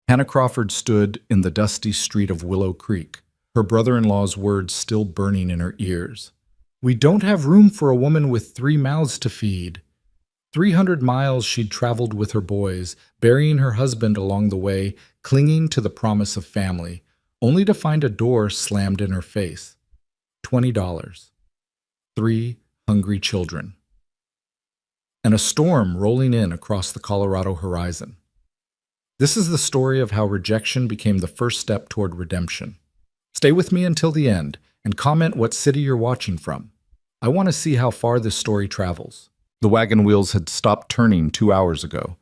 Hannah Crawford stood in the dusty street of Willow Creek, her brother-in-law's words still burning in her ears. "We don't have room for a woman with 3 mouths to feed." 300 miles she'd traveled with her boys, burying her husband along the way, clinging to the promise of family, only to find a door slammed in her face. $20. 3 hungry children. And a storm rolling in across the Colorado horizon. This is the story of how rejection became the first step toward redemption. Stay with me until the end and comment what city you're watching from. I want to see how far this story travels. The wagon wheels had stopped turning 2 hours ago,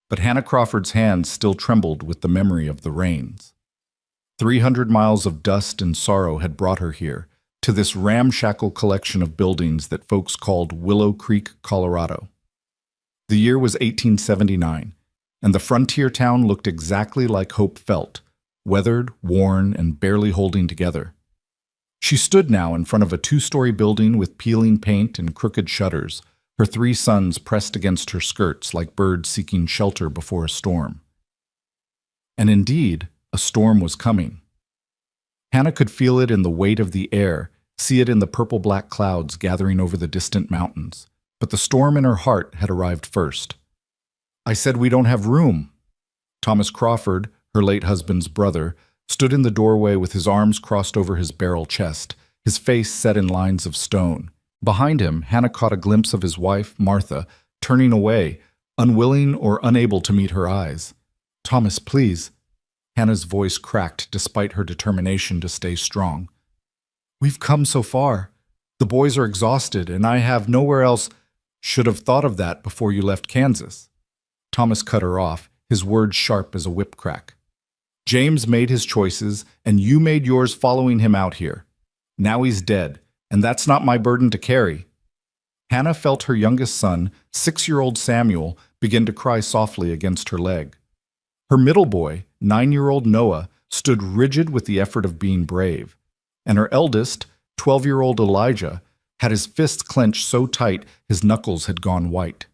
but Hannah Crawford's hands still trembled with the memory of the rains. 300 miles of dust and sorrow had brought her here, to this ramshackle collection of buildings that folks called Willow Creek, Colorado. The year was 1879, and the frontier town looked exactly like Hope felt, weathered, worn, and barely holding together. She stood now in front of a 2-story building with peeling paint and crooked shutters, her 3 sons pressed against her skirts like birds seeking shelter before a storm. And indeed, a storm was coming. Hannah could feel it in the weight of the air, see it in the purple-black clouds gathering over the distant mountains. But the storm in her heart had arrived first. "I said we don't have room." Thomas Crawford, her late husband's brother, stood in the doorway with his arms crossed over his barrel chest, his face set in lines of stone. Behind him, Hannah caught a glimpse of his wife, Martha, turning away, unwilling or unable to meet her eyes. "Thomas, please." Hannah's voice cracked despite her determination to stay strong. "We've come so far. The boys are exhausted, and I have nowhere else." "Should have thought of that before you left Kansas." Thomas cut her off, his words sharp as a whip crack. "James made his choices, and you made yours following him out here. Now he's dead, and that's not my burden to carry." Hannah felt her youngest son, 6-year-old Samuel, begin to cry softly against her leg. Her middle boy, 9-year-old Noah, stood rigid with the effort of being brave, and her eldest, 12-year-old Elijah, had his fists clenched so tight his knuckles had gone white.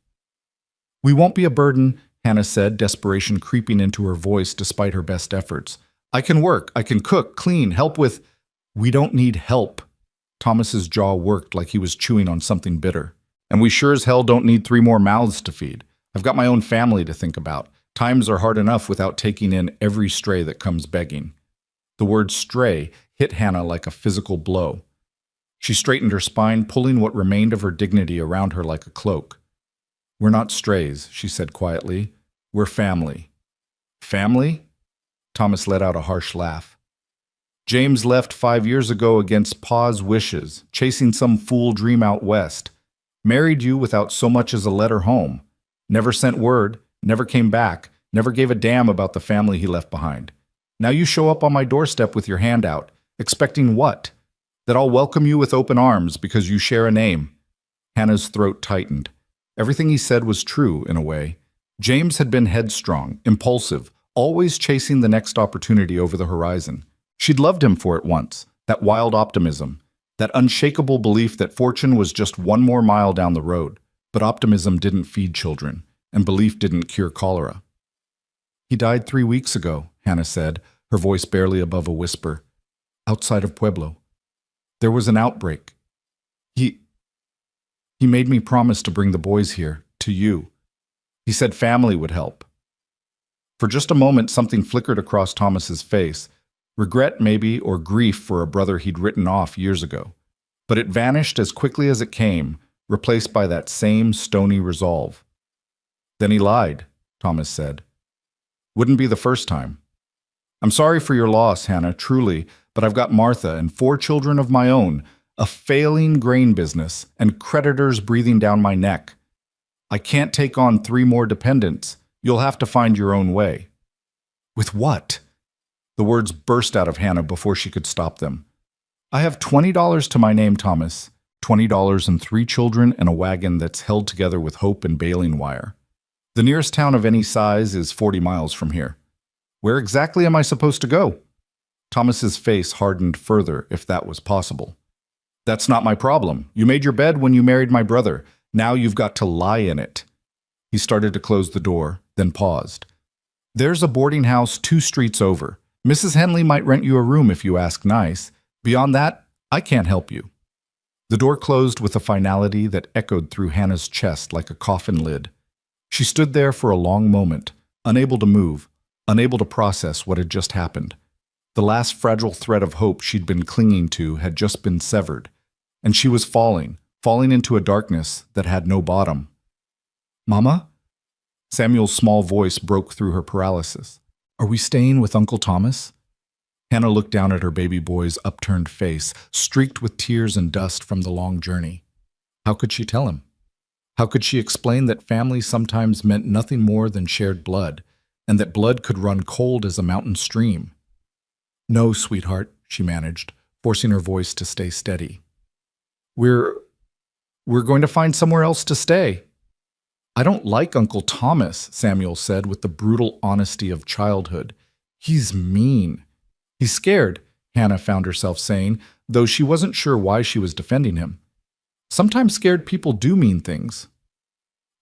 "We won't be a burden," Hannah said, desperation creeping into her voice despite her best efforts. "I can work, I can cook, clean, help with—" "We don't need help." Thomas's jaw worked like he was chewing on something bitter. "And we sure as hell don't need 3 more mouths to feed. I've got my own family to think about. Times are hard enough without taking in every stray that comes begging." The word stray hit Hannah like a physical blow. She straightened her spine, pulling what remained of her dignity around her like a cloak. "We're not strays," she said quietly. "We're family." "Family?" Thomas let out a harsh laugh. "James left 5 years ago against Pa's wishes, chasing some fool dream out west. Married you without so much as a letter home. Never sent word, never came back, never gave a damn about the family he left behind. Now you show up on my doorstep with your hand out, expecting what? That I'll welcome you with open arms because you share a name." Hannah's throat tightened. Everything he said was true, in a way. James had been headstrong, impulsive, always chasing the next opportunity over the horizon. She'd loved him for it once, that wild optimism, that unshakable belief that fortune was just 1 more mile down the road. But optimism didn't feed children, and belief didn't cure cholera. "He died 3 weeks ago," Hannah said, her voice barely above a whisper. "Outside of Pueblo. There was an outbreak. He made me promise to bring the boys here, to you. He said family would help." For just a moment, something flickered across Thomas's face. Regret, maybe, or grief for a brother he'd written off years ago. But it vanished as quickly as it came, replaced by that same stony resolve. "Then he lied," Thomas said. "Wouldn't be the first time." "I'm sorry for your loss, Hannah, truly, but I've got Martha and 4 children of my own, a failing grain business, and creditors breathing down my neck. I can't take on 3 more dependents. You'll have to find your own way." "With what?" The words burst out of Hannah before she could stop them. "I have $20 to my name, Thomas. $20 and 3 children and a wagon that's held together with hope and baling wire. The nearest town of any size is 40 miles from here. Where exactly am I supposed to go?" Thomas's face hardened further, if that was possible. "That's not my problem. You made your bed when you married my brother. Now you've got to lie in it." He started to close the door, then paused. There's a boarding house 2 streets over. Mrs. Henley might rent you a room if you ask nice. Beyond that, I can't help you." The door closed with a finality that echoed through Hannah's chest like a coffin lid. She stood there for a long moment, unable to move, unable to process what had just happened. The last fragile thread of hope she'd been clinging to had just been severed, and she was falling into a darkness that had no bottom. "Mama?" Samuel's small voice broke through her paralysis. "Are we staying with Uncle Thomas?" Hannah looked down at her baby boy's upturned face, streaked with tears and dust from the long journey. How could she tell him? How could she explain that family sometimes meant nothing more than shared blood, and that blood could run cold as a mountain stream? "No, sweetheart," she managed, forcing her voice to stay steady. We're going to find somewhere else to stay." "I don't like Uncle Thomas," Samuel said with the brutal honesty of childhood. "He's mean." "He's scared," Hannah found herself saying, though she wasn't sure why she was defending him. Sometimes scared people do mean things.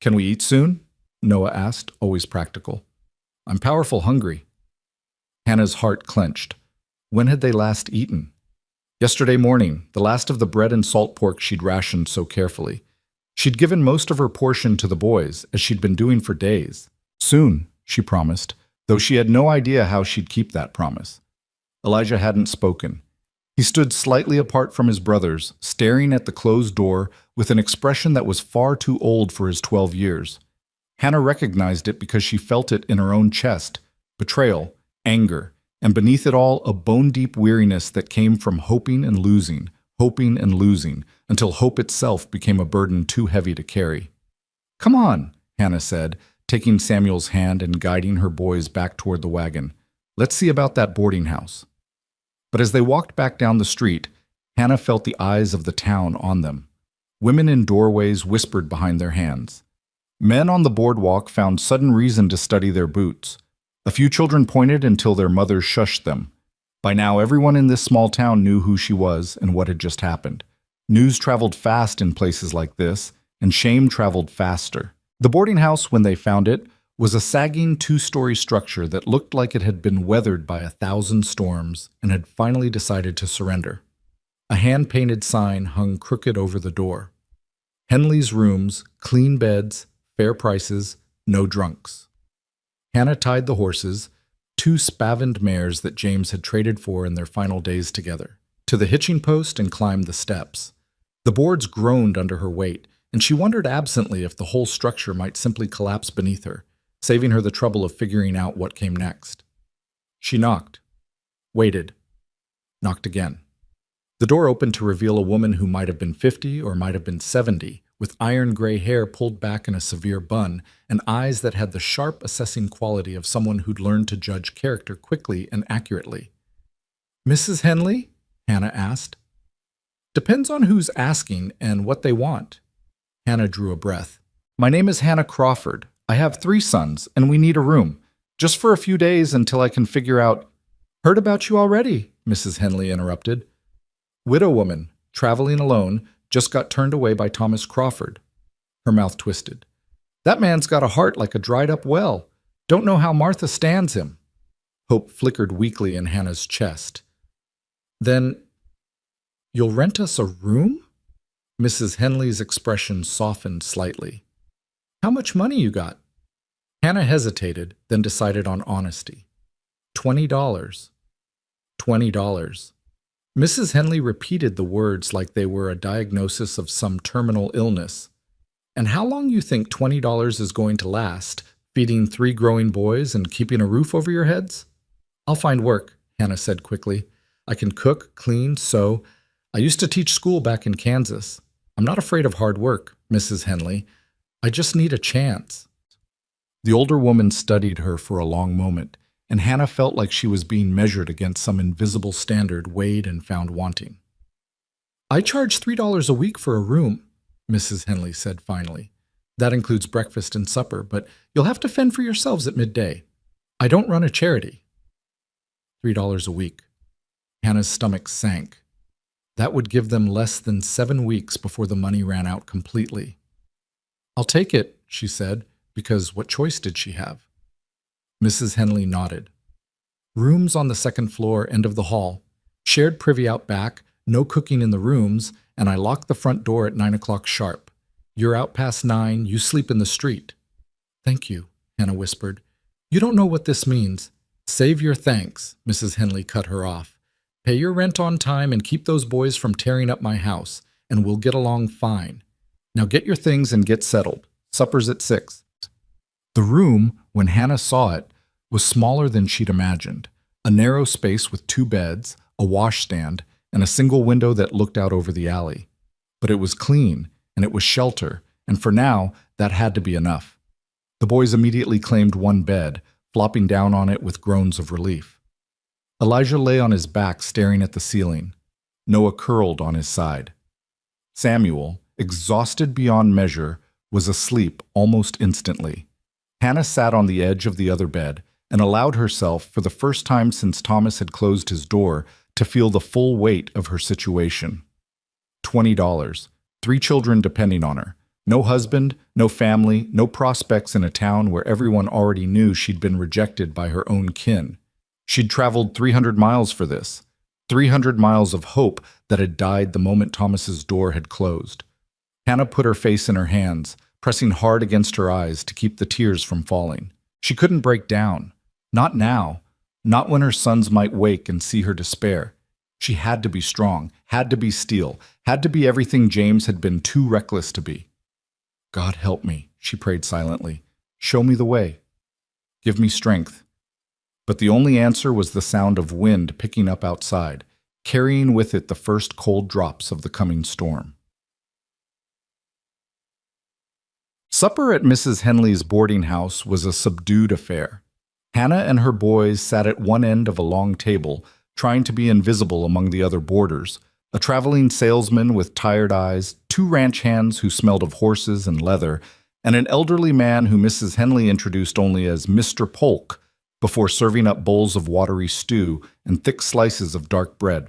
"Can we eat soon?" Noah asked, always practical. "I'm powerful hungry." Hannah's heart clenched. When had they last eaten? Yesterday morning, the last of the bread and salt pork she'd rationed so carefully. She'd given most of her portion to the boys, as she'd been doing for days. Soon, she promised, though she had no idea how she'd keep that promise. Elijah hadn't spoken. He stood slightly apart from his brothers, staring at the closed door with an expression that was far too old for his 12 years. Hannah recognized it because she felt it in her own chest: betrayal, anger, and beneath it all, a bone-deep weariness that came from hoping and losing, until hope itself became a burden too heavy to carry. "Come on," Hannah said, taking Samuel's hand and guiding her boys back toward the wagon. "Let's see about that boarding house." But as they walked back down the street, Hannah felt the eyes of the town on them. Women in doorways whispered behind their hands. Men on the boardwalk found sudden reason to study their boots. A few children pointed until their mothers shushed them. By now, everyone in this small town knew who she was and what had just happened. News traveled fast in places like this, and shame traveled faster. The boarding house, when they found it, was a sagging 2-story structure that looked like it had been weathered by 1,000 storms and had finally decided to surrender. A hand-painted sign hung crooked over the door. "Henley's Rooms, clean beds, fair prices, no drunks." Hannah tied the horses, 2 spavined mares that James had traded for in their final days together, to the hitching post and climbed the steps. The boards groaned under her weight, and she wondered absently if the whole structure might simply collapse beneath her, saving her the trouble of figuring out what came next. She knocked, waited, knocked again. The door opened to reveal a woman who might have been 50 or might have been 70, with iron gray hair pulled back in a severe bun and eyes that had the sharp, assessing quality of someone who'd learned to judge character quickly and accurately. "Mrs. Henley?" Hannah asked. "Depends on who's asking and what they want." Hannah drew a breath. "My name is Hannah Crawford. I have 3 sons, and we need a room, just for a few days until I can figure out—" "Heard about you already," Mrs. Henley interrupted. "Widow woman, traveling alone, just got turned away by Thomas Crawford." Her mouth twisted. "That man's got a heart like a dried-up well. Don't know how Martha stands him." Hope flickered weakly in Hannah's chest. "Then, you'll rent us a room?" Mrs. Henley's expression softened slightly. "How much money you got?" Hannah hesitated, then decided on honesty. $20. $20. Mrs. Henley repeated the words like they were a diagnosis of some terminal illness. "And how long you think $20 is going to last, feeding 3 growing boys and keeping a roof over your heads?" "I'll find work," Hannah said quickly. "I can cook, clean, sew. I used to teach school back in Kansas. I'm not afraid of hard work, Mrs. Henley. I just need a chance." The older woman studied her for a long moment, and Hannah felt like she was being measured against some invisible standard weighed and found wanting. "I charge $3 a week for a room," Mrs. Henley said finally. "That includes breakfast and supper, but you'll have to fend for yourselves at midday. I don't run a charity." $3 a week. Hannah's stomach sank. That would give them less than 7 weeks before the money ran out completely. "I'll take it," she said, because what choice did she have? Mrs. Henley nodded. Rooms on the second floor, end of the hall. Shared privy out back, no cooking in the rooms, and I lock the front door at 9 o'clock sharp. You're out past 9, you sleep in the street. Thank you, Hannah whispered. You don't know what this means. Save your thanks, Mrs. Henley cut her off. Pay your rent on time and keep those boys from tearing up my house, and we'll get along fine. Now get your things and get settled. Supper's at 6. The room, when Hannah saw it, was smaller than she'd imagined. A narrow space with 2 beds, a washstand, and a single window that looked out over the alley. But it was clean, and it was shelter, and for now, that had to be enough. The boys immediately claimed one bed, flopping down on it with groans of relief. Elijah lay on his back staring at the ceiling. Noah curled on his side. Samuel, exhausted beyond measure, was asleep almost instantly. Hannah sat on the edge of the other bed and allowed herself, for the first time since Thomas had closed his door, to feel the full weight of her situation. $20, 3 children depending on her. No husband, no family, no prospects in a town where everyone already knew she'd been rejected by her own kin. She'd traveled 300 miles for this. 300 miles of hope that had died the moment Thomas's door had closed. Hannah put her face in her hands, pressing hard against her eyes to keep the tears from falling. She couldn't break down. Not now. Not when her sons might wake and see her despair. She had to be strong, had to be steel, had to be everything James had been too reckless to be. God help me, she prayed silently. Show me the way. Give me strength. But the only answer was the sound of wind picking up outside, carrying with it the first cold drops of the coming storm. Supper at Mrs. Henley's boarding house was a subdued affair. Hannah and her boys sat at one end of a long table, trying to be invisible among the other boarders, a traveling salesman with tired eyes, 2 ranch hands who smelled of horses and leather, and an elderly man who Mrs. Henley introduced only as Mr. Polk, before serving up bowls of watery stew and thick slices of dark bread.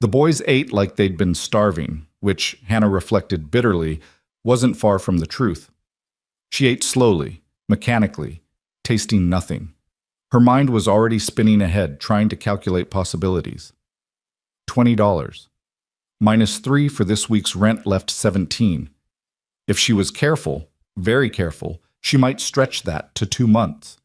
The boys ate like they'd been starving, which, Hannah reflected bitterly, wasn't far from the truth. She ate slowly, mechanically, tasting nothing. Her mind was already spinning ahead, trying to calculate possibilities. $20. -3 for this week's rent left $17. If she was careful, very careful, she might stretch that to 2 months.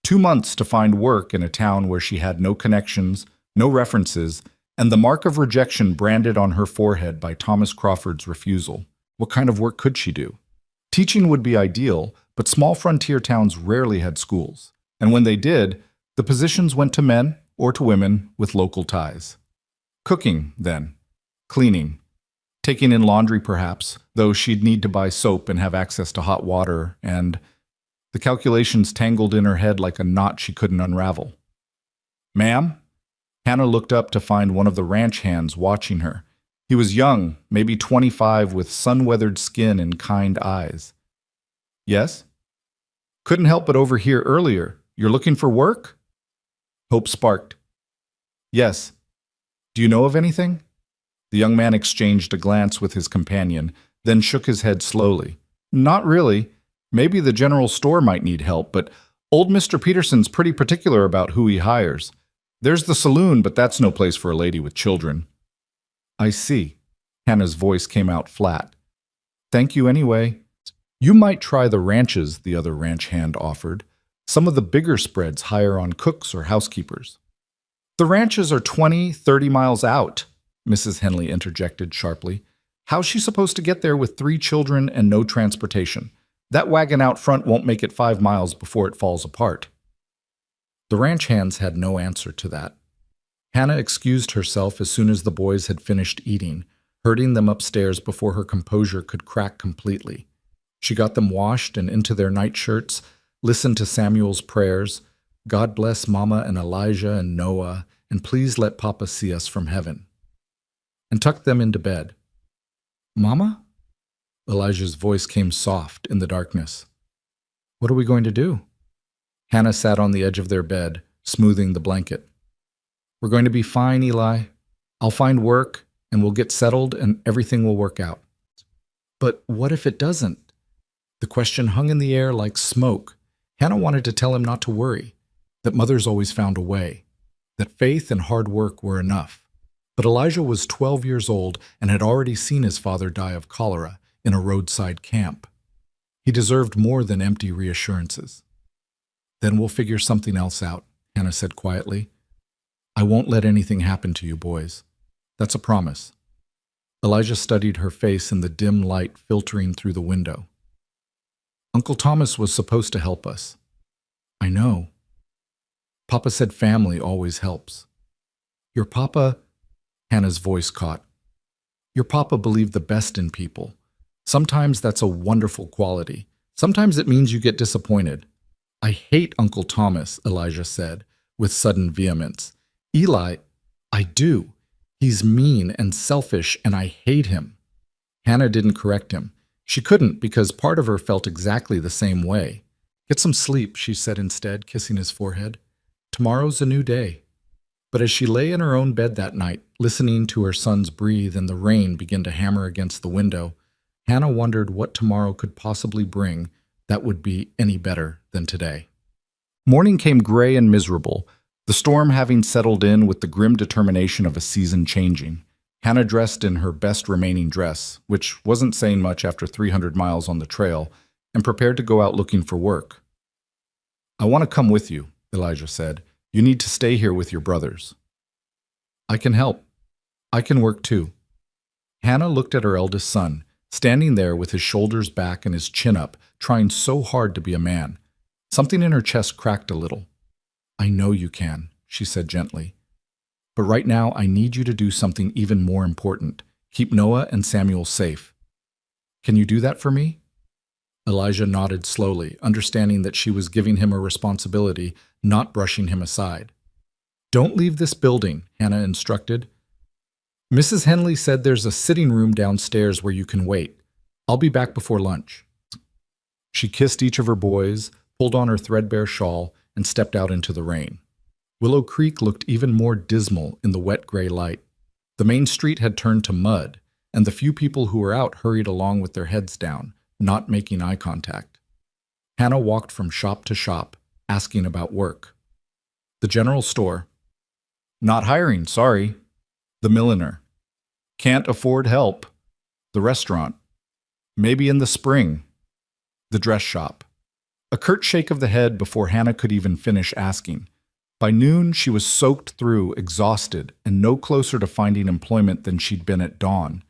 2 months to find work in a town where she had no connections, no references, and the mark of rejection branded on her forehead by Thomas Crawford's refusal. What kind of work could she do? Teaching would be ideal, but small frontier towns rarely had schools. And when they did, the positions went to men or to women with local ties. Cooking, then. Cleaning. Taking in laundry, perhaps, though she'd need to buy soap and have access to hot water, and the calculations tangled in her head like a knot she couldn't unravel. Ma'am? Hannah looked up to find one of the ranch hands watching her. He was young, maybe 25, with sun-weathered skin and kind eyes. Yes? Couldn't help but overhear earlier. You're looking for work? Hope sparked. Yes. Do you know of anything? The young man exchanged a glance with his companion, then shook his head slowly. Not really. Maybe the general store might need help, but old Mr. Peterson's pretty particular about who he hires. There's the saloon, but that's no place for a lady with children. I see. Hannah's voice came out flat. Thank you anyway. You might try the ranches, the other ranch hand offered. Some of the bigger spreads hire on cooks or housekeepers. The ranches are 20, 30 miles out, Mrs. Henley interjected sharply. How's she supposed to get there with 3 children and no transportation? That wagon out front won't make it 5 miles before it falls apart. The ranch hands had no answer to that. Hannah excused herself as soon as the boys had finished eating, herding them upstairs before her composure could crack completely. She got them washed and into their nightshirts, listened to Samuel's prayers, God bless Mama and Elijah and Noah, and please let Papa see us from heaven, and tucked them into bed. Mama? Elijah's voice came soft in the darkness. What are we going to do? Hannah sat on the edge of their bed, smoothing the blanket. We're going to be fine, Eli. I'll find work, and we'll get settled, and everything will work out. But what if it doesn't? The question hung in the air like smoke, Hannah wanted to tell him not to worry, that mothers always found a way, that faith and hard work were enough. But Elijah was 12 years old and had already seen his father die of cholera in a roadside camp. He deserved more than empty reassurances. "Then we'll figure something else out," Hannah said quietly. "I won't let anything happen to you boys. That's a promise." Elijah studied her face in the dim light filtering through the window. "Uncle Thomas was supposed to help us." "I know. Papa said family always helps." "Your papa," Hannah's voice caught. "Your papa believed the best in people. Sometimes that's a wonderful quality. Sometimes it means you get disappointed." "I hate Uncle Thomas," Elijah said, with sudden vehemence. "Eli, I do. He's mean and selfish, and I hate him." Hannah didn't correct him. She couldn't, because part of her felt exactly the same way. "Get some sleep," she said instead, kissing his forehead. "Tomorrow's a new day." But as she lay in her own bed that night, listening to her sons breathe and the rain begin to hammer against the window, Hannah wondered what tomorrow could possibly bring that would be any better than today. Morning came gray and miserable, the storm having settled in with the grim determination of a season changing. Hannah dressed in her best remaining dress, which wasn't saying much after 300 miles on the trail, and prepared to go out looking for work. "I want to come with you," Elijah said. "You need to stay here with your brothers." "I can help. I can work too." Hannah looked at her eldest son, standing there with his shoulders back and his chin up, trying so hard to be a man. Something in her chest cracked a little. "I know you can," she said gently. "But right now I need you to do something even more important. Keep Noah and Samuel safe. Can you do that for me?" Elijah nodded slowly, understanding that she was giving him a responsibility, not brushing him aside. "Don't leave this building," Hannah instructed. "Mrs. Henley said there's a sitting room downstairs where you can wait. I'll be back before lunch." She kissed each of her boys, pulled on her threadbare shawl, and stepped out into the rain. Willow Creek looked even more dismal in the wet gray light. The main street had turned to mud, and the few people who were out hurried along with their heads down, not making eye contact. Hannah walked from shop to shop, asking about work. The general store. "Not hiring, sorry." The milliner. "Can't afford help." The restaurant. "Maybe in the spring." The dress shop. A curt shake of the head before Hannah could even finish asking. By noon, she was soaked through, exhausted, and no closer to finding employment than she'd been at dawn.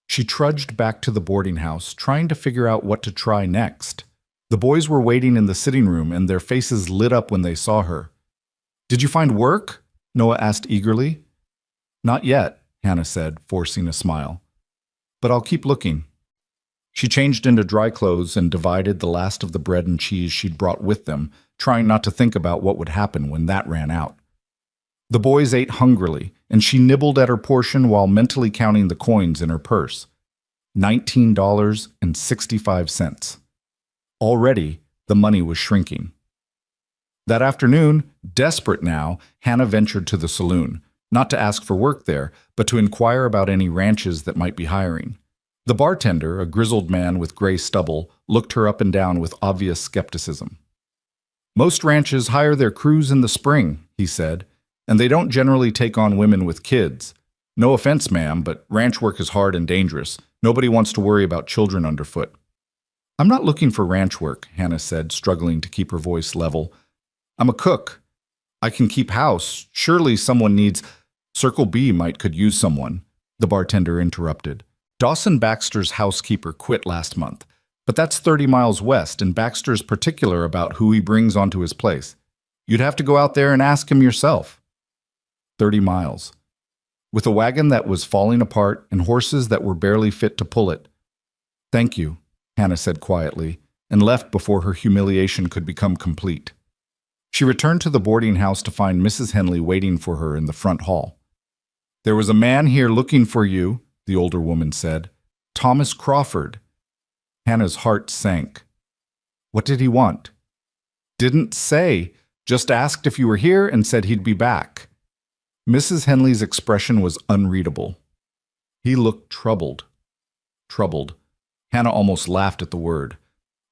She trudged back to the boarding house, trying to figure out what to try next. The boys were waiting in the sitting room, and their faces lit up when they saw her. "Did you find work?" Noah asked eagerly. "Not yet," Hannah said, forcing a smile. "But I'll keep looking." She changed into dry clothes and divided the last of the bread and cheese she'd brought with them, trying not to think about what would happen when that ran out. The boys ate hungrily, and she nibbled at her portion while mentally counting the coins in her purse. $19.65. Already, the money was shrinking. That afternoon, desperate now, Hannah ventured to the saloon, not to ask for work there, but to inquire about any ranches that might be hiring. The bartender, a grizzled man with gray stubble, looked her up and down with obvious skepticism. "Most ranches hire their crews in the spring," he said, "and they don't generally take on women with kids. No offense, ma'am, but ranch work is hard and dangerous. Nobody wants to worry about children underfoot." "I'm not looking for ranch work," Hannah said, struggling to keep her voice level. "I'm a cook. I can keep house. Surely someone needs—" "Circle B could use someone," the bartender interrupted. "Dawson Baxter's housekeeper quit last month, but that's 30 miles west, and Baxter's particular about who he brings onto his place. You'd have to go out there and ask him yourself." 30 miles. With a wagon that was falling apart and horses that were barely fit to pull it. "Thank you," Hannah said quietly, and left before her humiliation could become complete. She returned to the boarding house to find Mrs. Henley waiting for her in the front hall. "There was a man here looking for you," the older woman said. "Thomas Crawford." Hannah's heart sank. "What did he want?" "Didn't say. Just asked if you were here and said he'd be back." Mrs. Henley's expression was unreadable. He looked troubled. Troubled. Hannah almost laughed at the word.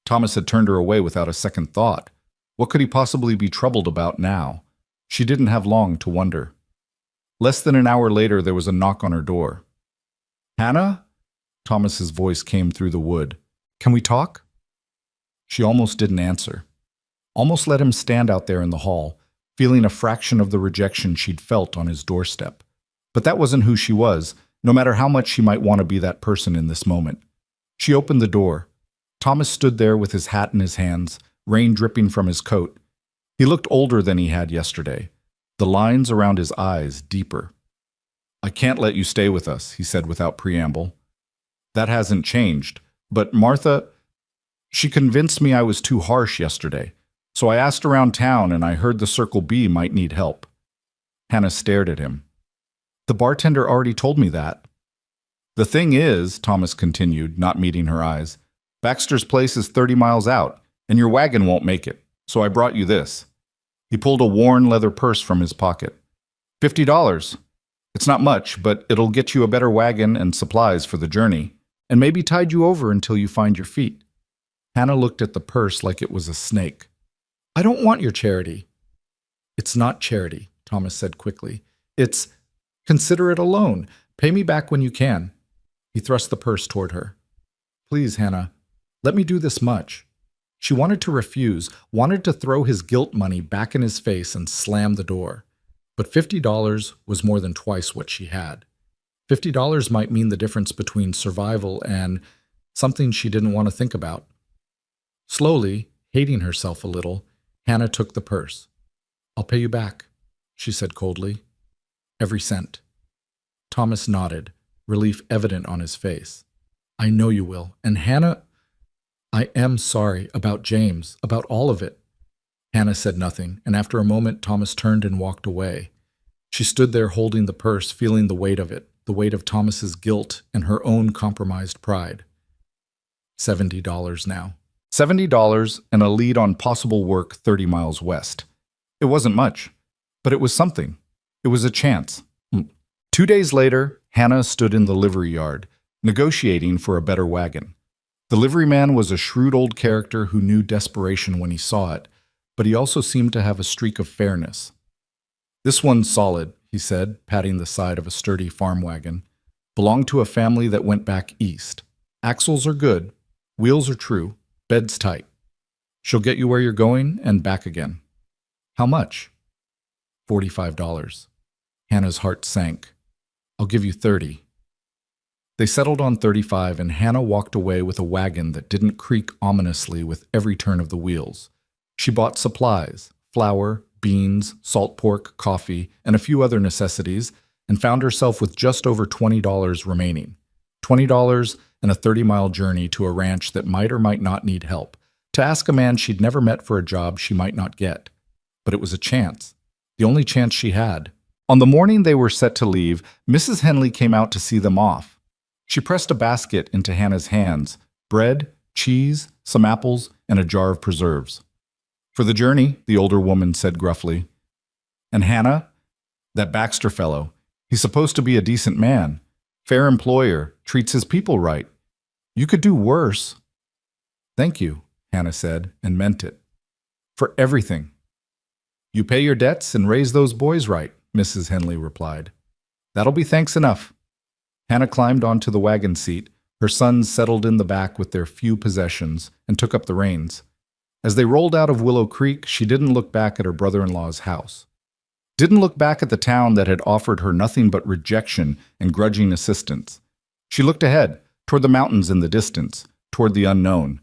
Thomas had turned her away without a second thought. What could he possibly be troubled about now? She didn't have long to wonder. Less than an hour later, there was a knock on her door. "Hannah?" Thomas's voice came through the wood. "Can we talk?" She almost didn't answer. Almost let him stand out there in the hall, feeling a fraction of the rejection she'd felt on his doorstep. But that wasn't who she was, no matter how much she might want to be that person in this moment. She opened the door. Thomas stood there with his hat in his hands, rain dripping from his coat. He looked older than he had yesterday, the lines around his eyes deeper. "I can't let you stay with us," he said without preamble. "That hasn't changed, but Martha, she convinced me I was too harsh yesterday. So I asked around town and I heard the Circle B might need help." Hannah stared at him. "The bartender already told me that." "The thing is," Thomas continued, not meeting her eyes, "Baxter's place is 30 miles out, and your wagon won't make it, so I brought you this." He pulled a worn leather purse from his pocket. $50. It's not much, but it'll get you a better wagon and supplies for the journey, and maybe tide you over until you find your feet. Hannah looked at the purse like it was a snake. "I don't want your charity." "It's not charity," Thomas said quickly. "It's, consider it a loan. Pay me back when you can." He thrust the purse toward her. "Please, Hannah, let me do this much." She wanted to refuse, wanted to throw his guilt money back in his face and slam the door. But $50 was more than twice what she had. $50 might mean the difference between survival and something she didn't want to think about. Slowly, hating herself a little, Hannah took the purse. "I'll pay you back," she said coldly. "Every cent." Thomas nodded, relief evident on his face. "I know you will. And Hannah, I am sorry about James, about all of it." Hannah said nothing, and after a moment Thomas turned and walked away. She stood there holding the purse, feeling the weight of it, the weight of Thomas's guilt and her own compromised pride. $70 now. $70 and a lead on possible work 30 miles west. It wasn't much, but it was something. It was a chance. 2 days later, Hannah stood in the livery yard, negotiating for a better wagon. The liveryman was a shrewd old character who knew desperation when he saw it, but he also seemed to have a streak of fairness. "This one's solid," he said, patting the side of a sturdy farm wagon. "Belonged to a family that went back east. Axles are good, wheels are true, bed's tight. She'll get you where you're going and back again." "How much?" $45. Hannah's heart sank. "I'll give you 30. They settled on 35, and Hannah walked away with a wagon that didn't creak ominously with every turn of the wheels. She bought supplies, flour, beans, salt pork, coffee, and a few other necessities, and found herself with just over $20 remaining. $20 and a 30-mile journey to a ranch that might or might not need help, to ask a man she'd never met for a job she might not get. But it was a chance, the only chance she had. On the morning they were set to leave, Mrs. Henley came out to see them off. She pressed a basket into Hannah's hands, bread, cheese, some apples, and a jar of preserves. "For the journey," the older woman said gruffly. "And Hannah? That Baxter fellow. He's supposed to be a decent man. Fair employer, treats his people right. You could do worse." "Thank you," Hannah said, and meant it. "For everything." "You pay your debts and raise those boys right," Mrs. Henley replied. "That'll be thanks enough." Hannah climbed onto the wagon seat. Her sons settled in the back with their few possessions and took up the reins. As they rolled out of Willow Creek, she didn't look back at her brother-in-law's house. Didn't look back at the town that had offered her nothing but rejection and grudging assistance. She looked ahead, toward the mountains in the distance, toward the unknown,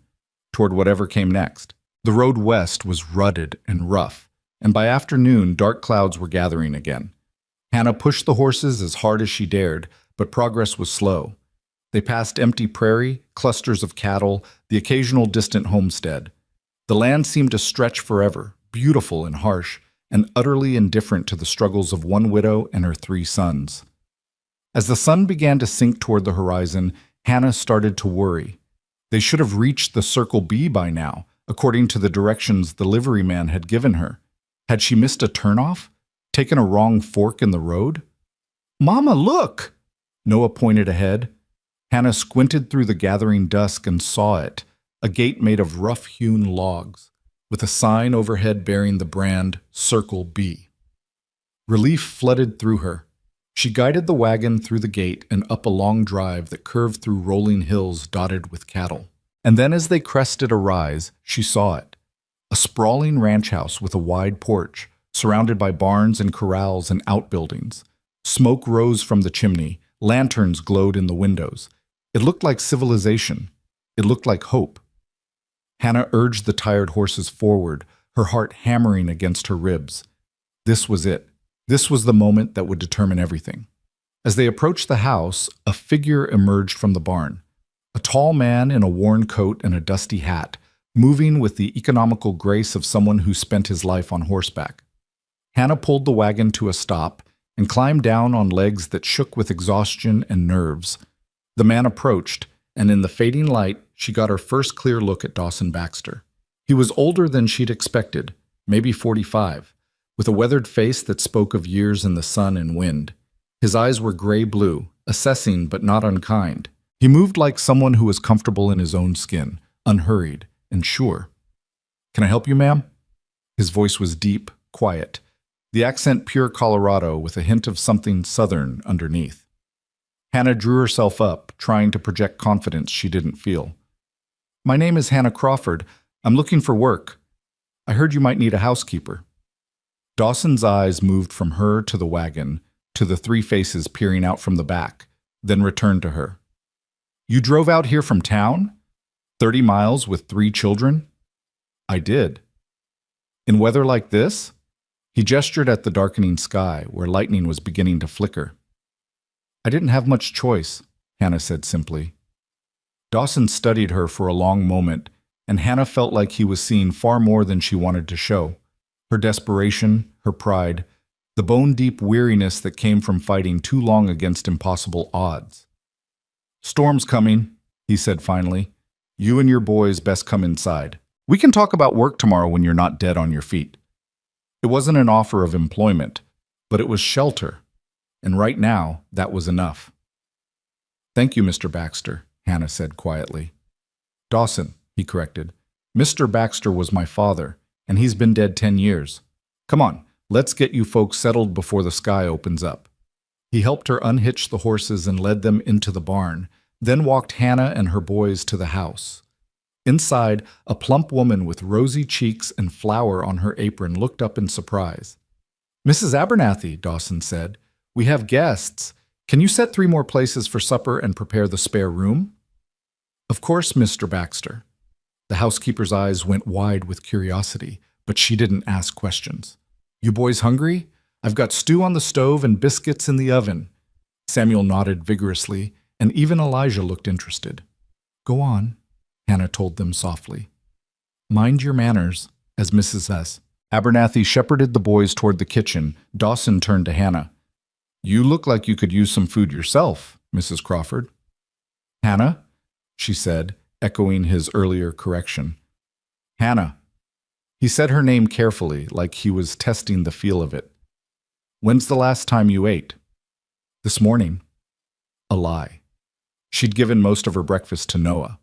toward whatever came next. The road west was rutted and rough, and by afternoon dark clouds were gathering again. Hannah pushed the horses as hard as she dared, but progress was slow. They passed empty prairie, clusters of cattle, the occasional distant homestead. The land seemed to stretch forever, beautiful and harsh, and utterly indifferent to the struggles of one widow and her 3 sons. As the sun began to sink toward the horizon, Hannah started to worry. They should have reached the Circle B by now, according to the directions the liveryman had given her. Had she missed a turnoff? Taken a wrong fork in the road? "Mama, look!" Noah pointed ahead. Hannah squinted through the gathering dusk and saw it, a gate made of rough-hewn logs. with a sign overhead bearing the brand Circle B. Relief flooded through her. She guided the wagon through the gate and up a long drive that curved through rolling hills dotted with cattle. And then as they crested a rise, she saw it. A sprawling ranch house with a wide porch, surrounded by barns and corrals and outbuildings. Smoke rose from the chimney, lanterns glowed in the windows. It looked like civilization. It looked like hope. Hannah urged the tired horses forward, her heart hammering against her ribs. This was it. This was the moment that would determine everything. As they approached the house, a figure emerged from the barn. A tall man in a worn coat and a dusty hat, moving with the economical grace of someone who spent his life on horseback. Hannah pulled the wagon to a stop and climbed down on legs that shook with exhaustion and nerves. The man approached, and in the fading light, she got her first clear look at Dawson Baxter. He was older than she'd expected, maybe 45, with a weathered face that spoke of years in the sun and wind. His eyes were gray-blue, assessing but not unkind. He moved like someone who was comfortable in his own skin, unhurried and sure. "Can I help you, ma'am?" His voice was deep, quiet, the accent pure Colorado with a hint of something southern underneath. Hannah drew herself up, trying to project confidence she didn't feel. "My name is Hannah Crawford. I'm looking for work. I heard you might need a housekeeper." Dawson's eyes moved from her to the wagon, to the three faces peering out from the back, then returned to her. "You drove out here from town? 30 miles with 3 children?" "I did." "In weather like this?" He gestured at the darkening sky, where lightning was beginning to flicker. "I didn't have much choice," Hannah said simply. Dawson studied her for a long moment, and Hannah felt like he was seeing far more than she wanted to show. Her desperation, her pride, the bone-deep weariness that came from fighting too long against impossible odds. "Storm's coming," he said finally. "You and your boys best come inside. We can talk about work tomorrow when you're not dead on your feet." It wasn't an offer of employment, but it was shelter, and right now, that was enough. "Thank you, Mr. Baxter," Hannah said quietly. "Dawson," he corrected. "Mr. Baxter was my father, and he's been dead 10 years. Come on, let's get you folks settled before the sky opens up." He helped her unhitch the horses and led them into the barn, then walked Hannah and her boys to the house. Inside, a plump woman with rosy cheeks and flour on her apron looked up in surprise. "Mrs. Abernathy," Dawson said, "we have guests. Can you set 3 more places for supper and prepare the spare room?" "Of course, Mr. Baxter." The housekeeper's eyes went wide with curiosity, but she didn't ask questions. "You boys hungry? I've got stew on the stove and biscuits in the oven." Samuel nodded vigorously, and even Elijah looked interested. "Go on," Hannah told them softly. "Mind your manners," as Mrs. S. Abernathy shepherded the boys toward the kitchen. Dawson turned to Hannah. "You look like you could use some food yourself, Mrs. Crawford." "Hannah?" she said, echoing his earlier correction. "Hannah." He said her name carefully, like he was testing the feel of it. "When's the last time you ate?" "This morning." A lie. She'd given most of her breakfast to Noah.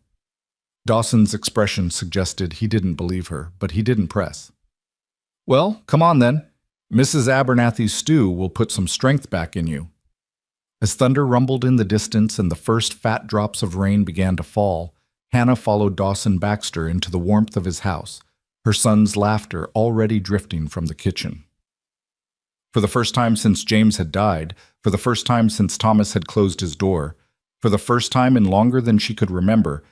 Dawson's expression suggested he didn't believe her, but he didn't press. "Well, come on then. Mrs. Abernathy's stew will put some strength back in you." As thunder rumbled in the distance and the first fat drops of rain began to fall, Hannah followed Dawson Baxter into the warmth of his house, her son's laughter already drifting from the kitchen. For the first time since James had died, for the first time since Thomas had closed his door, for the first time in longer than she could remember,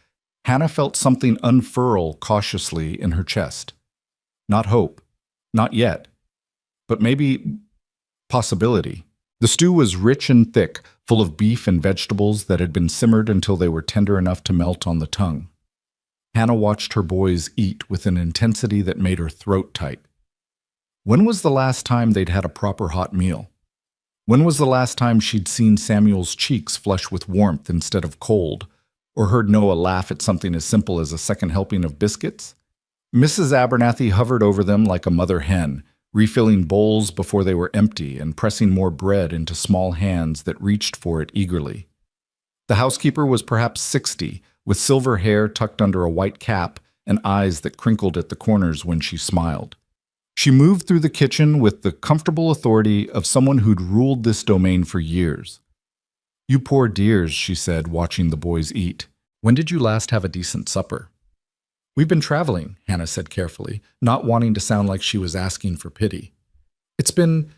Hannah felt something unfurl cautiously in her chest. Not hope, not yet, but maybe possibility. The stew was rich and thick, full of beef and vegetables that had been simmered until they were tender enough to melt on the tongue. Hannah watched her boys eat with an intensity that made her throat tight. When was the last time they'd had a proper hot meal? When was the last time she'd seen Samuel's cheeks flush with warmth instead of cold, or heard Noah laugh at something as simple as a second helping of biscuits? Mrs. Abernathy hovered over them like a mother hen, refilling bowls before they were empty and pressing more bread into small hands that reached for it eagerly. The housekeeper was perhaps 60, with silver hair tucked under a white cap and eyes that crinkled at the corners when she smiled. She moved through the kitchen with the comfortable authority of someone who'd ruled this domain for years. "You poor dears," she said, watching the boys eat. "When did you last have a decent supper?" "We've been traveling," Hannah said carefully, not wanting to sound like she was asking for pity. "It's been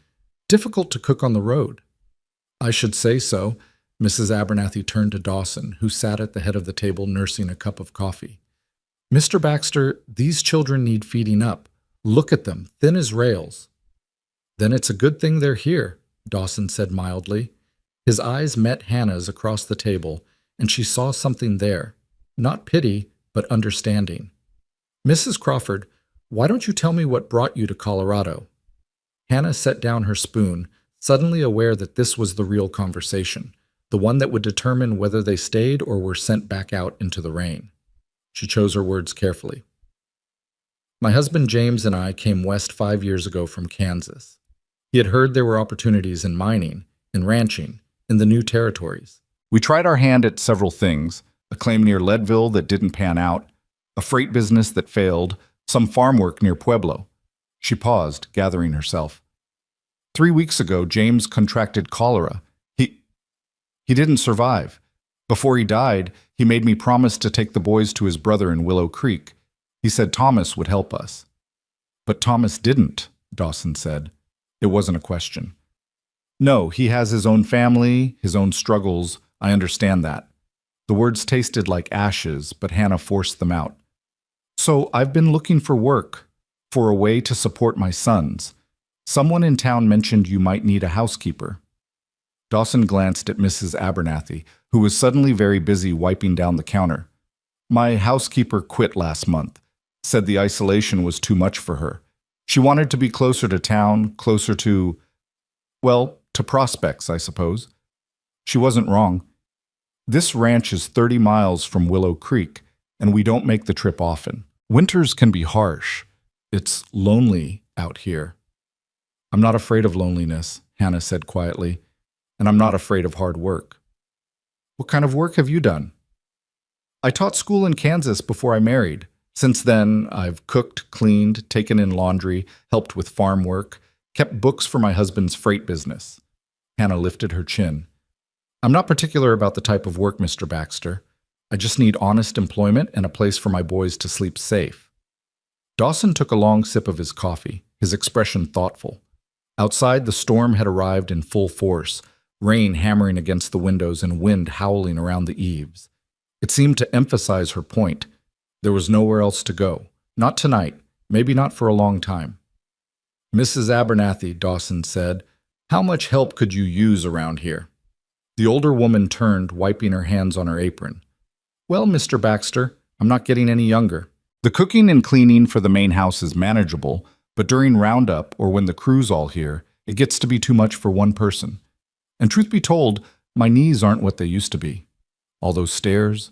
difficult to cook on the road." "I should say so." Mrs. Abernathy turned to Dawson, who sat at the head of the table nursing a cup of coffee. "Mr. Baxter, these children need feeding up. Look at them, thin as rails." "Then it's a good thing they're here," Dawson said mildly. His eyes met Hannah's across the table, and she saw something there. Not pity, but understanding. "Mrs. Crawford, why don't you tell me what brought you to Colorado?" Hannah set down her spoon, suddenly aware that this was the real conversation, the one that would determine whether they stayed or were sent back out into the rain. She chose her words carefully. "My husband James and I came west 5 years ago from Kansas. He had heard there were opportunities in mining, in ranching, in the new territories. We tried our hand at several things, a claim near Leadville that didn't pan out, a freight business that failed, some farm work near Pueblo." She paused, gathering herself. 3 weeks ago, James contracted cholera. He didn't survive. Before he died, he made me promise to take the boys to his brother in Willow Creek. He said Thomas would help us." "But Thomas didn't," Dawson said. It wasn't a question. "No, he has his own family, his own struggles. I understand that." The words tasted like ashes, but Hannah forced them out. "So I've been looking for work, for a way to support my sons. Someone in town mentioned you might need a housekeeper." Dawson glanced at Mrs. Abernathy, who was suddenly very busy wiping down the counter. "My housekeeper quit last month, said the isolation was too much for her. She wanted to be closer to town, closer to, well, to prospects, I suppose." She wasn't wrong. This ranch is 30 miles from Willow Creek, and we don't make the trip often. Winters can be harsh. It's lonely out here. "I'm not afraid of loneliness," Hannah said quietly, "and I'm not afraid of hard work." "What kind of work have you done?" "I taught school in Kansas before I married. Since then, I've cooked, cleaned, taken in laundry, helped with farm work, kept books for my husband's freight business." Hannah lifted her chin. "I'm not particular about the type of work, Mr. Baxter. I just need honest employment and a place for my boys to sleep safe." Dawson took a long sip of his coffee, his expression thoughtful. Outside, the storm had arrived in full force, rain hammering against the windows and wind howling around the eaves. It seemed to emphasize her point. There was nowhere else to go. Not tonight, maybe not for a long time. "Mrs. Abernathy," Dawson said, "how much help could you use around here?" The older woman turned, wiping her hands on her apron. "Well, Mr. Baxter, I'm not getting any younger. The cooking and cleaning for the main house is manageable, but during roundup or when the crew's all here, it gets to be too much for one person. And truth be told, my knees aren't what they used to be. All those stairs,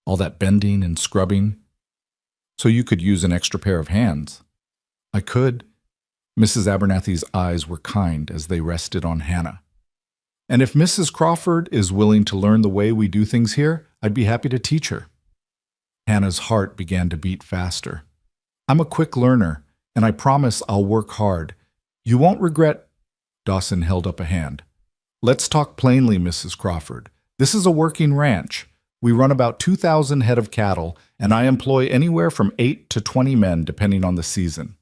all that bending and scrubbing. So you could use an extra pair of hands." "I could." Mrs. Abernathy's eyes were kind as they rested on Hannah. "And if Mrs. Crawford is willing to learn the way we do things here, I'd be happy to teach her." Hannah's heart began to beat faster. "I'm a quick learner, and I promise I'll work hard. You won't regret—" Dawson held up a hand. "Let's talk plainly, Mrs. Crawford. This is a working ranch. We run about 2,000 head of cattle, and I employ anywhere from 8 to 20 men depending on the season.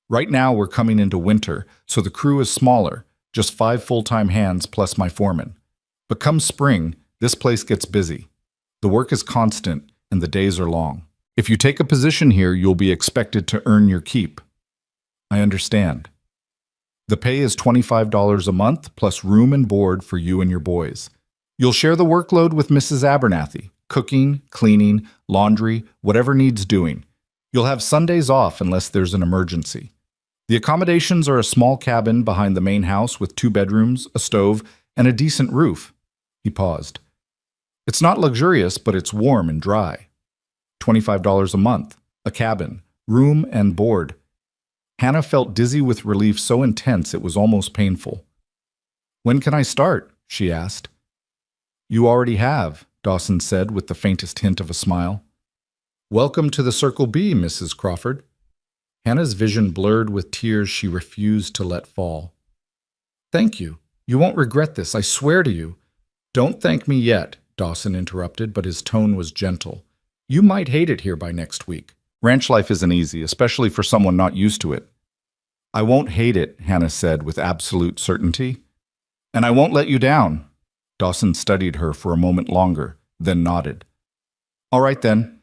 Right now we're coming into winter, so the crew is smaller, just 5 full-time hands plus my foreman. But come spring, this place gets busy. The work is constant, and the days are long. If you take a position here, you'll be expected to earn your keep." "I understand." "The pay is $25 a month plus room and board for you and your boys. You'll share the workload with Mrs. Abernathy, cooking, cleaning, laundry, whatever needs doing. You'll have Sundays off unless there's an emergency. The accommodations are a small cabin behind the main house with 2 bedrooms, a stove, and a decent roof." He paused. "It's not luxurious, but it's warm and dry. $25 a month, a cabin, room and board." Hannah felt dizzy with relief so intense it was almost painful. "When can I start?" she asked. "You already have," Dawson said with the faintest hint of a smile. Welcome to the Circle B, Mrs. Crawford. Hannah's vision blurred with tears she refused to let fall. Thank you. You won't regret this, I swear to you. Don't thank me yet, Dawson interrupted, but his tone was gentle. You might hate it here by next week. Ranch life isn't easy, especially for someone not used to it. I won't hate it, Hannah said with absolute certainty. And I won't let you down. Dawson studied her for a moment longer, then nodded. All right then.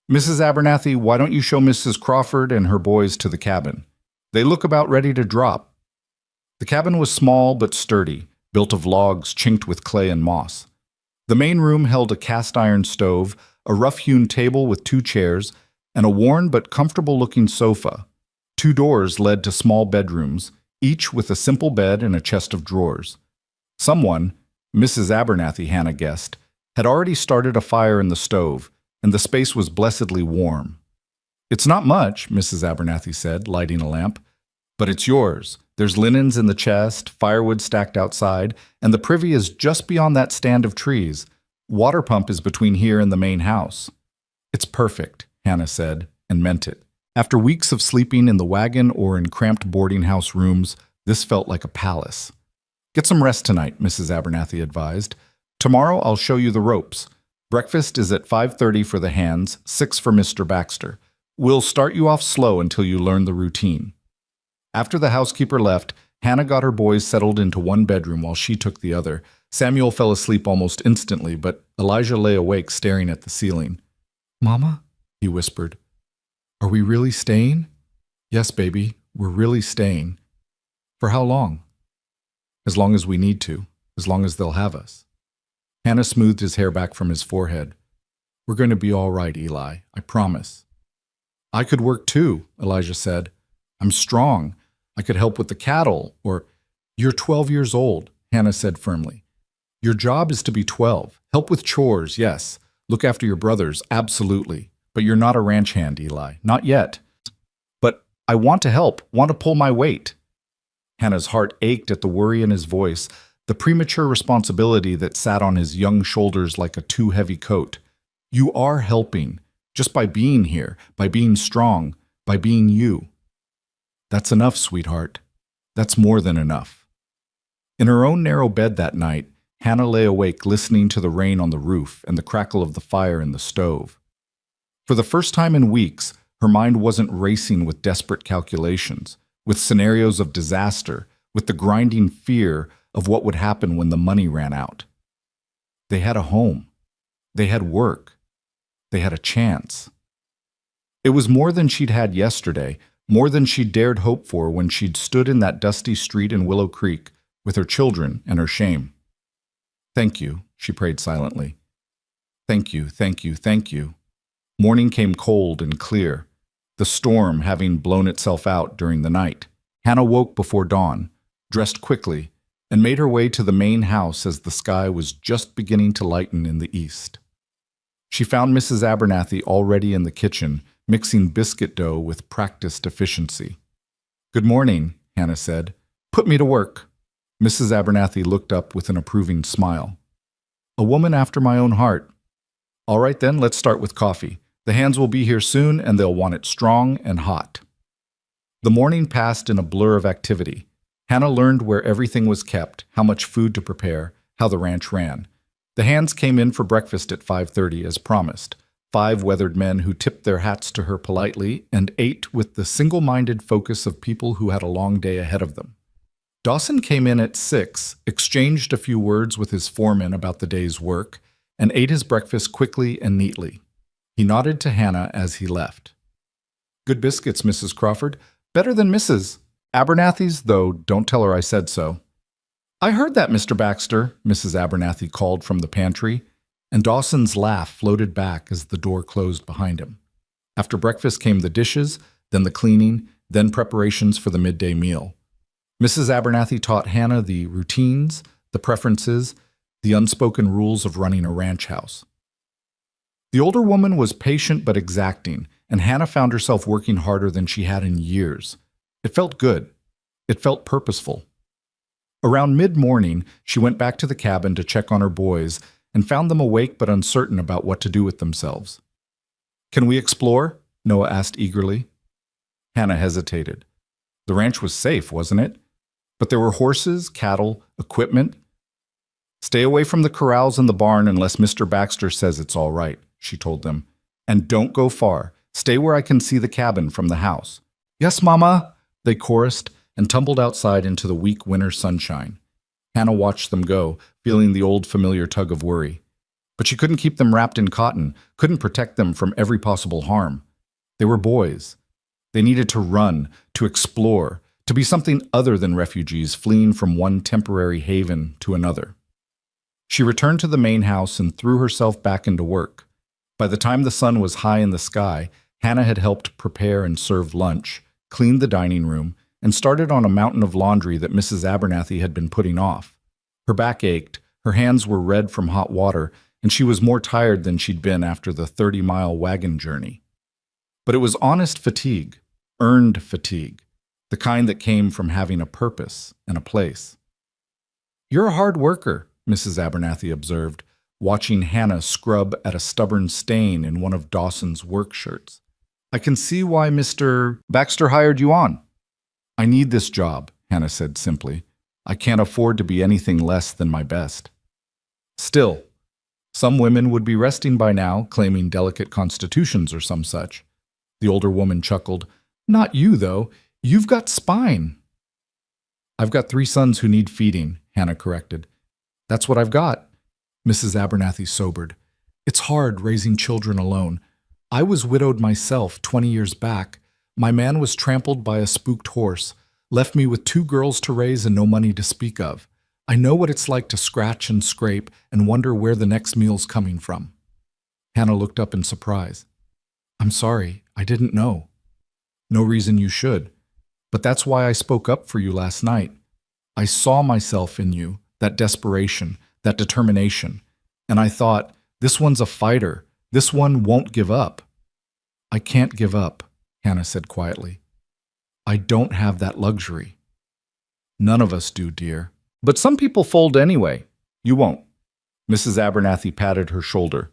Mrs. Abernathy, why don't you show Mrs. Crawford and her boys to the cabin? They look about ready to drop. The cabin was small but sturdy, built of logs chinked with clay and moss. The main room held a cast-iron stove, a rough-hewn table with 2 chairs, and a worn but comfortable-looking sofa. 2 doors led to small bedrooms, each with a simple bed and a chest of drawers. Someone, Mrs. Abernathy, Hannah guessed, had already started a fire in the stove, and the space was blessedly warm. It's not much, Mrs. Abernathy said, lighting a lamp, but it's yours. There's linens in the chest, firewood stacked outside, and the privy is just beyond that stand of trees. Water pump is between here and the main house. It's perfect, Hannah said, and meant it. After weeks of sleeping in the wagon or in cramped boarding house rooms, this felt like a palace. Get some rest tonight, Mrs. Abernathy advised. Tomorrow I'll show you the ropes. Breakfast is at 5:30 for the hands, 6 for Mr. Baxter. We'll start you off slow until you learn the routine. After the housekeeper left, Hannah got her boys settled into one bedroom while she took the other. Samuel fell asleep almost instantly, but Elijah lay awake staring at the ceiling. Mama, he whispered. Are we really staying? Yes, baby, we're really staying. For how long? As long as we need to, as long as they'll have us. Hannah smoothed his hair back from his forehead. We're going to be all right, Eli, I promise. I could work too, Elijah said. I'm strong. I could help with the cattle, or... You're 12 years old, Hannah said firmly. Your job is to be 12. Help with chores, yes. Look after your brothers, absolutely. But you're not a ranch hand, Eli. Not yet. But I want to help, want to pull my weight. Hannah's heart ached at the worry in his voice, the premature responsibility that sat on his young shoulders like a too heavy coat. You are helping, just by being here, by being strong, by being you. That's enough, sweetheart. That's more than enough. In her own narrow bed that night, Hannah lay awake listening to the rain on the roof and the crackle of the fire in the stove. For the first time in weeks, her mind wasn't racing with desperate calculations, with scenarios of disaster, with the grinding fear of what would happen when the money ran out. They had a home. They had work. They had a chance. It was more than she'd had yesterday, more than she'd dared hope for when she'd stood in that dusty street in Willow Creek with her children and her shame. Thank you, she prayed silently. Thank you, thank you, thank you. Morning came cold and clear, the storm having blown itself out during the night. Hannah woke before dawn, dressed quickly, and made her way to the main house as the sky was just beginning to lighten in the east. She found Mrs. Abernathy already in the kitchen, mixing biscuit dough with practiced efficiency. Good morning, Hannah said. Put me to work. Mrs. Abernathy looked up with an approving smile. A woman after my own heart. All right then, let's start with coffee. The hands will be here soon and they'll want it strong and hot. The morning passed in a blur of activity. Hannah learned where everything was kept, how much food to prepare, how the ranch ran. The hands came in for breakfast at 5:30 as promised. 5 weathered men who tipped their hats to her politely and ate with the single-minded focus of people who had a long day ahead of them. Dawson came in at 6, exchanged a few words with his foreman about the day's work, and ate his breakfast quickly and neatly. He nodded to Hannah as he left. Good biscuits, Mrs. Crawford. Better than Mrs. Abernathy's, though don't tell her I said so. I heard that, Mr. Baxter, Mrs. Abernathy called from the pantry, and Dawson's laugh floated back as the door closed behind him. After breakfast came the dishes, then the cleaning, then preparations for the midday meal. Mrs. Abernathy taught Hannah the routines, the preferences, the unspoken rules of running a ranch house. The older woman was patient but exacting, and Hannah found herself working harder than she had in years. It felt good. It felt purposeful. Around mid-morning, she went back to the cabin to check on her boys and found them awake but uncertain about what to do with themselves. Can we explore? Noah asked eagerly. Hannah hesitated. The ranch was safe, wasn't it? But there were horses, cattle, equipment. Stay away from the corrals and the barn unless Mr. Baxter says it's all right, she told them. And don't go far. Stay where I can see the cabin from the house. Yes, Mama, they chorused and tumbled outside into the weak winter sunshine. Hannah watched them go, feeling the old familiar tug of worry. But she couldn't keep them wrapped in cotton, couldn't protect them from every possible harm. They were boys. They needed to run, to explore, to be something other than refugees fleeing from one temporary haven to another. She returned to the main house and threw herself back into work. By the time the sun was high in the sky, Hannah had helped prepare and serve lunch, cleaned the dining room, and started on a mountain of laundry that Mrs. Abernathy had been putting off. Her back ached, her hands were red from hot water, and she was more tired than she'd been after the 30-mile wagon journey. But it was honest fatigue, earned fatigue, the kind that came from having a purpose and a place. You're a hard worker, Mrs. Abernathy observed, watching Hannah scrub at a stubborn stain in one of Dawson's work shirts. I can see why Mr. Baxter hired you on. I need this job, Hannah said simply. I can't afford to be anything less than my best. Still, some women would be resting by now, claiming delicate constitutions or some such. The older woman chuckled. Not you, though. You've got spine. I've got 3 sons who need feeding, Hannah corrected. That's what I've got. Mrs. Abernathy sobered. It's hard raising children alone. I was widowed myself 20 years back. My man was trampled by a spooked horse, left me with 2 girls to raise and no money to speak of. I know what it's like to scratch and scrape and wonder where the next meal's coming from. Hannah looked up in surprise. I'm sorry, I didn't know. No reason you should. But that's why I spoke up for you last night. I saw myself in you, that desperation, that determination, and I thought, this one's a fighter. This one won't give up. I can't give up, Hannah said quietly. I don't have that luxury. None of us do, dear. But some people fold anyway. You won't. Mrs. Abernathy patted her shoulder.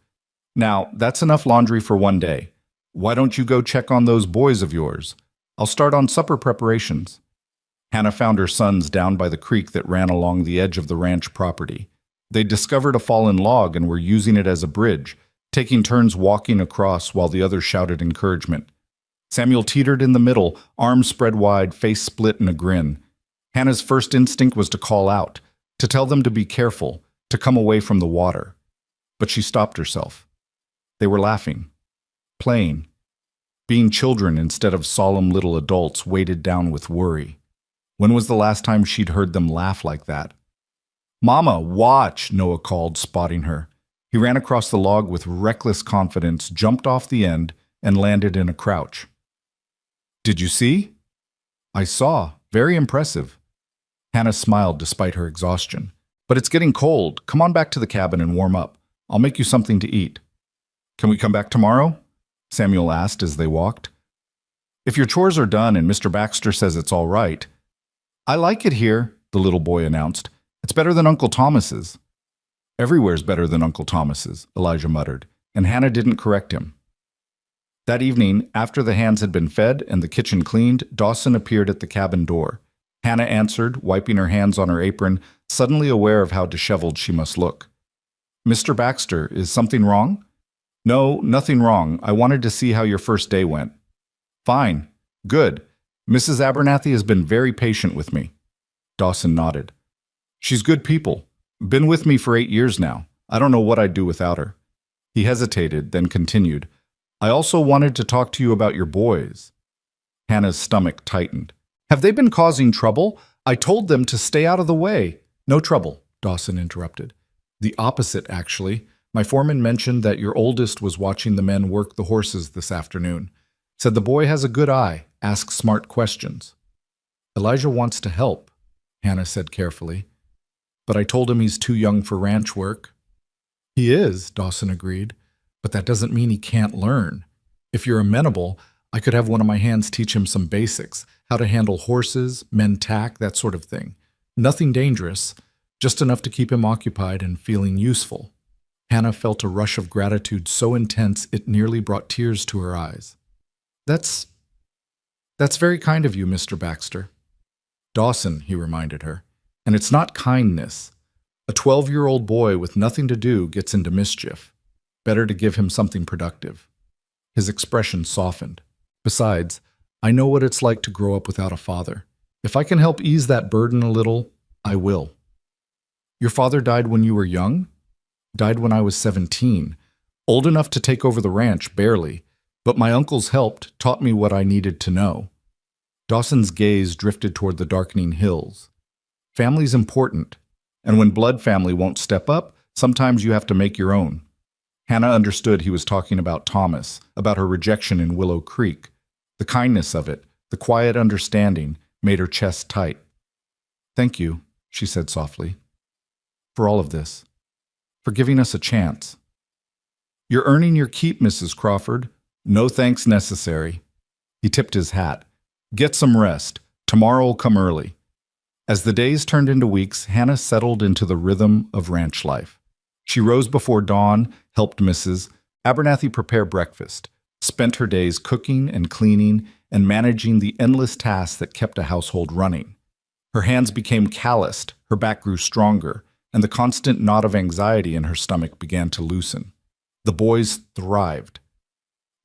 Now, that's enough laundry for one day. Why don't you go check on those boys of yours? I'll start on supper preparations. Hannah found her sons down by the creek that ran along the edge of the ranch property. They'd discovered a fallen log and were using it as a bridge, taking turns walking across while the others shouted encouragement. Samuel teetered in the middle, arms spread wide, face split in a grin. Hannah's first instinct was to call out, to tell them to be careful, to come away from the water. But she stopped herself. They were laughing, playing, being children instead of solemn little adults weighted down with worry. When was the last time she'd heard them laugh like that? Mama, watch, Noah called, spotting her. He ran across the log with reckless confidence, jumped off the end, and landed in a crouch. Did you see? I saw. Very impressive. Hannah smiled despite her exhaustion. But it's getting cold. Come on back to the cabin and warm up. I'll make you something to eat. Can we come back tomorrow? Samuel asked as they walked. If your chores are done and Mr. Baxter says it's all right. I like it here, the little boy announced. It's better than Uncle Thomas's. Everywhere's better than Uncle Thomas's, Elijah muttered, and Hannah didn't correct him. That evening, after the hands had been fed and the kitchen cleaned, Dawson appeared at the cabin door. Hannah answered, wiping her hands on her apron, suddenly aware of how disheveled she must look. Mr. Baxter, is something wrong? No, nothing wrong. I wanted to see how your first day went. Fine. Good. Mrs. Abernathy has been very patient with me. Dawson nodded. She's good people. Been with me for 8 years now. I don't know what I'd do without her. He hesitated, then continued. I also wanted to talk to you about your boys. Hannah's stomach tightened. Have they been causing trouble? I told them to stay out of the way. No trouble, Dawson interrupted. The opposite, actually. My foreman mentioned that your oldest was watching the men work the horses this afternoon. Said the boy has a good eye, asks smart questions. Elijah wants to help, Hannah said carefully. But I told him he's too young for ranch work. He is, Dawson agreed, but that doesn't mean he can't learn. If you're amenable, I could have one of my hands teach him some basics, how to handle horses, men tack, that sort of thing. Nothing dangerous, just enough to keep him occupied and feeling useful. Hannah felt a rush of gratitude so intense it nearly brought tears to her eyes. That's very kind of you, Mr. Baxter. Dawson, he reminded her. And it's not kindness. A 12-year-old boy with nothing to do gets into mischief. Better to give him something productive. His expression softened. Besides, I know what it's like to grow up without a father. If I can help ease that burden a little, I will. Your father died when you were young? Died when I was 17. Old enough to take over the ranch, barely. But my uncles helped, taught me what I needed to know. Dawson's gaze drifted toward the darkening hills. Family's important, and when blood family won't step up, sometimes you have to make your own. Hannah understood he was talking about Thomas, about her rejection in Willow Creek. The kindness of it, the quiet understanding, made her chest tight. Thank you, she said softly, for all of this, for giving us a chance. You're earning your keep, Mrs. Crawford. No thanks necessary. He tipped his hat. Get some rest. Tomorrow will come early. As the days turned into weeks, Hannah settled into the rhythm of ranch life. She rose before dawn, helped Mrs. Abernathy prepare breakfast, spent her days cooking and cleaning and managing the endless tasks that kept a household running. Her hands became calloused, her back grew stronger, and the constant knot of anxiety in her stomach began to loosen. The boys thrived.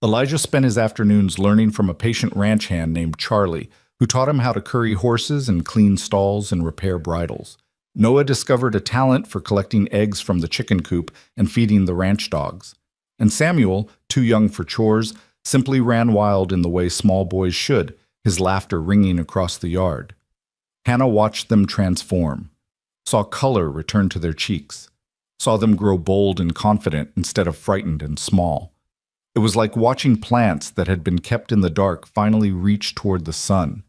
Elijah spent his afternoons learning from a patient ranch hand named Charlie, who taught him how to curry horses and clean stalls and repair bridles. Noah discovered a talent for collecting eggs from the chicken coop and feeding the ranch dogs. And Samuel, too young for chores, simply ran wild in the way small boys should, his laughter ringing across the yard. Hannah watched them transform, saw color return to their cheeks, saw them grow bold and confident instead of frightened and small. It was like watching plants that had been kept in the dark finally reach toward the sun.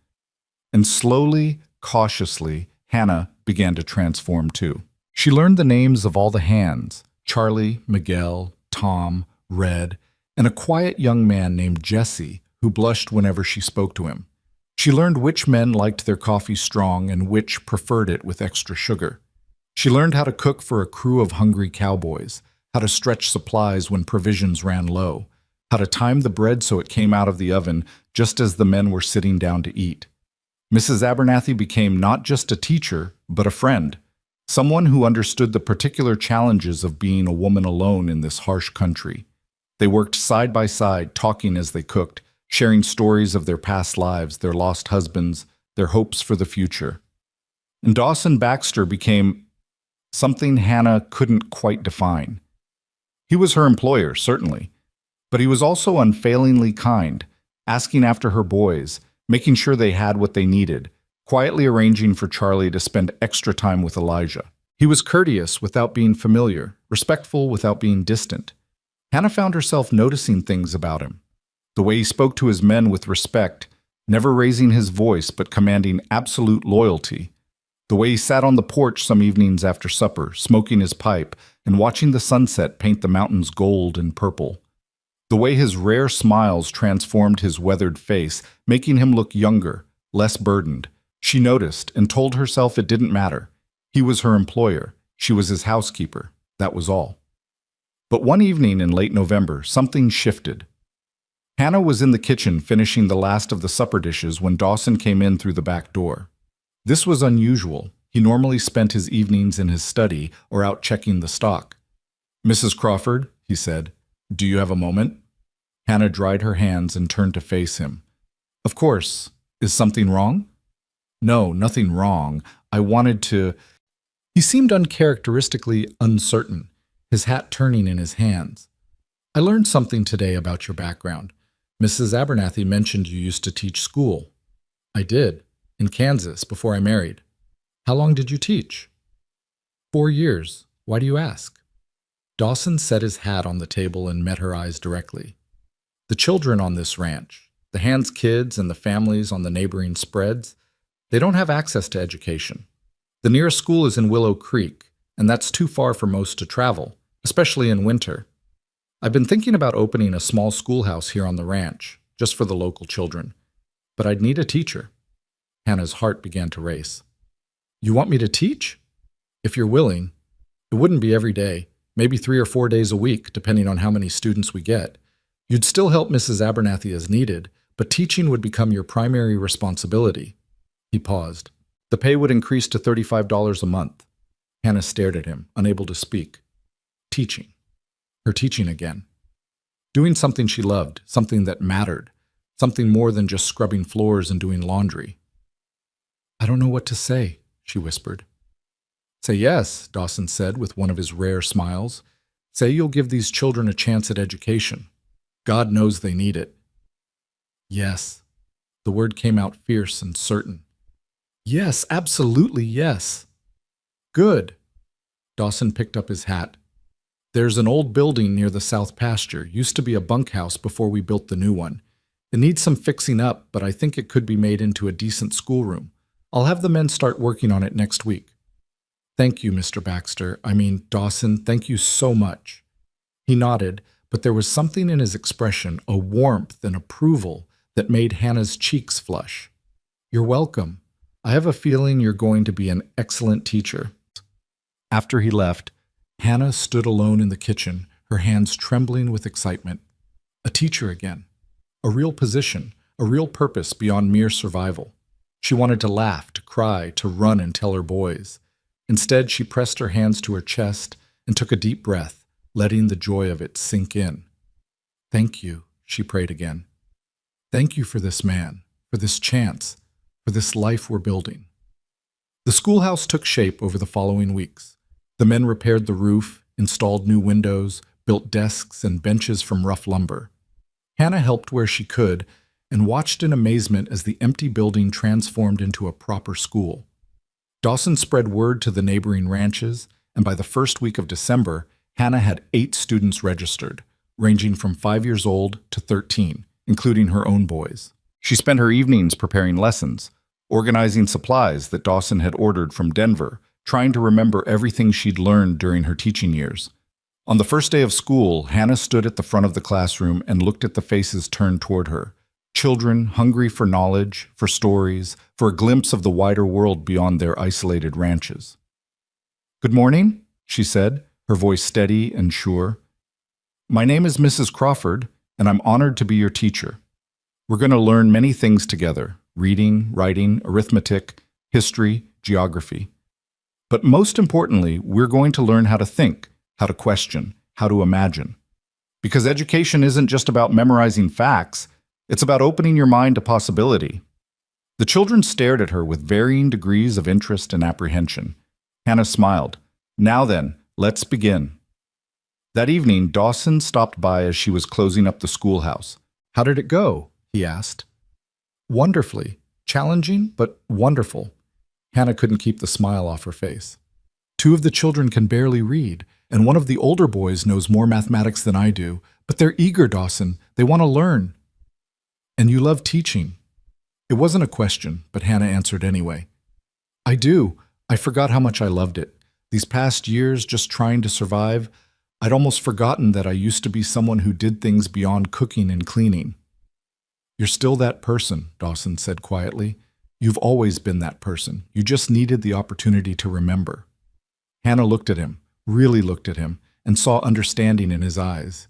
And slowly, cautiously, Hannah began to transform too. She learned the names of all the hands, Charlie, Miguel, Tom, Red, and a quiet young man named Jesse who blushed whenever she spoke to him. She learned which men liked their coffee strong and which preferred it with extra sugar. She learned how to cook for a crew of hungry cowboys, how to stretch supplies when provisions ran low, how to time the bread so it came out of the oven just as the men were sitting down to eat. Mrs. Abernathy became not just a teacher, but a friend, someone who understood the particular challenges of being a woman alone in this harsh country. They worked side by side, talking as they cooked, sharing stories of their past lives, their lost husbands, their hopes for the future. And Dawson Baxter became something Hannah couldn't quite define. He was her employer, certainly, but he was also unfailingly kind, asking after her boys, making sure they had what they needed, quietly arranging for Charlie to spend extra time with Elijah. He was courteous without being familiar, respectful without being distant. Hannah found herself noticing things about him. The way he spoke to his men with respect, never raising his voice but commanding absolute loyalty. The way he sat on the porch some evenings after supper, smoking his pipe and watching the sunset paint the mountains gold and purple. The way his rare smiles transformed his weathered face, making him look younger, less burdened. She noticed and told herself it didn't matter. He was her employer. She was his housekeeper. That was all. But one evening in late November, something shifted. Hannah was in the kitchen finishing the last of the supper dishes when Dawson came in through the back door. This was unusual. He normally spent his evenings in his study or out checking the stock. "Mrs. Crawford," he said, "do you have a moment?" Hannah dried her hands and turned to face him. "Of course. Is something wrong?" "No, nothing wrong. I wanted to—" He seemed uncharacteristically uncertain, his hat turning in his hands. "I learned something today about your background. Mrs. Abernathy mentioned you used to teach school." "I did, in Kansas, before I married." "How long did you teach?" 4 years. Why do you ask?" Dawson set his hat on the table and met her eyes directly. "The children on this ranch, the Hands kids and the families on the neighboring spreads, they don't have access to education. The nearest school is in Willow Creek, and that's too far for most to travel, especially in winter. I've been thinking about opening a small schoolhouse here on the ranch, just for the local children. But I'd need a teacher." Hannah's heart began to race. "You want me to teach?" "If you're willing. It wouldn't be every day, maybe 3 or 4 days a week, depending on how many students we get. You'd still help Mrs. Abernathy as needed, but teaching would become your primary responsibility. He paused. The pay would increase to $35 a month. Hannah stared at him, unable to speak. Teaching. Her teaching again. Doing something she loved, something that mattered, something more than just scrubbing floors and doing laundry. I don't know what to say, she whispered. Say yes, Dawson said with one of his rare smiles. Say you'll give these children a chance at education. God knows they need it. Yes. The word came out fierce and certain. Yes, absolutely yes. Good. Dawson picked up his hat. There's an old building near the south pasture. Used to be a bunkhouse before we built the new one. It needs some fixing up, but I think it could be made into a decent schoolroom. I'll have the men start working on it next week. Thank you, Mr. Baxter. Dawson, thank you so much. He nodded, but there was something in his expression, a warmth and approval, that made Hannah's cheeks flush. You're welcome. I have a feeling you're going to be an excellent teacher. After he left, Hannah stood alone in the kitchen, her hands trembling with excitement. A teacher again. A real position, a real purpose beyond mere survival. She wanted to laugh, to cry, to run and tell her boys. Instead, she pressed her hands to her chest and took a deep breath, letting the joy of it sink in. Thank you, she prayed again. Thank you for this man, for this chance, for this life we're building. The schoolhouse took shape over the following weeks. The men repaired the roof, installed new windows, built desks and benches from rough lumber. Hannah helped where she could and watched in amazement as the empty building transformed into a proper school. Dawson spread word to the neighboring ranches, and by the first week of December, Hannah had 8 students registered, ranging from 5 years old to 13, including her own boys. She spent her evenings preparing lessons, organizing supplies that Dawson had ordered from Denver, trying to remember everything she'd learned during her teaching years. On the first day of school, Hannah stood at the front of the classroom and looked at the faces turned toward her. Children hungry for knowledge, for stories, for a glimpse of the wider world beyond their isolated ranches. Good morning, she said, her voice steady and sure. My name is Mrs. Crawford, and I'm honored to be your teacher. We're going to learn many things together: reading, writing, arithmetic, history, geography. But most importantly, we're going to learn how to think, how to question, how to imagine. Because education isn't just about memorizing facts, it's about opening your mind to possibility. The children stared at her with varying degrees of interest and apprehension. Hannah smiled. Now then, let's begin. That evening, Dawson stopped by as she was closing up the schoolhouse. How did it go? He asked. Wonderfully. Challenging, but wonderful. Hannah couldn't keep the smile off her face. 2 of the children can barely read, and one of the older boys knows more mathematics than I do, but they're eager, Dawson. They want to learn. And you love teaching. It wasn't a question, but Hannah answered anyway. I do. I forgot how much I loved it. These past years, just trying to survive, I'd almost forgotten that I used to be someone who did things beyond cooking and cleaning. You're still that person, Dawson said quietly. You've always been that person. You just needed the opportunity to remember. Hannah looked at him, really looked at him, and saw understanding in his eyes.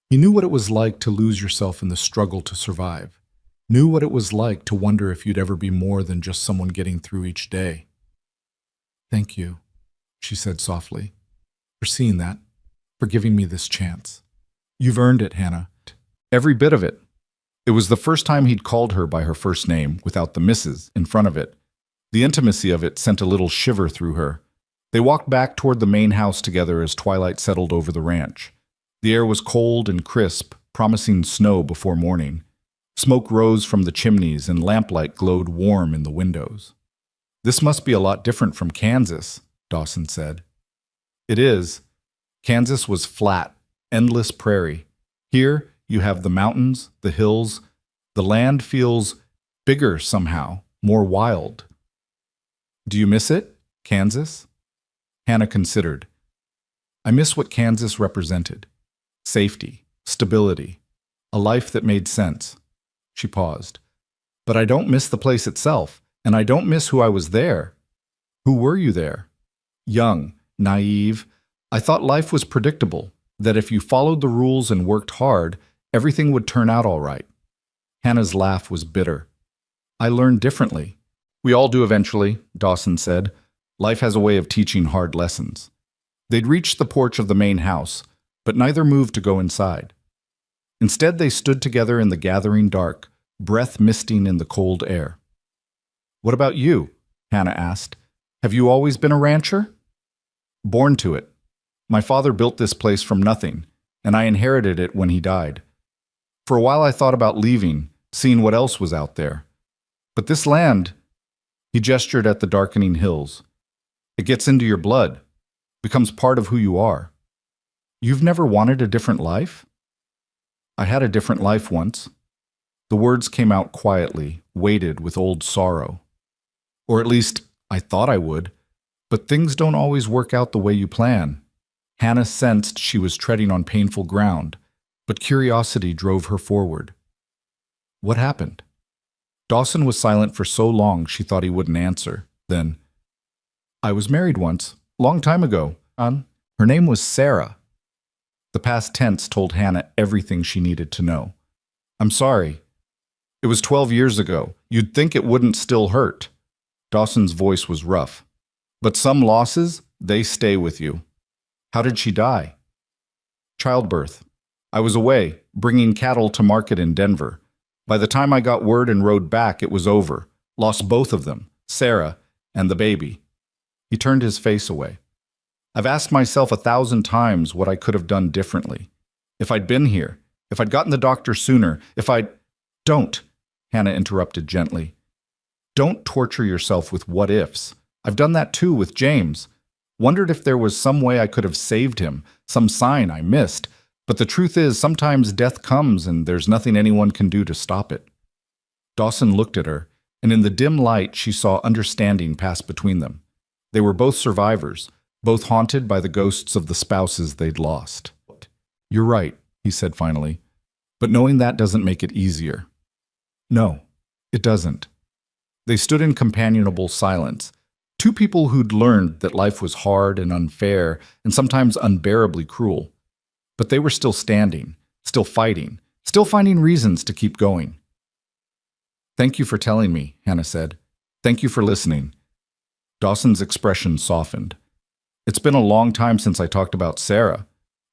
He knew what it was like to lose yourself in the struggle to survive. Knew what it was like to wonder if you'd ever be more than just someone getting through each day. Thank you, she said softly, for seeing that, for giving me this chance. You've earned it, Hannah. Every bit of it. It was the first time he'd called her by her first name, without the Mrs. in front of it. The intimacy of it sent a little shiver through her. They walked back toward the main house together as twilight settled over the ranch. The air was cold and crisp, promising snow before morning. Smoke rose from the chimneys and lamplight glowed warm in the windows. This must be a lot different from Kansas, Dawson said. It is. Kansas was flat, endless prairie. Here, you have the mountains, the hills. The land feels bigger somehow, more wild. Do you miss it, Kansas? Hannah considered. I miss what Kansas represented. Safety, stability, a life that made sense. She paused. But I don't miss the place itself, and I don't miss who I was there. Who were you there? Young, naive, I thought life was predictable, that if you followed the rules and worked hard, everything would turn out all right. Hannah's laugh was bitter. I learned differently. We all do eventually, Dawson said. Life has a way of teaching hard lessons. They'd reached the porch of the main house, but neither moved to go inside. Instead, they stood together in the gathering dark, breath misting in the cold air. What about you? Hannah asked. Have you always been a rancher? Born to it. My father built this place from nothing, and I inherited it when he died. For a while I thought about leaving, seeing what else was out there. But this land, he gestured at the darkening hills. It gets into your blood, becomes part of who you are. You've never wanted a different life? I had a different life once. The words came out quietly, weighted with old sorrow. Or at least, I thought I would. But things don't always work out the way you plan. Hannah sensed she was treading on painful ground, but curiosity drove her forward. What happened? Dawson was silent for so long she thought he wouldn't answer. Then, I was married once, long time ago. Her name was Sarah. The past tense told Hannah everything she needed to know. I'm sorry. It was 12 years ago. You'd think it wouldn't still hurt. Dawson's voice was rough. But some losses, they stay with you. How did she die? Childbirth. I was away, bringing cattle to market in Denver. By the time I got word and rode back, it was over. Lost both of them, Sarah and the baby. He turned his face away. I've asked myself 1,000 times what I could have done differently. If I'd been here, if I'd gotten the doctor sooner, if I'd... Don't, Hannah interrupted gently. Don't torture yourself with what-ifs. I've done that too with James. Wondered if there was some way I could have saved him, some sign I missed. But the truth is, sometimes death comes and there's nothing anyone can do to stop it. Dawson looked at her, and in the dim light she saw understanding pass between them. They were both survivors, both haunted by the ghosts of the spouses they'd lost. You're right, he said finally, but knowing that doesn't make it easier. No, it doesn't. They stood in companionable silence, two people who'd learned that life was hard and unfair and sometimes unbearably cruel. But they were still standing, still fighting, still finding reasons to keep going. Thank you for telling me, Hannah said. Thank you for listening. Dawson's expression softened. It's been a long time since I talked about Sarah.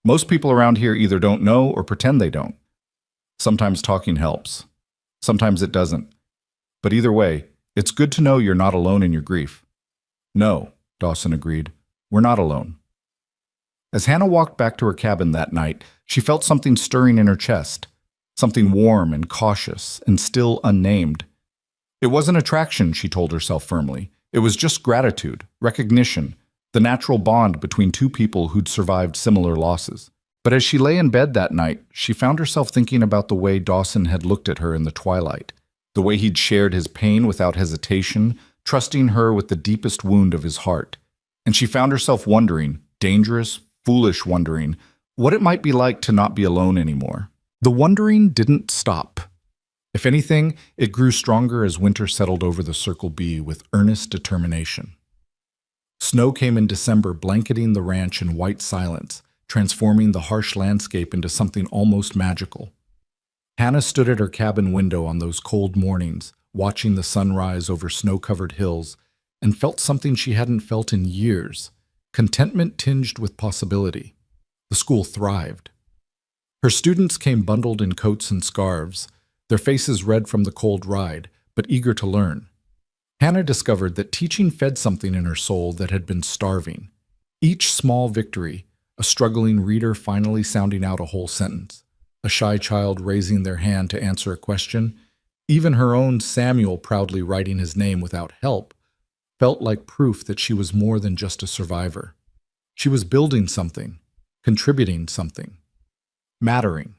Most people around here either don't know or pretend they don't. Sometimes talking helps. Sometimes it doesn't. But either way, it's good to know you're not alone in your grief. No, Dawson agreed. We're not alone. As Hannah walked back to her cabin that night, she felt something stirring in her chest, something warm and cautious and still unnamed. It wasn't attraction, she told herself firmly. It was just gratitude, recognition, the natural bond between two people who'd survived similar losses. But as she lay in bed that night, she found herself thinking about the way Dawson had looked at her in the twilight, the way he'd shared his pain without hesitation, trusting her with the deepest wound of his heart. And she found herself wondering, dangerous, foolish wondering, what it might be like to not be alone anymore. The wondering didn't stop. If anything, it grew stronger as winter settled over the Circle B with earnest determination. Snow came in December, blanketing the ranch in white silence, transforming the harsh landscape into something almost magical. Hannah stood at her cabin window on those cold mornings, watching the sunrise over snow-covered hills, and felt something she hadn't felt in years. Contentment tinged with possibility. The school thrived. Her students came bundled in coats and scarves, their faces red from the cold ride, but eager to learn. Hannah discovered that teaching fed something in her soul that had been starving. Each small victory, a struggling reader finally sounding out a whole sentence, a shy child raising their hand to answer a question, even her own Samuel proudly writing his name without help, felt like proof that she was more than just a survivor. She was building something, contributing something, mattering.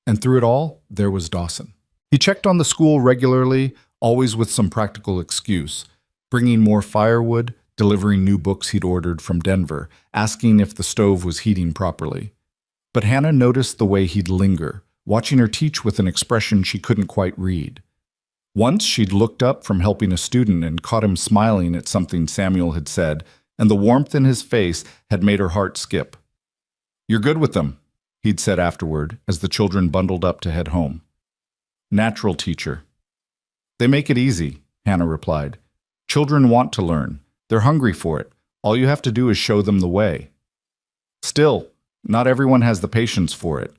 And through it all, there was Dawson. He checked on the school regularly, always with some practical excuse, bringing more firewood, delivering new books he'd ordered from Denver, asking if the stove was heating properly. But Hannah noticed the way he'd linger, watching her teach with an expression she couldn't quite read. Once she'd looked up from helping a student and caught him smiling at something Samuel had said, and the warmth in his face had made her heart skip. "You're good with them," he'd said afterward as the children bundled up to head home. "Natural teacher." "They make it easy," Hannah replied. "Children want to learn. They're hungry for it. All you have to do is show them the way. Still, not everyone has the patience for it.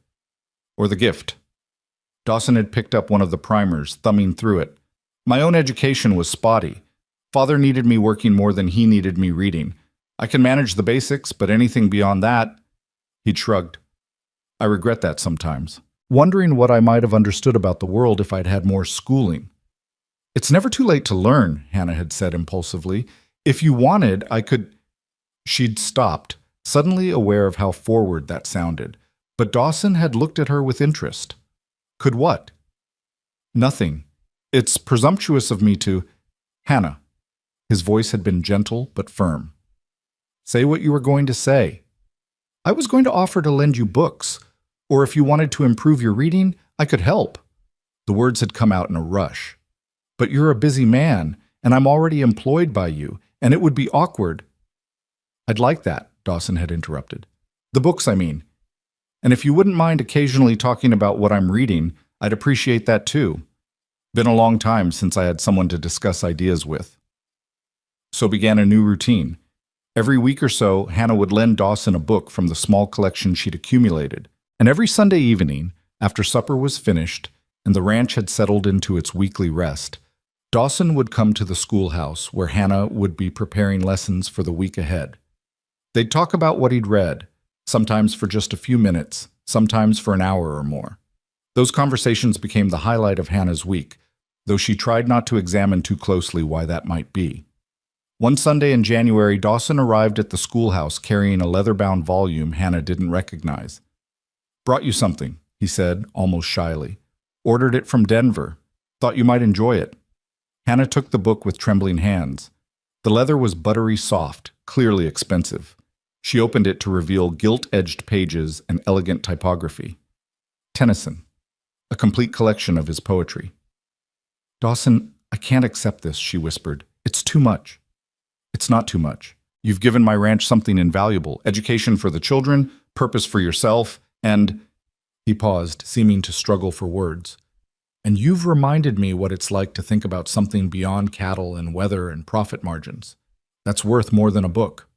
Or the gift." Dawson had picked up one of the primers, thumbing through it. "My own education was spotty. Father needed me working more than he needed me reading. I can manage the basics, but anything beyond that..." He'd shrugged. "I regret that sometimes, wondering what I might have understood about the world if I'd had more schooling." "It's never too late to learn," Hannah had said impulsively. "If you wanted, I could..." She'd stopped, suddenly aware of how forward that sounded. But Dawson had looked at her with interest. "Could what?" "Nothing. It's presumptuous of me to..." "Hannah." His voice had been gentle but firm. "Say what you were going to say." "I was going to offer to lend you books, or if you wanted to improve your reading, I could help." The words had come out in a rush. "But you're a busy man, and I'm already employed by you, and it would be awkward." "I'd like that," Dawson had interrupted. "The books, I mean. And if you wouldn't mind occasionally talking about what I'm reading, I'd appreciate that too. Been a long time since I had someone to discuss ideas with." So began a new routine. Every week or so, Hannah would lend Dawson a book from the small collection she'd accumulated. And every Sunday evening, after supper was finished and the ranch had settled into its weekly rest, Dawson would come to the schoolhouse where Hannah would be preparing lessons for the week ahead. They'd talk about what he'd read, sometimes for just a few minutes, sometimes for an hour or more. Those conversations became the highlight of Hannah's week, though she tried not to examine too closely why that might be. One Sunday in January, Dawson arrived at the schoolhouse carrying a leather-bound volume Hannah didn't recognize. "Brought you something," he said, almost shyly. "Ordered it from Denver. Thought you might enjoy it." Hannah took the book with trembling hands. The leather was buttery soft, clearly expensive. She opened it to reveal gilt-edged pages and elegant typography. Tennyson, a complete collection of his poetry. "Dawson, I can't accept this," she whispered. "It's too much." "It's not too much. You've given my ranch something invaluable, education for the children, purpose for yourself, and..." He paused, seeming to struggle for words. "And you've reminded me what it's like to think about something beyond cattle and weather and profit margins. That's worth more than a book."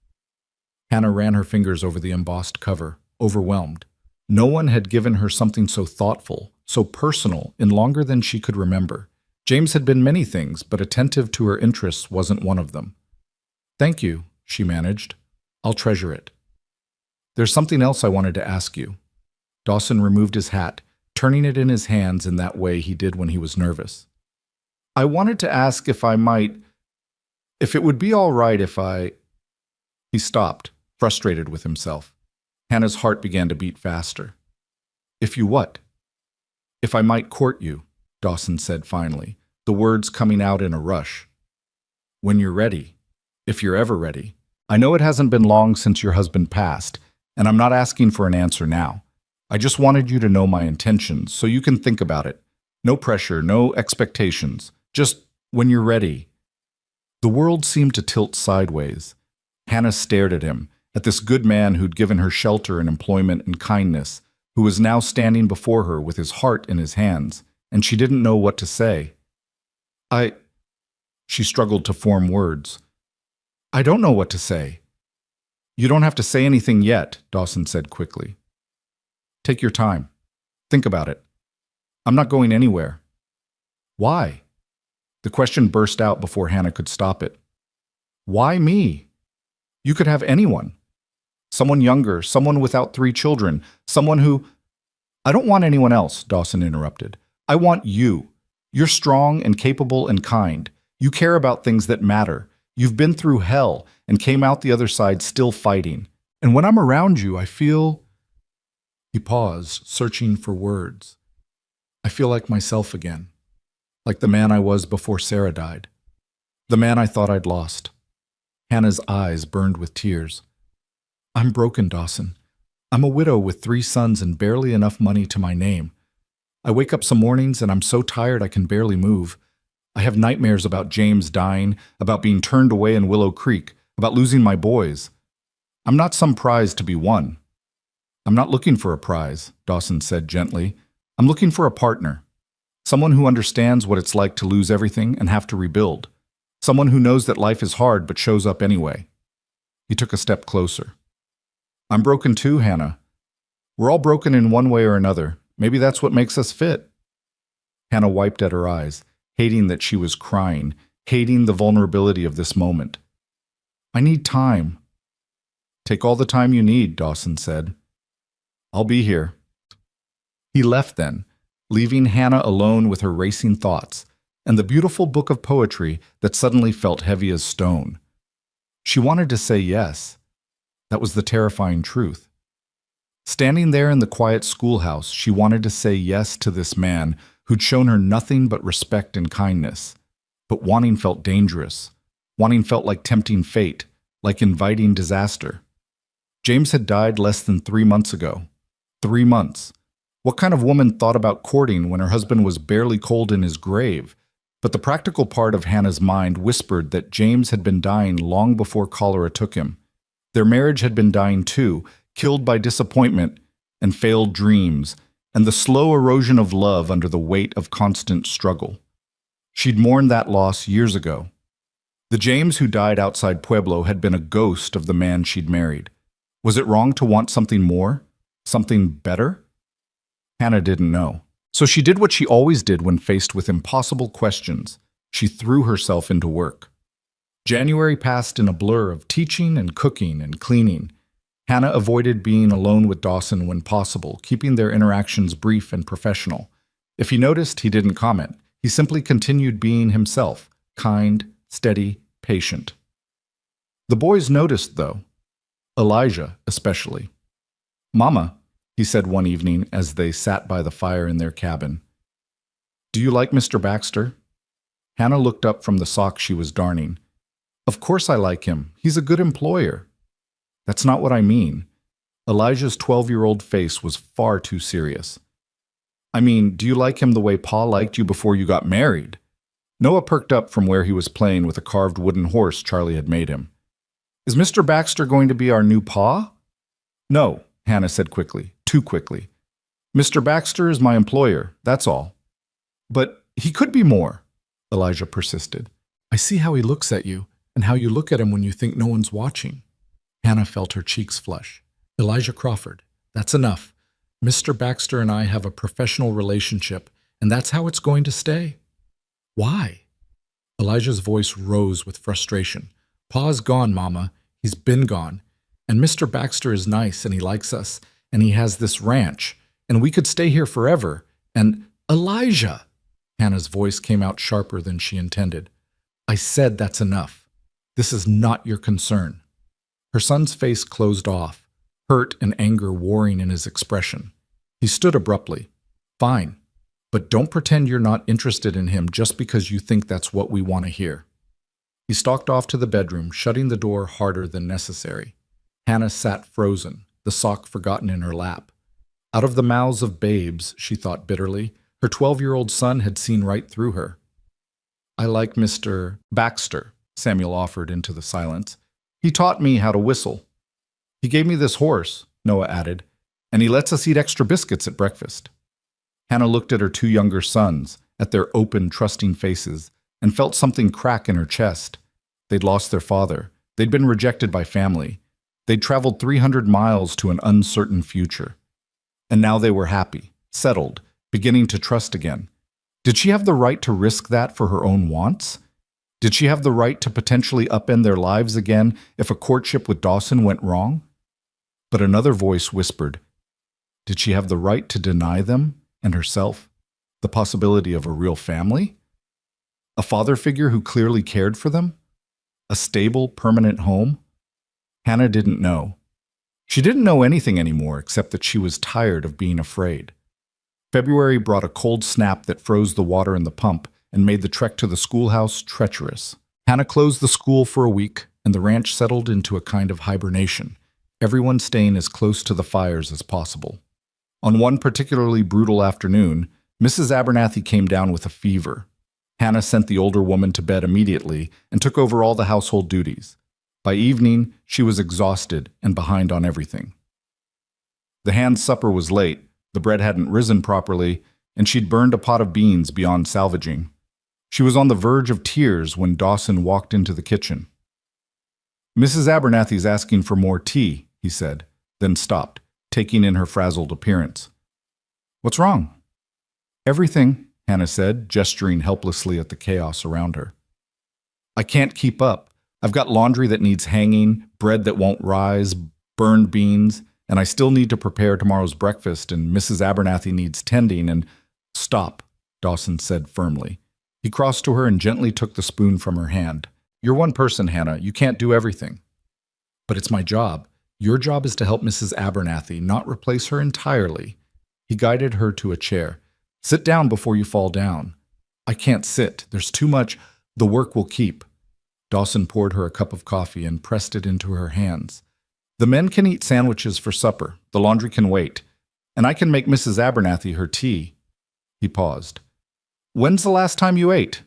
Hannah ran her fingers over the embossed cover, overwhelmed. No one had given her something so thoughtful, so personal, in longer than she could remember. James had been many things, but attentive to her interests wasn't one of them. "Thank you," she managed. "I'll treasure it." "There's something else I wanted to ask you." Dawson removed his hat, turning it in his hands in that way he did when he was nervous. "I wanted to ask if it would be all right if I..." He stopped, frustrated with himself. Hannah's heart began to beat faster. "If you what?" "If I might court you," Dawson said finally, the words coming out in a rush. "When you're ready. If you're ever ready. I know it hasn't been long since your husband passed, and I'm not asking for an answer now. I just wanted you to know my intentions, so you can think about it. No pressure, no expectations. Just when you're ready." The world seemed to tilt sideways. Hannah stared at him, at this good man who'd given her shelter and employment and kindness, who was now standing before her with his heart in his hands, and she didn't know what to say. She struggled to form words. "I don't know what to say." "You don't have to say anything yet," Dawson said quickly. "Take your time. Think about it. I'm not going anywhere." "Why?" The question burst out before Hannah could stop it. "Why me? You could have anyone. Someone younger, someone without 3 children, someone who..." "I don't want anyone else," Dawson interrupted. "I want you. You're strong and capable and kind. You care about things that matter. You've been through hell and came out the other side still fighting. And when I'm around you, I feel..." He paused, searching for words. "I feel like myself again. Like the man I was before Sarah died. The man I thought I'd lost." Hannah's eyes burned with tears. "I'm broken, Dawson. I'm a widow with 3 sons and barely enough money to my name. I wake up some mornings and I'm so tired I can barely move. I have nightmares about James dying, about being turned away in Willow Creek, about losing my boys. I'm not some prize to be won. I'm not looking for a prize, Dawson said gently. I'm looking for a partner. Someone who understands what it's like to lose everything and have to rebuild. Someone who knows that life is hard but shows up anyway. He took a step closer. I'm broken too, Hannah. We're all broken in one way or another. Maybe that's what makes us fit. Hannah wiped at her eyes, hating that she was crying, hating the vulnerability of this moment. I need time. Take all the time you need, Dawson said. I'll be here. He left then, leaving Hannah alone with her racing thoughts and the beautiful book of poetry that suddenly felt heavy as stone. She wanted to say yes. That was the terrifying truth. Standing there in the quiet schoolhouse, she wanted to say yes to this man who'd shown her nothing but respect and kindness. But wanting felt dangerous. Wanting felt like tempting fate, like inviting disaster. James had died less than 3 months ago. 3 months. What kind of woman thought about courting when her husband was barely cold in his grave? But the practical part of Hannah's mind whispered that James had been dying long before cholera took him. Their marriage had been dying too, killed by disappointment and failed dreams, and the slow erosion of love under the weight of constant struggle. She'd mourned that loss years ago. The James who died outside Pueblo had been a ghost of the man she'd married. Was it wrong to want something more? Something better? Hannah didn't know. So she did what she always did when faced with impossible questions. She threw herself into work. January passed in a blur of teaching and cooking and cleaning. Hannah avoided being alone with Dawson when possible, keeping their interactions brief and professional. If he noticed, he didn't comment. He simply continued being himself, kind, steady, patient. The boys noticed, though. Elijah, especially. Mama, he said one evening as they sat by the fire in their cabin. Do you like Mr. Baxter? Hannah looked up from the sock she was darning. Of course I like him. He's a good employer. That's not what I mean. Elijah's 12-year-old face was far too serious. I mean, do you like him the way Pa liked you before you got married? Noah perked up from where he was playing with a carved wooden horse Charlie had made him. Is Mr. Baxter going to be our new Pa? No, Hannah said quickly, too quickly. Mr. Baxter is my employer, that's all. But he could be more, Elijah persisted. I see how he looks at you, and how you look at him when you think no one's watching. Hannah felt her cheeks flush. Elijah Crawford, that's enough. Mr. Baxter and I have a professional relationship, and that's how it's going to stay. Why? Elijah's voice rose with frustration. Pa's gone, Mama. He's been gone. And Mr. Baxter is nice, and he likes us, and he has this ranch, and we could stay here forever. And Elijah! Hannah's voice came out sharper than she intended. I said that's enough. This is not your concern. Her son's face closed off, hurt and anger warring in his expression. He stood abruptly. Fine, but don't pretend you're not interested in him just because you think that's what we want to hear. He stalked off to the bedroom, shutting the door harder than necessary. Hannah sat frozen, the sock forgotten in her lap. Out of the mouths of babes, she thought bitterly, her 12-year-old son had seen right through her. I like Mr. Baxter, Samuel offered into the silence. He taught me how to whistle. He gave me this horse, Noah added, and he lets us eat extra biscuits at breakfast. Hannah looked at her 2 younger sons, at their open, trusting faces, and felt something crack in her chest. They'd lost their father. They'd been rejected by family. They'd traveled 300 miles to an uncertain future. And now they were happy, settled, beginning to trust again. Did she have the right to risk that for her own wants? Did she have the right to potentially upend their lives again if a courtship with Dawson went wrong? But another voice whispered, did she have the right to deny them and herself the possibility of a real family? A father figure who clearly cared for them? A stable, permanent home? Hannah didn't know. She didn't know anything anymore except that she was tired of being afraid. February brought a cold snap that froze the water in the pump and made the trek to the schoolhouse treacherous. Hannah closed the school for a week, and the ranch settled into a kind of hibernation, everyone staying as close to the fires as possible. On one particularly brutal afternoon, Mrs. Abernathy came down with a fever. Hannah sent the older woman to bed immediately and took over all the household duties. By evening, she was exhausted and behind on everything. The hand's supper was late, the bread hadn't risen properly, and she'd burned a pot of beans beyond salvaging. She was on the verge of tears when Dawson walked into the kitchen. "Mrs. Abernathy's asking for more tea," he said, then stopped, taking in her frazzled appearance. "What's wrong?" "Everything," Hannah said, gesturing helplessly at the chaos around her. "I can't keep up. I've got laundry that needs hanging, bread that won't rise, burned beans, and I still need to prepare tomorrow's breakfast, and Mrs. Abernathy needs tending, and—" "Stop," Dawson said firmly. He crossed to her and gently took the spoon from her hand. "You're one person, Hannah. You can't do everything." "But it's my job. Your job is to help Mrs. Abernathy, not replace her entirely." He guided her to a chair. "Sit down before you fall down." "I can't sit. There's too much. The work will keep." Dawson poured her a cup of coffee and pressed it into her hands. "The men can eat sandwiches for supper. The laundry can wait. And I can make Mrs. Abernathy her tea." He paused. "When's the last time you ate?"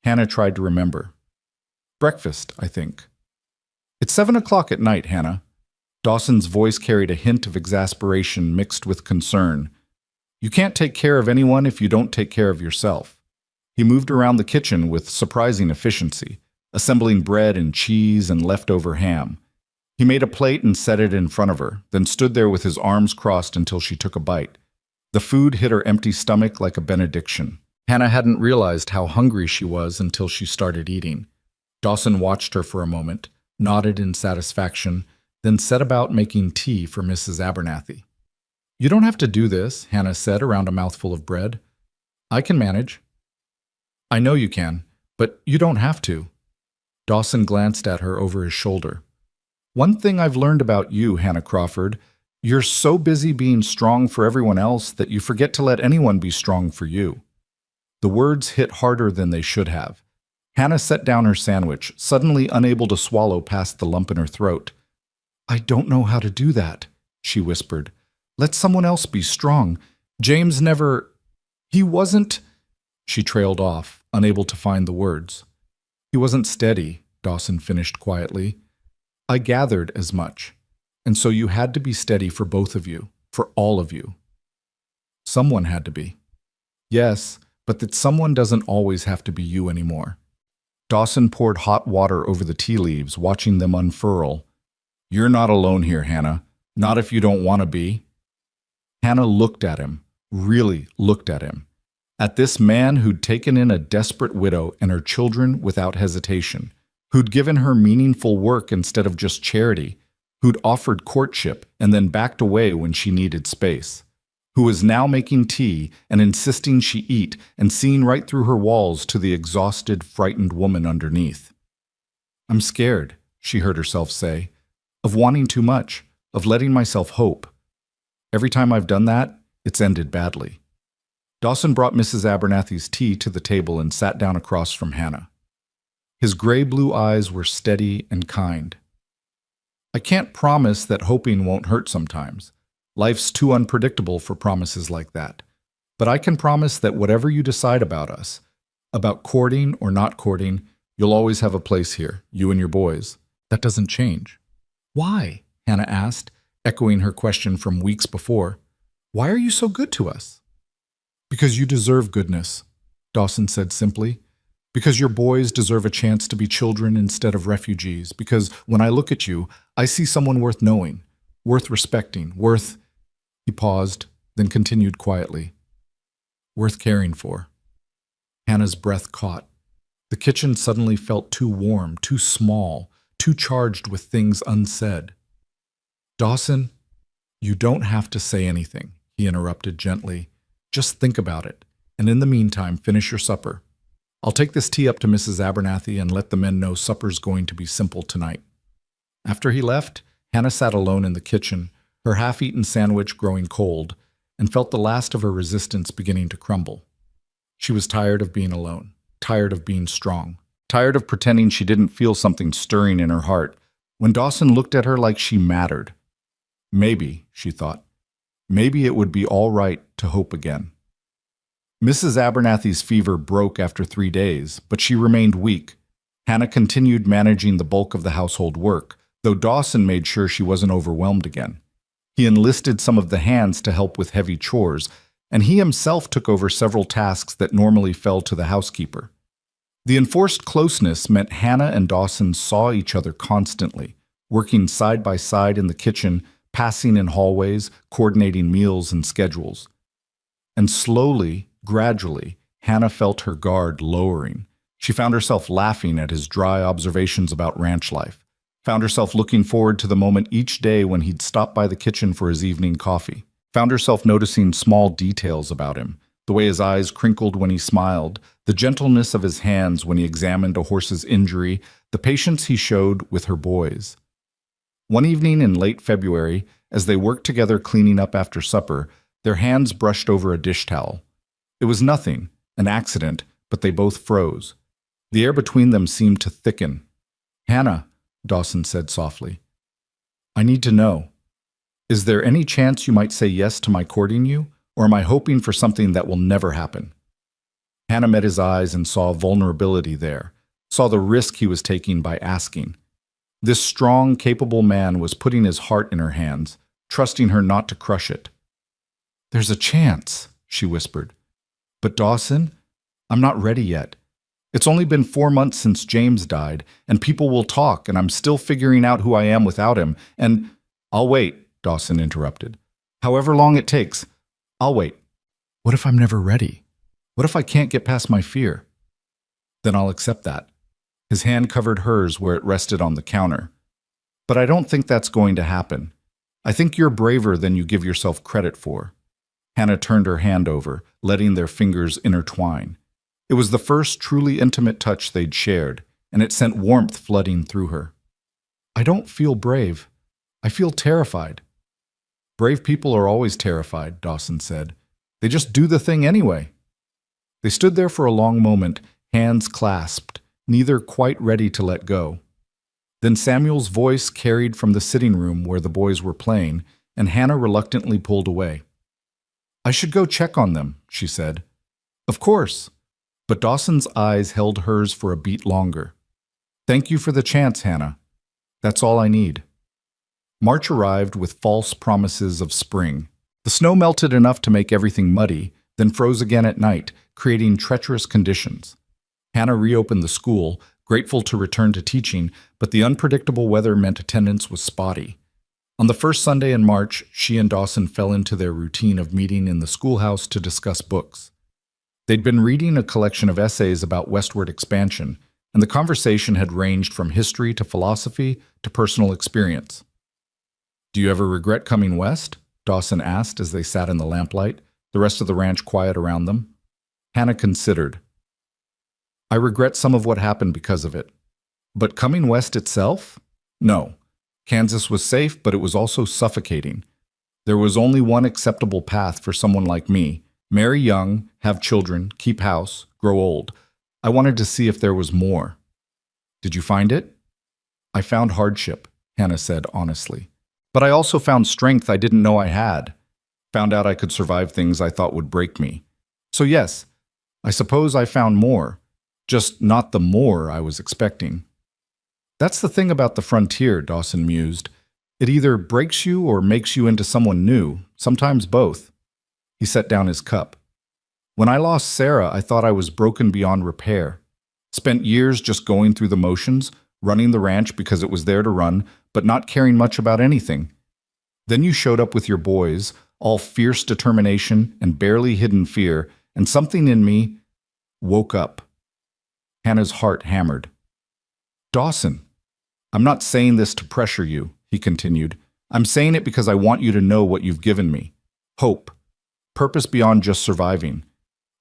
Hannah tried to remember. "Breakfast, I think." "It's 7 o'clock at night, Hannah." Dawson's voice carried a hint of exasperation mixed with concern. "You can't take care of anyone if you don't take care of yourself." He moved around the kitchen with surprising efficiency, assembling bread and cheese and leftover ham. He made a plate and set it in front of her, then stood there with his arms crossed until she took a bite. The food hit her empty stomach like a benediction. Hannah hadn't realized how hungry she was until she started eating. Dawson watched her for a moment, nodded in satisfaction, then set about making tea for Mrs. Abernathy. "You don't have to do this," Hannah said around a mouthful of bread. "I can manage." "I know you can, but you don't have to." Dawson glanced at her over his shoulder. "One thing I've learned about you, Hannah Crawford, you're so busy being strong for everyone else that you forget to let anyone be strong for you." The words hit harder than they should have. Hannah set down her sandwich, suddenly unable to swallow past the lump in her throat. "I don't know how to do that," she whispered. "Let someone else be strong. James never— he wasn't—" She trailed off, unable to find the words. "He wasn't steady," Dawson finished quietly. "I gathered as much. And so you had to be steady for both of you, for all of you." "Someone had to be." "Yes, but that someone doesn't always have to be you anymore." Dawson poured hot water over the tea leaves, watching them unfurl. "You're not alone here, Hannah. Not if you don't want to be." Hannah looked at him, really looked at him. At this man who'd taken in a desperate widow and her children without hesitation, who'd given her meaningful work instead of just charity, who'd offered courtship and then backed away when she needed space, who was now making tea and insisting she eat and seeing right through her walls to the exhausted, frightened woman underneath. "I'm scared," she heard herself say, "of wanting too much, of letting myself hope. Every time I've done that, it's ended badly." Dawson brought Mrs. Abernathy's tea to the table and sat down across from Hannah. His gray-blue eyes were steady and kind. "I can't promise that hoping won't hurt sometimes. Life's too unpredictable for promises like that. But I can promise that whatever you decide about us, about courting or not courting, you'll always have a place here, you and your boys. That doesn't change." "Why?" Hannah asked, echoing her question from weeks before. "Why are you so good to us?" "Because you deserve goodness," Dawson said simply. "Because your boys deserve a chance to be children instead of refugees. Because when I look at you, I see someone worth knowing, worth respecting, worth—" He paused, then continued quietly. "Worth caring for." Hannah's breath caught. The kitchen suddenly felt too warm, too small, too charged with things unsaid. "Dawson, you don't have to say anything," he interrupted gently. "Just think about it, and in the meantime, finish your supper. I'll take this tea up to Mrs. Abernathy and let the men know supper's going to be simple tonight." After he left, Hannah sat alone in the kitchen, her half-eaten sandwich growing cold, and felt the last of her resistance beginning to crumble. She was tired of being alone, tired of being strong, tired of pretending she didn't feel something stirring in her heart when Dawson looked at her like she mattered. Maybe, she thought, maybe it would be all right to hope again. Mrs. Abernathy's fever broke after 3 days, but she remained weak. Hannah continued managing the bulk of the household work, though Dawson made sure she wasn't overwhelmed again. He enlisted some of the hands to help with heavy chores, and he himself took over several tasks that normally fell to the housekeeper. The enforced closeness meant Hannah and Dawson saw each other constantly, working side by side in the kitchen, passing in hallways, coordinating meals and schedules. And slowly, gradually, Hannah felt her guard lowering. She found herself laughing at his dry observations about ranch life, found herself looking forward to the moment each day when he'd stop by the kitchen for his evening coffee, found herself noticing small details about him, the way his eyes crinkled when he smiled, the gentleness of his hands when he examined a horse's injury, the patience he showed with her boys. One evening in late February, as they worked together cleaning up after supper, their hands brushed over a dish towel. It was nothing, an accident, but they both froze. The air between them seemed to thicken. "Hannah," Dawson said softly, "I need to know. Is there any chance you might say yes to my courting you, or am I hoping for something that will never happen?" Hannah met his eyes and saw vulnerability there, saw the risk he was taking by asking. This strong, capable man was putting his heart in her hands, trusting her not to crush it. "There's a chance," she whispered. "But Dawson, I'm not ready yet. It's only been 4 months since James died, and people will talk, and I'm still figuring out who I am without him, and—" "I'll wait," Dawson interrupted. "However long it takes, I'll wait. What if I'm never ready? What if I can't get past my fear? Then I'll accept that." His hand covered hers where it rested on the counter. "But I don't think that's going to happen. I think you're braver than you give yourself credit for." Hannah turned her hand over, letting their fingers intertwine. It was the first truly intimate touch they'd shared, and it sent warmth flooding through her. "I don't feel brave. I feel terrified." "Brave people are always terrified," Dawson said. "They just do the thing anyway." They stood there for a long moment, hands clasped, neither quite ready to let go. Then Samuel's voice carried from the sitting room where the boys were playing, and Hannah reluctantly pulled away. "I should go check on them," she said. "Of course." But Dawson's eyes held hers for a beat longer. "Thank you for the chance, Hannah. That's all I need." March arrived with false promises of spring. The snow melted enough to make everything muddy, then froze again at night, creating treacherous conditions. Hannah reopened the school, grateful to return to teaching, but the unpredictable weather meant attendance was spotty. On the first Sunday in March, she and Dawson fell into their routine of meeting in the schoolhouse to discuss books. They'd been reading a collection of essays about westward expansion, and the conversation had ranged from history to philosophy to personal experience. "Do you ever regret coming west?" Dawson asked as they sat in the lamplight, the rest of the ranch quiet around them. Hannah considered. "I regret some of what happened because of it. But coming west itself? No. Kansas was safe, but it was also suffocating. There was only one acceptable path for someone like me: marry young, have children, keep house, grow old. I wanted to see if there was more." "Did you find it?" "I found hardship," Hannah said honestly. "But I also found strength I didn't know I had. Found out I could survive things I thought would break me. So yes, I suppose I found more. Just not the more I was expecting." "That's the thing about the frontier," Dawson mused. "It either breaks you or makes you into someone new, sometimes both." He set down his cup. "When I lost Sarah, I thought I was broken beyond repair. Spent years just going through the motions, running the ranch because it was there to run, but not caring much about anything. Then you showed up with your boys, all fierce determination and barely hidden fear, and something in me woke up." Hannah's heart hammered. "Dawson, I'm not saying this to pressure you," he continued. "I'm saying it because I want you to know what you've given me. Hope. Purpose beyond just surviving.